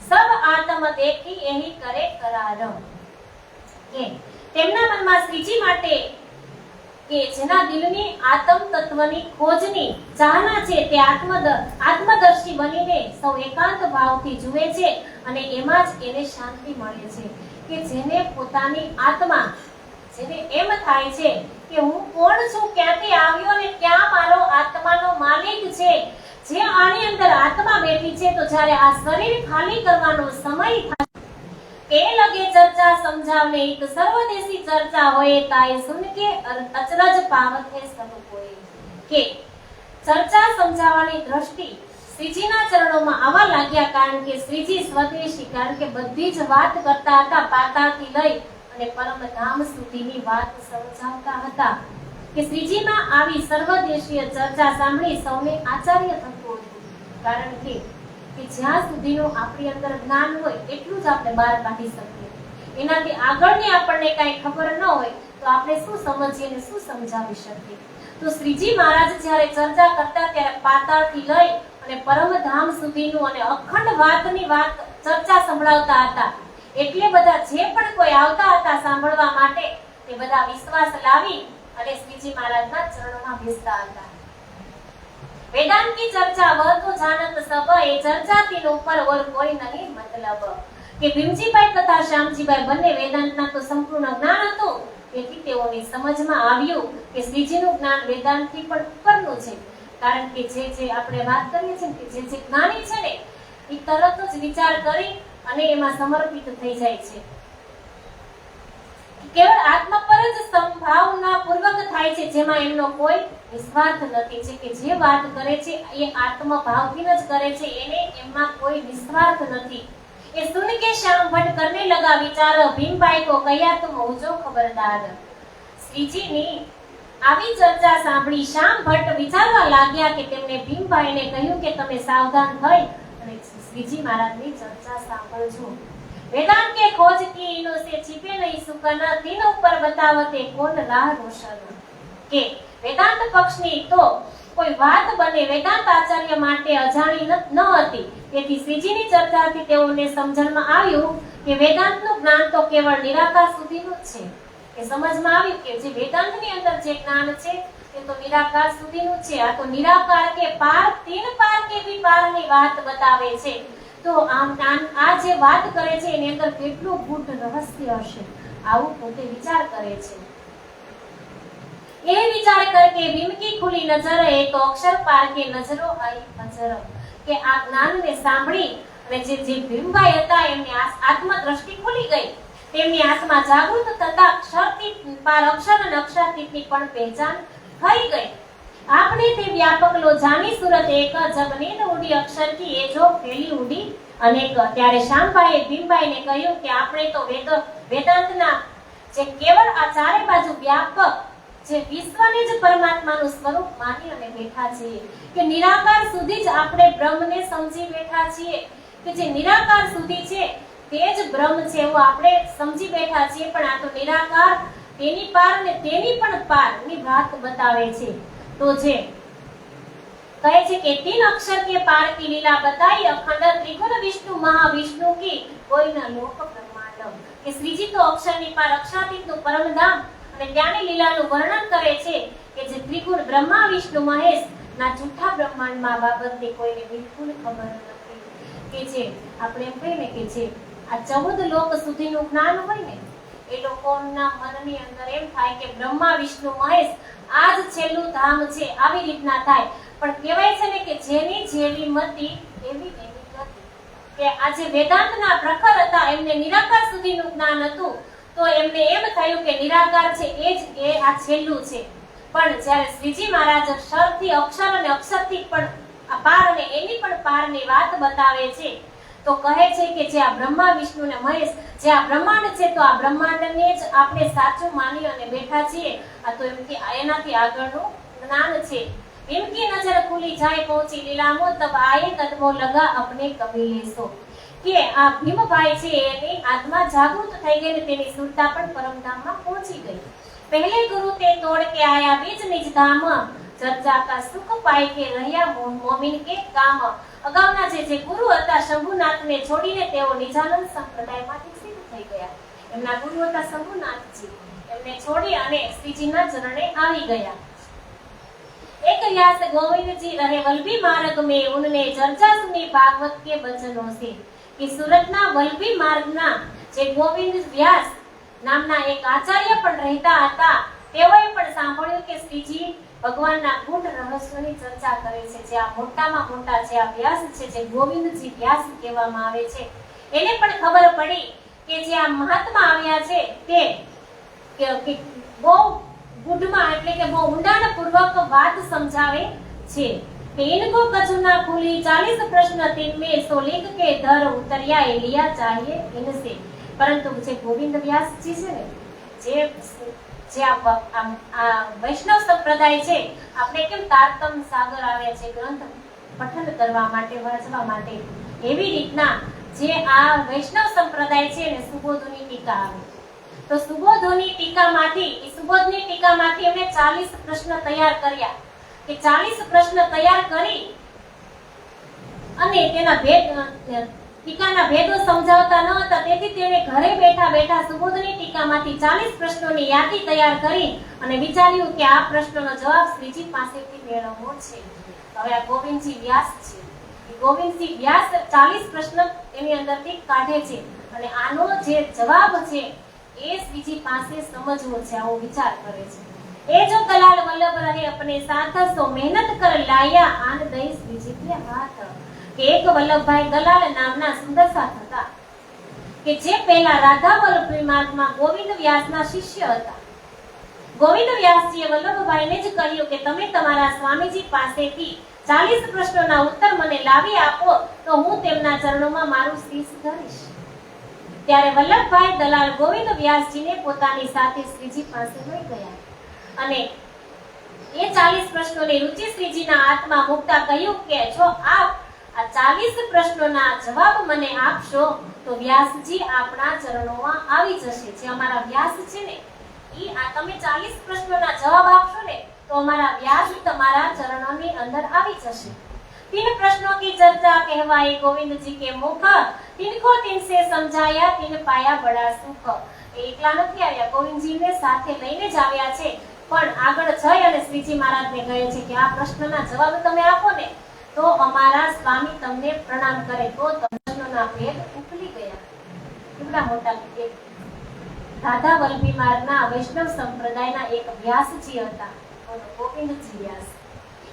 सब आत्म देखी यही करे करार. કે તેમના મનમાં શ્રીજી માટે કે જેના દિલની આત્મ તત્વની ખોજની ચાહના છે તે આત્મદર્શી બનીને સૌ એકાંત ભાવથી જુએ છે અને એમાં જ એને શાંતિ મળે છે. કે જેને પોતાની આત્મા, જેને એમ થાય છે કે હું કોણ છું, ક્યાંથી આવ્યો અને ક્યાં મારો આત્માનો માલિક છે, જે આની અંદર આત્મા બેઠી છે, તો જ્યારે આ શરીર ખાલી કરવાનો સમય થાય કે લગે ચર્ચા સમજાવને એક સર્વદેશી ચર્ચા હોય તાય સુન કે અચરજ પાવત હે સબ કોઈ. કે ચર્ચા સમજાવવાની દ્રષ્ટિ શ્રીજીના ચરણોમાં આવવા લાગ્યા, કારણ કે શ્રીજી સ્વદેશી, કારણ કે બધી જ વાત કરતા હતા, પાતાળથી લઈ અને પરમધામ સુધીની વાત સમજાવતા હતા. કે શ્રીજીમાં આવી સર્વદેશીય ચર્ચા સાંભળી સૌને આચાર્ય થતું હતું, કારણ કે જ્યાં સુધીનું આપણી અંદર જ્ઞાન હોય એટલું જ આપણે બહાર કાઢી શકીએ. એનાથી આગળની આપણને કાંઈ ખબર ન હોય તો આપણે શું સમજીએ અને શું સમજાવી શકીએ. તો શ્રીજી મહારાજ જ્યારે ચર્ચા કરતા ત્યારે પાતાળથી લઈ અને પરમધામ સુધીનું અને અખંડ વાતની વાત ચર્ચા સંભળાવતા હતા. એટલે બધા જે પણ કોઈ આવતા હતા સાંભળવા માટે તે બધા વિશ્વાસ લાવી અને શ્રીજી મહારાજના ચરણોમાં બેસતા હતા. वेदांत की चर्चा वह तो जानत सब, ये चर्चा तीन ऊपर और कोई नहीं मतलब. કે ભીમજીભાઈ તથા શ્યામજીભાઈ બંને વેદાંતના તો સંપૂર્ણ જ્ઞાન હતું, તેથી તેઓની સમજમાં આવ્યું કે શ્રીજીનું જ્ઞાન વેદાંતથી પણ ઉપરનું છે. કારણ કે જે આપણે વાત કરીએ છીએ કે જે જ્ઞાની છે ને એ તરત જ વિચાર કરી અને એમાં સમર્પિત થઈ જાય છે. કેવળ આત્મા પર જ સંભાવના પૂર્વક થાય છે, જેમાં એમનો કોઈ નિસ્વાર્થ નથી. છે કે જે વાત કરે છે એ આત્મભાવથી જ કરે છે, એને એમાં કોઈ નિસ્વાર્થ નથી. એ સુન કે શ્યામ ભટ્ટ કરને લગા વિચાર, ભીમભાઈ કો કહ્યા તુમ હોજો ખબરદાર. શ્રીજીની આવી ચર્ચા સાંભળી શ્યામ ભટ્ટ વિચારવા લાગ્યા કે તેમણે ભીમભાઈને કહ્યું કે તમે સાવધાન થઈ અને શ્રીજી મહારાજની ચર્ચા સાંભળજો. वेदांत के खोज की इनो से छिपे नहीं सुकन, तीन ऊपर बतावते कौन राह रोशन. के वेदांत पक्षनी तो કોઈ વાત બને વેદાંત આચાર્ય માટે અજાણી ન હતી, તેથી શ્રીજીની ચર્ચાથી તેઓને સમજણમાં આવ્યું કે વેદાંતનું જ્ઞાન તો કેવળ નિરાકાર સુધીનું જ છે. એ સમજમાં આવ્યું કે જે વેદાંતની અંદર જે જ્ઞાન છે તે તો નિરાકાર સુધીનું છે. આ તો નિરાકાર કે પાર, તીન પાર કે ભી પારની વાત બતાવે છે. તો આ જે વાત કરે છે એની અંદર કેટલું ગૂઢ રહસ્ય હશે, આવું પોતે વિચાર કરે છે. ये विचार करके भीम की खुली नजर है तो अक्षर पार के नजरो आई नजर. કે આ જ્ઞાનને સાંભળી અને જે ભીમભાઈ હતા એમની આત્મ દ્રષ્ટિ ખુલી ગઈ, તેમની આત્મા જાગૃત થતા અક્ષરથી પાર અક્ષર અને અક્ષરાતીતની પણ પહેચાન થઈ ગઈ. આપણે તે વ્યાપક લો જાની સુરત એક, જબ નીંદ ઉડી અક્ષર કી એ જો ફેલી ઉડી અનેક. ત્યારે શ્યામભાઈએ ભીમભાઈને કહ્યું કે આપણે તો વેદાંતના જે કેવળ આ ચારે બાજુ વ્યાપક જે વિશ્વને જ પરમાત્માનું સ્વરૂપ માની અને બેઠા છીએ, કે નિરાકાર સુધી જ આપણે બ્રહ્મને સમજી બેઠા છીએ, કે જે નિરાકાર સુધી છે તે જ બ્રહ્મ છે એવું આપણે સમજી બેઠા છીએ. પણ આ તો નિરાકાર તેની પાર ને તેની પણ પારની વાત બતાવે છે. તો જે કહે છે કે तीन अक्षर के पार की लीला बताई, अखंड त्रिगुण विष्णु महाविष्णु की कोई न लोक ब्रह्मांड. કે શ્રીજી તો અક્ષરની પાર અક્ષરાતીતનું પરમધામ અને ત્યાંની લીલાનું વર્ણન કરે છે કે જે ત્રિગુણ બ્રહ્મા વિષ્ણુ મહેશ ના જૂઠા બ્રહ્માંડમાં બાબતની કોઈને બિલકુલ ખબર નથી, કે જે આપણે એમ કહીએ ને કે જે આ 14 લોક સુધીનું જ્ઞાન હોય ને એ લોકોના મનની અંદર એમ થાય કે બ્રહ્મા વિષ્ણુ મહેશ આ જ છેલ્લું ધામ છે, આવી રીતના થાય. પણ કહેવાય છે ને કે જેની જેવી મતિ એવી એવી ગતિ, કે આ જે વેદાંતના પ્રખર હતા એમને નિરાકાર સુધીનું જ્ઞાન હતું, તો એમને એમ થયું કે નિરાકાર છે એ આ છેલ્લું છે. પણ જ્યારે શ્રીજી મહારાજ અક્ષરથી અક્ષર અને અક્ષરથી પણ આ પાર અને એની પણ પારની વાત બતાવે છે, તો કહે છે કે જે આ બ્રહ્મા વિષ્ણુ ને મહેશ જે આ બ્રહ્માંડ છે, તો આ બ્રહ્માંડને જ આપણે સાચું માની અને બેઠા છીએ. આ તો એમ કે એનાથી આગળનું જ્ઞાન છે. इनकी नजर खुली जाए पहुंची लीलामो तब आए कदमो लगा अपने कबीले सो, કે આ ભીમભાઈ છે એની આત્મા જાગૃત થઈ ગઈ ને તેની સુરતા પણ પરમધામમાં પહોંચી ગઈ. પહેલે ગુરુ તે તોડ કે આયા બીજ નિજ ધામ, ચર્ચા કા સુખ પાય કે રહ્યા મોમિન કે કામ. અગાઉના જે ગુરુ હતા શંભુનાથને છોડીને તેઓ નિજાનંદ સંપ્રદાયમાંથી સિદ્ધ થઈ ગયા. એમના ગુરુ હતા શંભુનાથજી, એમને છોડી અને શ્રીજીના ચરણે આવી ગયા. एक व्यास गोविंद जी रहे वल्लभी मार्ग में उनने चर्चा सुनी भागवत के वचनों से, कि सूरतना वल्लभी मार्गना જે ગોવિંદ વ્યાસ નામના એક આચાર્ય પણ રહેતા હતા, તેઓએ પણ સાંભળ્યું કે શ્રીજી ભગવાનના ગૂઢ રહસ્યોની ચર્ચા કરે છે. જે આ મોટામાં મોટા જે આ વ્યાસ છે, જે ગોવિંદજી વ્યાસ કહેવામાં આવે છે, એને પણ ખબર પડી કે જે આ મહાત્મા આવ્યા છે તે કે બહુ ગુઢમાં એટલે કે બહુ ઊંડાણપૂર્વક વાત સમજાવે છે. કે इनको कछुना खुली 40 प्रश्न तीन में सो लिख के धर उतरिया लिया चाहिए इनसे. પરંતુ જે ગોવિંદ વ્યાસજી છે ને, જે આ વૈષ્ણવ સંપ્રદાય છે, આપણે કેમ તારતમ સાગર આવે છે ગ્રંથ પઠન કરવા માટે, વાંચવા માટે, એવી રીતના જે આ વૈષ્ણવ સંપ્રદાય છે ને સુબોધોની ટીકા આવે. તો સુબોધોની ટીકામાંથી એમણે 40 પ્રશ્ન તૈયાર કર્યા, કે 40 પ્રશ્ન તૈયાર કરી અને તેના ટીકાના ભેદો સમજાવતા ન હતા, તેથી તેણે ઘરે બેઠા બેઠા સુબોધની ટીકામાંથી 40 પ્રશ્નોની યાદી તૈયાર કરી અને વિચાર્યું કે આ પ્રશ્નનો જવાબ શ્રીજી પાસેથી મેળવવો છે. હવે આ ગોવિંદજી વ્યાસ છે, ગોવિંદજી વ્યાસ 40 પ્રશ્ન એની અંદરથી કાઢે છે અને આનો જે જવાબ છે એ શ્રીજી પાસે સમજવો છે, આવો વિચાર કરે છે. એ જો દલાલ વલ્લભ રહે अपने साथ સો મહેનત કર લાયા આન દઈ શ્રીજી કે હાથ. કે એક વલ્લભભાઈ દલાલ નામના સુંદર સાથ હતા, કે જે પહેલા રાધા વલ્લભ માર્ગમાં ગોવિંદ વ્યાસના શિષ્ય હતા. ગોવિંદ વ્યાસજીએ વલ્લભભાઈને જ કહ્યું કે તમે તમારા સ્વામીજી પાસેથી 40 પ્રશ્નોના ઉત્તર મને લાવી આપો, તો હું તેમના ચરણોમાં મારું શીશ ધરીશ. ત્યારે વલ્લભભાઈ દલાલ ગોવિંદ વ્યાસજીને પોતાની સાથે શ્રીજી પાસે લઈ ગયા અને એ 40 પ્રશ્નોની રુચિ શ્રીજીના હાથમાં મૂકતા કહ્યું કે જો આપ આ 40 પ્રશ્નોના જવાબ મને આપશો તો વ્યાસજી આપણા ચરણોમાં આવી જશે. જે અમારા વ્યાસ છે ને, ઈ આ તમે 40 પ્રશ્નોના જવાબ આપશો ને તો અમારા વ્યાસ તમારા ચરણોની અંદર આવી જશે. 3 प्रश्नों की चर्चा कहवाई गोविंद जी के मुख, तिनको तिनसे समझाया तिन पाया बड़ा सुख. એકલા નથી આવ્યા, ગોવિંદજીને સાથે લઈને જ આવ્યા છે, પણ આગળ જઈ અને શ્રીજી મહારાજને કહે છે કે આ પ્રશ્નના જવાબ તમે આપો ને તો અમારા સ્વામી તમને પ્રણામ કરે. તો પ્રશ્નોના ભેદ ઉકલી ગયા. કેટલા મોટા એક રાધા વલ્લભી માર્ગના વૈષ્ણવ સંપ્રદાયના એક વ્યાસજી હતા, ગોવિંદજી વ્યાસ.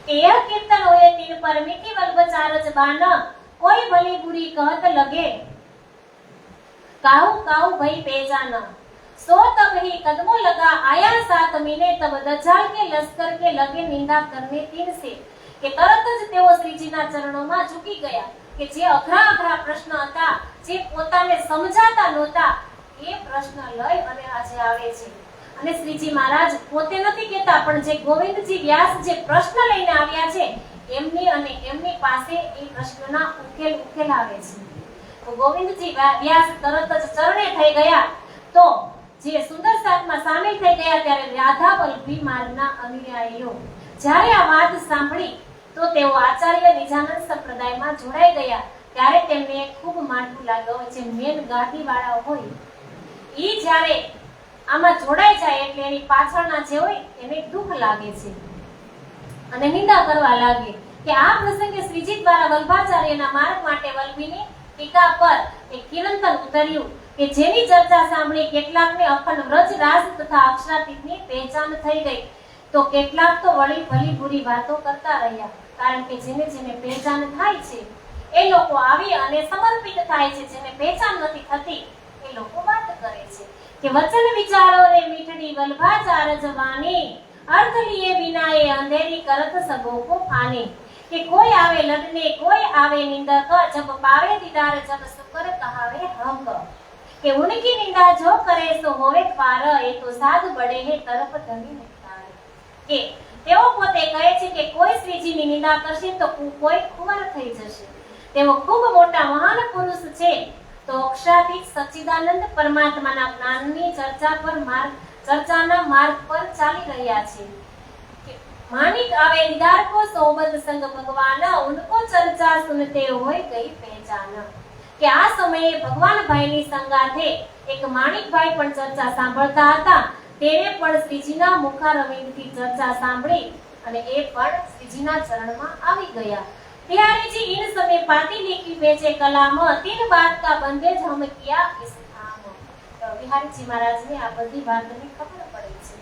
यह कीर्तन होए तीन पर मीठी वल्लभ बान कोई भली बुरी कहत लगे काहू काहू भई पेजान सो तब ही कदमों लगा आया साथ मीने तब दज्जाल के लश्कर के लगे निंदा करने तीन से. કે તરત જ તેઓ શ્રીજીના ચરણોમાં ઝૂકી ગયા, કે જે અઘરા અઘરા પ્રશ્ન હતા, જે પોતાને સમજાતા નહોતા, એ પ્રશ્ન લઈ અને આજે આવે છે. અને શ્રીજી મહારાજ પોતે નથી કહેતા, પણ જે ગોવિંદજી વ્યાસ જે પ્રશ્ન લઈને આવ્યા છે એમની અને એમની પાસે એ પ્રશ્નના ઉકેલ આવે છે. તો ગોવિંદજી વ્યાસ તરત જ ચરણે થઈ ગયા. તો જે સુંદર સાથમાં સામેલ થઈ ગયા ત્યારે રાધા વલ્લભી માર્ગના અનુયાયીઓ જ્યારે આ વાત સાંભળી તો તેઓ આચાર્ય નિજાનંદ સંપ્રદાયમાં જોડાઈ ગયા. ત્યારે તેમને ખૂબ માઠું લાગ્યું. જે મેન ગાદી વાળા હોય ઈ જ્યારે આમાં જોડાઈ જાય એટલે એની પાછળના જે હોય એને દુઃખ લાગે છે અને નિંદા કરવા લાગે કે આ પ્રસંગે શ્રીજી દ્વારા વલ્ભાચાર્યના માર્ગ માટે વલ્લભીની ટીકા પર એક કિરંતન ઉતર્યું કે જેની ચર્ચા સાંભળી કેટલાકને અખંડ વ્રજ રાજ તથા અક્ષરાતીતની પહેચાન થઈ ગઈ તો કેટલાક તો વળી ભલી બુરી વાતો કરતા રહ્યા, કારણ કે જેને જેને પહેચાન થાય છે એ લોકો આવી અને સમર્પિત થાય છે, જેને પહેચાન નથી થતી એ લોકો વાત કરે છે કે વચન વિચારો રે મીઠડી વલ્ભાચાર જવાની अर्थ लिए बिना ये अंधेरी करत सबों को फाने कि कोई आवे लड़ने कोई आवे निंदा कर जब पावे दीदार जब शुक्र कहावे हम कि उनकी निंदा जो करे सो होवे पार ये तो साध बड़े है तरफ धनी नितार કે તેઓ પોતે કહે છે કે કોઈ શ્રીજીની નિંદા કરશે તો કોઈ કુંવર થઈ જશે, તેઓ ખૂબ મોટા મહાન પુરુષ છે, તો અક્ષરાતીત સચ્ચિદાનંદ પરમાત્માના જ્ઞાનની ચર્ચાના માર્ગ પર ચાલી રહ્યા છે। मानिक आवे दीदार को सोबत संग भगवान उनको चर्चा सुनते होय गई पहचान કે આ સમયે ભગવાન ભાઈની સંગાથે એક માણિક ભાઈ પણ ચર્ચા સાંભળતા હતા, તેને પણ શ્રીજીના મુખારવિંદથી ચર્ચા સાંભળી અને એ પણ શ્રીજીના ચરણમાં આવી ગયા। बिहारी जी इन समय पाती लिखी बेचे कलाम तीन बात का बंदेज हम किया इस काम। तो बिहारी जी महाराज ने आ बधी वातनी खबर पड़ी છે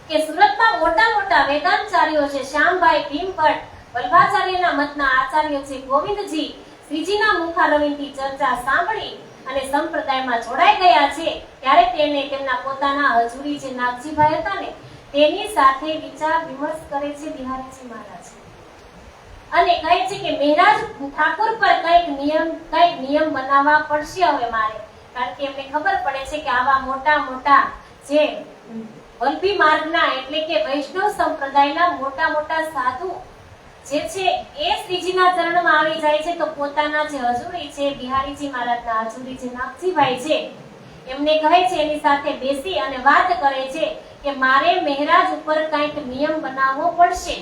કે સુરતમાં મોટા મોટા વેદાંતચાર્યો છે, શ્યામભાઈ ભીમભટ્ટ વલ્ભાચાર્યના મતના આચાર્ય છે ગોવિંદજી, શ્રીજીના મુખારવિંદથી ચર્ચા સાંભળી અને સંપ્રદાયમાં જોડાઈ ગયા છે, ત્યારે તેને તેમના પોતાના હજુરી જે નાગજીભાઈ હતા ને તેની સાથે વિચાર વિમર્શ કરે છે બિહારીજી મહારાજ અને કહે છે કે મહારાજ ઠાકોર પર કઈક નિયમ બનાવવા પડશે હવે મારે, કારણ કે એમને ખબર પડે છે કે આવા મોટા મોટા જે વલ્લભી માર્ગના એટલે કે વૈષ્ણવ સંપ્રદાયના મોટા મોટા સાધુ જે છે એ શ્રીજીના ચરણમાં આવી જાય છે, તો પોતાના જે હજુરી છે બિહારીજી મહારાજના હજુરી જે નાગજીભાઈ છે એમને કહે છે, એની સાથે બેસી અને વાત કરે છે કે મારે મહારાજ ઉપર કંઈક નિયમ બનાવવો પડશે।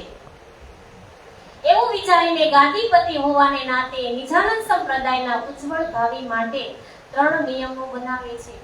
એવું વિચારીને ગાદીપતિ હોવાને નાતે નિજાનંદ સંપ્રદાયના ઉજ્જવળ ભાવિ માટે 3 નિયમો બનાવે છે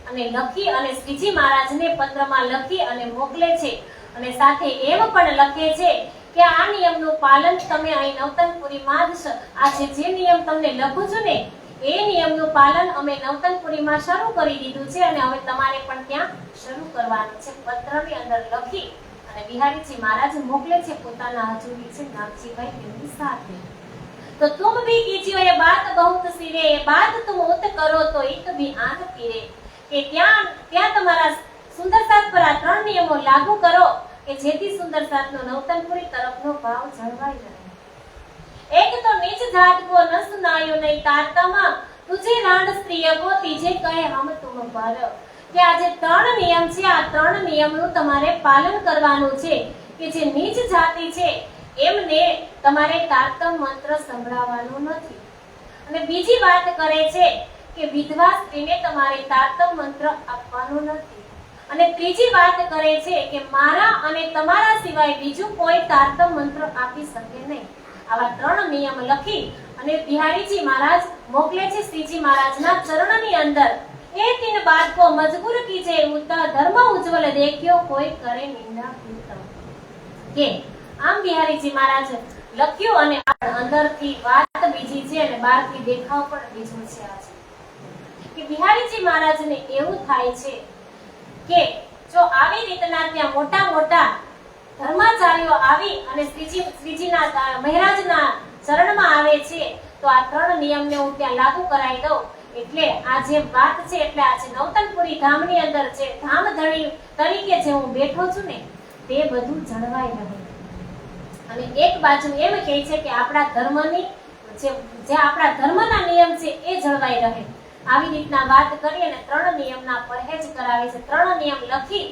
અને લખી અને શ્રીજી મહારાજને પત્રમાં લખી અને મોકલે છે અને સાથે એમ પણ લખે છે કે આ નિયમનું પાલન તમે અહીં નવતનપુરીમાં જ આ જે નિયમ તમને લખું છું ને એ નિયમનું પાલન અમે નવતનપુરીમાં શરૂ કરી દીધું છે અને હવે તમારે પણ ત્યાં શરૂ કરવાનું છે। પત્રની અંદર લખી અને બિહારીજી મહારાજ મોકલે છે પોતાના હજુરી છે નાગજીભાઈ તેમની સાથે। तो तुम भी कीजियो ये बात बहुत सिरे, ये बात तुम उत करो तो एक भी आंख पीरे કે ત્યાં તમારા સુંદર સાત પર આ 3 નિયમો લાગુ કરો કે જેથી સુંદર સાતનો નવતનપુરી તરફનો ભાવ જળવાઈ રહે। એક તો નીચ જાત કો ન સુનાયો નહીં તારતમા તુજે રાંડ સ્ત્રીય કો તીજે કહે હમ તુમ પર કે આ જે 3 નિયમ છે આ 3 નિયમનું તમારે પાલન કરવાનું છે કે જે નીચ જાતિ છે એમને તમારે તારતમ મંત્ર સંભળાવવાનો નથી। અને બીજી વાત કરે છે કે વિધવા સ્ત્રીને તમારે તારતમ મંત્ર આપવાનો નથી। અને ત્રીજી વાત કરે છે કે મારા અને તમારા સિવાય બીજું કોઈ તારતમ મંત્ર આપી શકે નહીં। આવા 3 નિયમ લખી અને બિહારીજી મહારાજ મોકલે છે શ્રીજી મહારાજના ચરણની અંદર। એ 3 બાત કો મજબૂર કીજે ઉત્તર ધર્મ ઉજ્જવલ દેખ્યો કોઈ કરે નિંદા ઉત્તમ કે આમ બિહારીજી મહારાજ લખ્યું અને અંદરથી વાત બીજી છે અને બહારથી દેખાવ પણ બીજો છે। આજે કે બિહારીજી મહારાજને એવું થાય છે કે જો આવી રીતના ત્યાં મોટા મોટા ધર્માચાર્યો આવી અને શ્રીજીના મહારાજના ચરણમાં આવે છે તો આ 3 નિયમને હું ત્યાં લાગુ કરાવી દઉં એટલે આ જે વાત છે એટલે આ જે નવતનપુરી ધામની અંદર જે ધામધણી તરીકે જે હું બેઠો છું ને તે બધું જળવાઈ રહે। અને એક બાજુ એમ કહે છે કે આપણા ધર્મની જે આપણા ધર્મના નિયમ છે એ જળવાઈ રહે। આવી રીતના વાત કરી અને 3 નિયમના પરહેજ કરાવે છે। 3 નિયમ લખી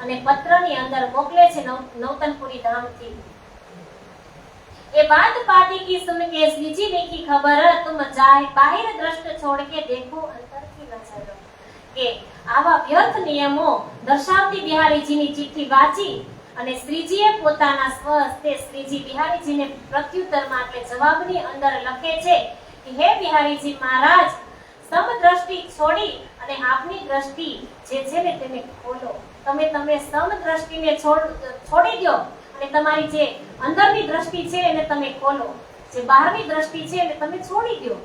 અને પત્રની અંદર મોકલે છે નવતનપુરી ધામથી। એ बात पाती की सुन के श्री जी ने की खबर तुम जाए बाहर दृष्ट छोड़ के देखो अंतर की नजर કે આવા વ્યર્થ નિયમો દર્શાવતી બિહારીજીની ચિઠ્ઠી વાંચી અને શ્રીજીએ પોતાના સ્વહસ્તે શ્રીજી બિહારીજીને પ્રત્યુત્તરમાં એટલે જવાબની અંદર લખે છે કે હે બિહારીજી મહારાજ સમદ્રષ્ટિ છોડી અને અને આપની દ્રષ્ટિ જે છે ને તેને ખોલો. તમે સમ દ્રષ્ટિને છોડી દો અને તમારી જે અંદરની દ્રષ્ટિ છે એને તમે ખોલો, જે બહારની દ્રષ્ટિ છે એને તમે છોડી દો.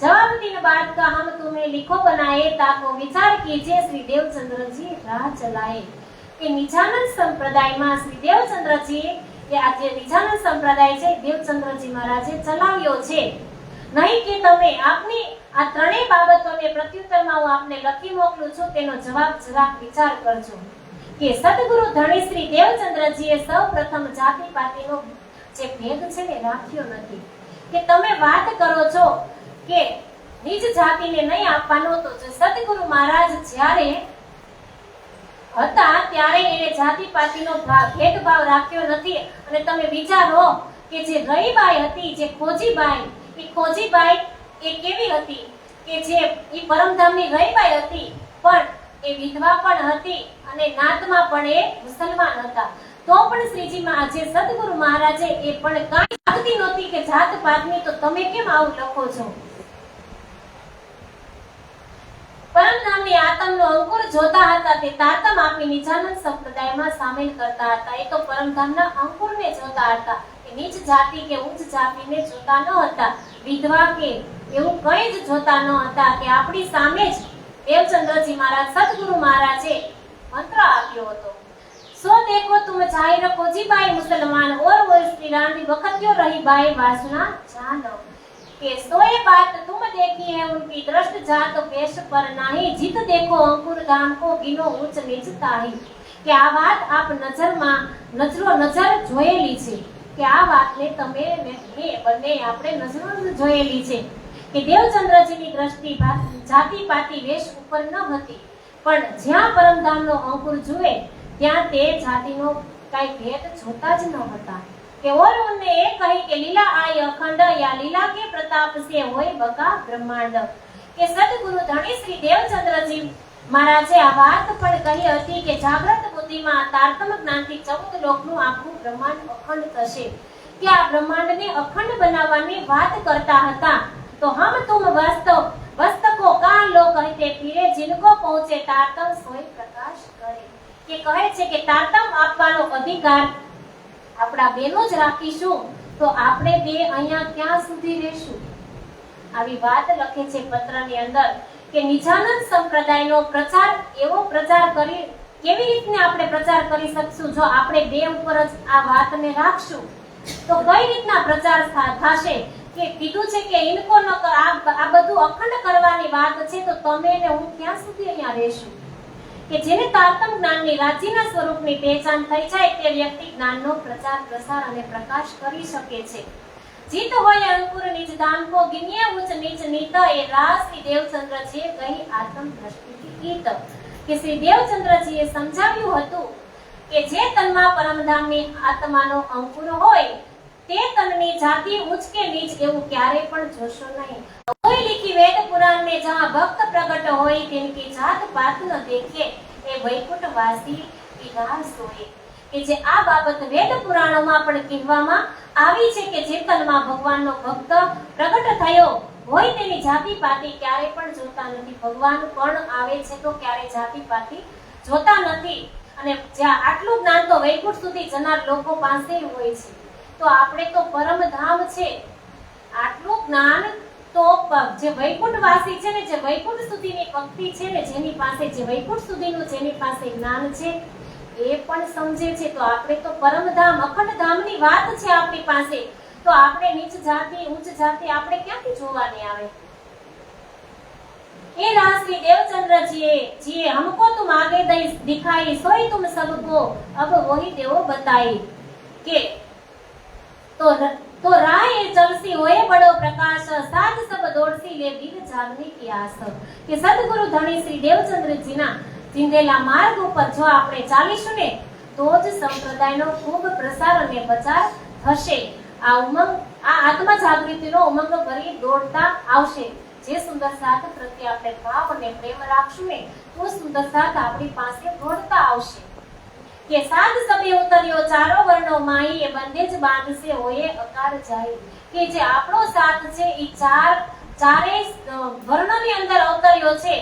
जवाब देने बाद का हम तुम्हें लिखो बनाए ताको विचार कीजिए श्री देवचंद्र जी राह चलाए. કે નિજાનંદ સંપ્રદાયમાં શ્રી દેવચંદ્રજી કે આ જે નિજાનંદ સંપ્રદાય છે દેવચંદ્રજી મહારાજે ચલાવ્યો છે. નહીં કે તમે આપની આ ત્રણેય બાબતોને પ્રત્યુત્તરમાં હું આપને લખી મોકલું છું તેનો જવાબ જરાક વિચાર કરજો. કે સદગુરુ ધણી શ્રી દેવચંદ્રજીએ સૌ પ્રથમ જાતિ પાતિનો જે ભેદ છે ને રાખ્યો નથી. કે તમે વાત કરો છો કે નીચ જાતિને નહીં આપવાનો, તો સદગુરુ મહારાજ જ્યારે હતા ત્યારે એને જાતિ પાતિનો ભેદભાવ રાખ્યો નથી. અને તમે વિચારો કે જે રહીબાઈ હતી, જે ખોજીબાઈ, એ ખોજીબાઈ એ કેવી હતી કે જે ઈ પરમધામની રહીબાઈ હતી, પણ એ વિધવા પણ હતી અને નાતમાં પણ એ મુસલમાન હતા. તો પણ શ્રીજીમાં જે સદગુરુ મહારાજે એ પણ કાંઈ જાગતી નહોતી કે જાત પાતની, તો તમે કેમ આવું લખો છો? પરમધામની આતમનો અંકુર જોતા હતા તે તાતમ આપી નિજાનંદ સંપ્રદાયમાં સામેલ કરતા હતા. એ તો પરમધામના અંકુરને જોતા હતા, એ નીચ જાતિ કે ઉચ્ચ જાતિને જોતા ન હતા, વિધવા કે એવું કંઈ જ જોતા ન હતા. કે આપણી સામે જ દેવચંદ્રજી મહારાજ સદગુરુ મહારાજે મંત્ર આપ્યો હતો, સો દેખો તુમ જાહિર ખોજીબાઈ મુસલમાન ઓર वो श्री रानी वखतियो रही बाई वासना जानो. કે सोए बात तुम देखी है उनकी दृष्ट जात वेश पर नहीं, जीत देखो अंकुर धाम को गिनो ऊंच नीच ताही. કે આ વાત આપ નજર જોયેલી છે, કે આ વાતને તમે ને બંને આપણે નજરો જોયેલી છે. કે દેવચંદ્રજીની દ્રષ્ટિ જાતિ પાતિ વેશ ઉપર ન હતી, પણ જ્યાં પરમધામનો અંકુર જુએ ત્યાં તે જાતિનો કાંઈ ભેદ જોતા જ ન હતા. કે और उनने ये कही કે લીલા આય અખંડ યા લીલા કે પ્રતાપ સે હોય બકા બ્રહ્માંડ. કે સદગુરુ ધણી શ્રી દેવચંદ્રજી મહારાજે આ વાત પણ કહી હતી કે જાગ્રત બુદ્ધિમાં તારતમ જ્ઞાનથી 14 લોકનું આખું બ્રહ્માંડ અખંડ થશે. કે આ બ્રહ્માંડને અખંડ બનાવવાની વાત કરતા હતા. તો હમ તુમ વસ્ત કો કા લો કહેતે પીરે जिनको पहुंचे तारतम सोई प्रकाश करे. કે કહે છે કે તારતમ આપવાનો અધિકાર આપણા બેનો જ રાખીશું તો આપણે બે અહીંયા ક્યાં સુધી રહેશું? આવી વાત લખે છે પત્રની અંદર. કે નિજાનંદ સંપ્રદાયનો પ્રચાર એવો પ્રચાર કરી કેવી રીતને આપણે પ્રચાર કરી શકશું જો આપણે બે ઉપર જ આ વાતને રાખશું? તો કઈ રીતના પ્રચાર થશે? કે કીધું છે કે ઇનકો ન કર, આ બધું અખંડ કરવાની વાત છે, તો તમે ને હું ક્યાં સુધી અહીંયા રહેશું? કે જેને તારતમ જ્ઞાનની રાજીના સ્વરૂપની પહેચાન થઈ જાય તે વ્યક્તિ જ્ઞાનનો પ્રચાર પ્રસાર અને પ્રકાશ કરી શકે છે. જીત હોય અંકુર નિજ ધામ કો ગિનિયે ઉચ્ચ નીચ નીત, એ રાહ શ્રી દેવચંદ્રજીએ કહી આત્મ દ્રષ્ટિથી ગીત. કે શ્રી દેવચંદ્રજીએ સમજાવ્યું હતું કે જે તનમાં પરમધામની આત્માનો અંકુર હોય તે તનની જાતિ ઉચ્ચ કે નીચ એવું ક્યારે પણ જોશો નહીં. કોઈ લીખી વેદ પુરાણ में जहां भक्त प्रकट होई तिनकी जात पात न देखे એ વૈકુંઠ વાસી વિરાહ સોય. કે જે આ બાબત વેદ પુરાણોમાં પણ કહેવામાં આવી છે કે જે તનમાં ભગવાનનો ભક્ત પ્રગટ થયો હોય તેની જાતિ પાતિ ક્યારે પણ જોતા નથી. ભગવાન પણ આવે છે તો ક્યારે જાતિ પાતિ જોતા નથી. અને જ્યાં આટલું જ્ઞાન તો વૈકુંઠ સુધી જનાર લોકો પાસે હોય છે, તો આપણે તો પરમધામ છે. આટલું જ્ઞાન તો જે વૈકુંઠવાસી છે ને, જે વૈકુંઠ સુધીની ભક્તિ છે ને, જેની પાસે જે વૈકુંઠ સુધીનું જેની પાસે જ્ઞાન છે એ પણ સમજે છે. તો આપણે તો પરમધામ અખંડ ધામની વાત છે આપણી પાસે, તો આપણે નીચ જાતિ ઉચ્ચ જાતિ આપણે ક્યાંથી જોવાની આવે? એ રાહ શ્રી देवचंद्र हमको तुम आगे दिखाई सोई तुम सबको अब वही देव बताई. के तो राह ये चलसी होए बड़ो प्रकाश साध सब दौड़सी ले वीर जागने की आस. કે સદગુરુ ધણી શ્રી દેવચંદ્રજીના ચિંધેલા માર્ગ ઉપર જો આપણે ચાલીશું ને તો જ સંપ્રદાયનો ખૂબ પ્રસાર અને પ્રચાર થશે. આ ઉમંગ, આ આત્મા જાગૃતિનો ઉમંગ ભરી દોડતા આવશે. જે સુંદર સાથ પ્રત્યે આપણે ભાવ અને પ્રેમ રાખશું ને તો સુંદર સાથ આપણી પાસે દોડતા આવશે. કે સાધ સબે ઉતર્યો ચારો વર્ણો માહી એ બંધેજ બાંધશે હોયે અકાર જાય. કે જે આપણો સાથ છે એ ચારે વર્ણોની અંદર અવતર્યો છે.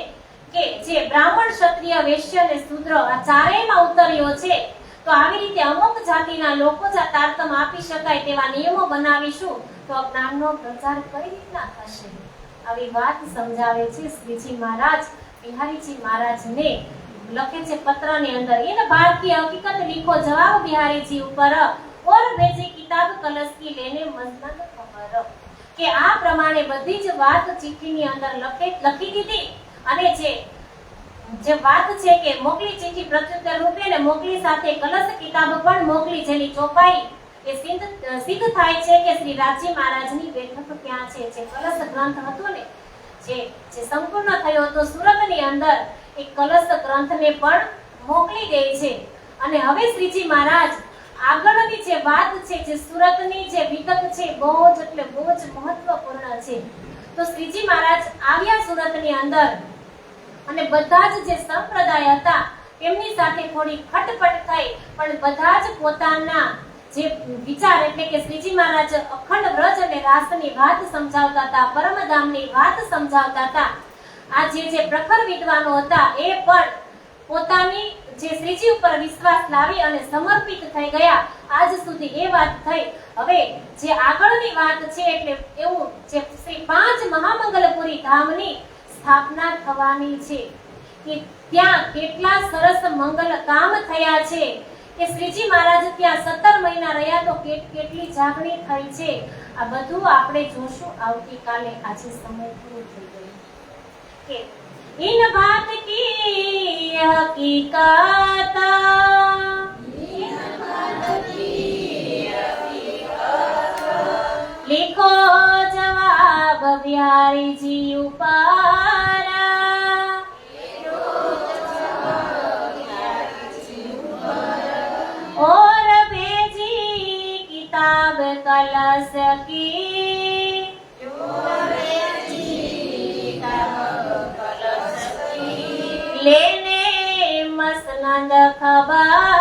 કે જે બ્રાહ્મણ, ક્ષત્રિય, વૈશ્ય અને શૂદ્ર આ ચારેયમાં ઉતર્યો છે, તો આવી રીતે અમુક જાતિના લોકો જ આ તારતમ આપી શકાય તેવા નિયમો બનાવીશું તો જ્ઞાનનો પ્રચાર કઈ રીતના થશે? આવી વાત સમજાવે છે શ્રીજી મહારાજ બિહારીજી મહારાજને લખે છે પત્રની અંદર, એને बात की हकीकत लिखो जवाब बिहारी जी ऊपर और भेजी किताब कलश की लेने मजनन खबर, કે આ પ્રમાણે બધી જ વાત ચિઠ્ઠીની અંદર લખી દીધી અને જે વાત છે કે મોકલી ચિઠ્ઠી પ્રત્યુત્તર રૂપે ને મોકલી સાથે કલશ કિતાબ પણ મોકલી, જેની ચોપાઈ એ સિદ્ધ થાય છે કે શ્રી રાજજી મહારાજની બેઠક ક્યાં છે. જે કલશ ગ્રંથ હતો ને જે સંપૂર્ણ થયો હતો સુરતની અંદર, એ કલશ ગ્રંથને પણ મોકલી દે છે. અને હવે શ્રીજી મહારાજ આગળની જે વાત છે, જે સુરતની જે વિગત છે, બહુ જ એટલે બહુ જ મહત્વપૂર્ણ છે. તો શ્રીજી મહારાજ આવ્યા સુરતની અંદર અને બધા જ જે સંપ્રદાય હતા એમની સાથે થોડી ખટપટ થઈ, પણ બધા જ પોતાના જે વિચાર એટલે કે શ્રીજી મહારાજ અખંડ વ્રજ અને રાસની વાત સમજાવતા હતા, પરમધામની વાત સમજાવતા હતા. આ જે પ્રખર વિદ્વાનો હતા એ પણ પોતાની જે શ્રીજી ઉપર વિશ્વાસ લાવી અને સમર્પિત થઈ ગયા. આજ સુધી એ વાત થઈ. હવે જે આગળની વાત છે એટલે એવું જે શ્રી 5 મહામંગલપુરી ધામની સ્થાપના થવાની છે કે ત્યાં કેટલા સરસ મંગલ કામ થયા છે કે શ્રીજી મહારાજ ત્યાં 17 મહિના રહ્યા તો કેટલી જાગણી થઈ છે. આ બધું આપણે જોશું આવતીકાલે. આજે સમય પૂરો થઈ ગયો કે इन बात की हकीकत लिखो जवाब बिहारी जी ऊपर और भेजी किताब कलश की लेने मसनद खबर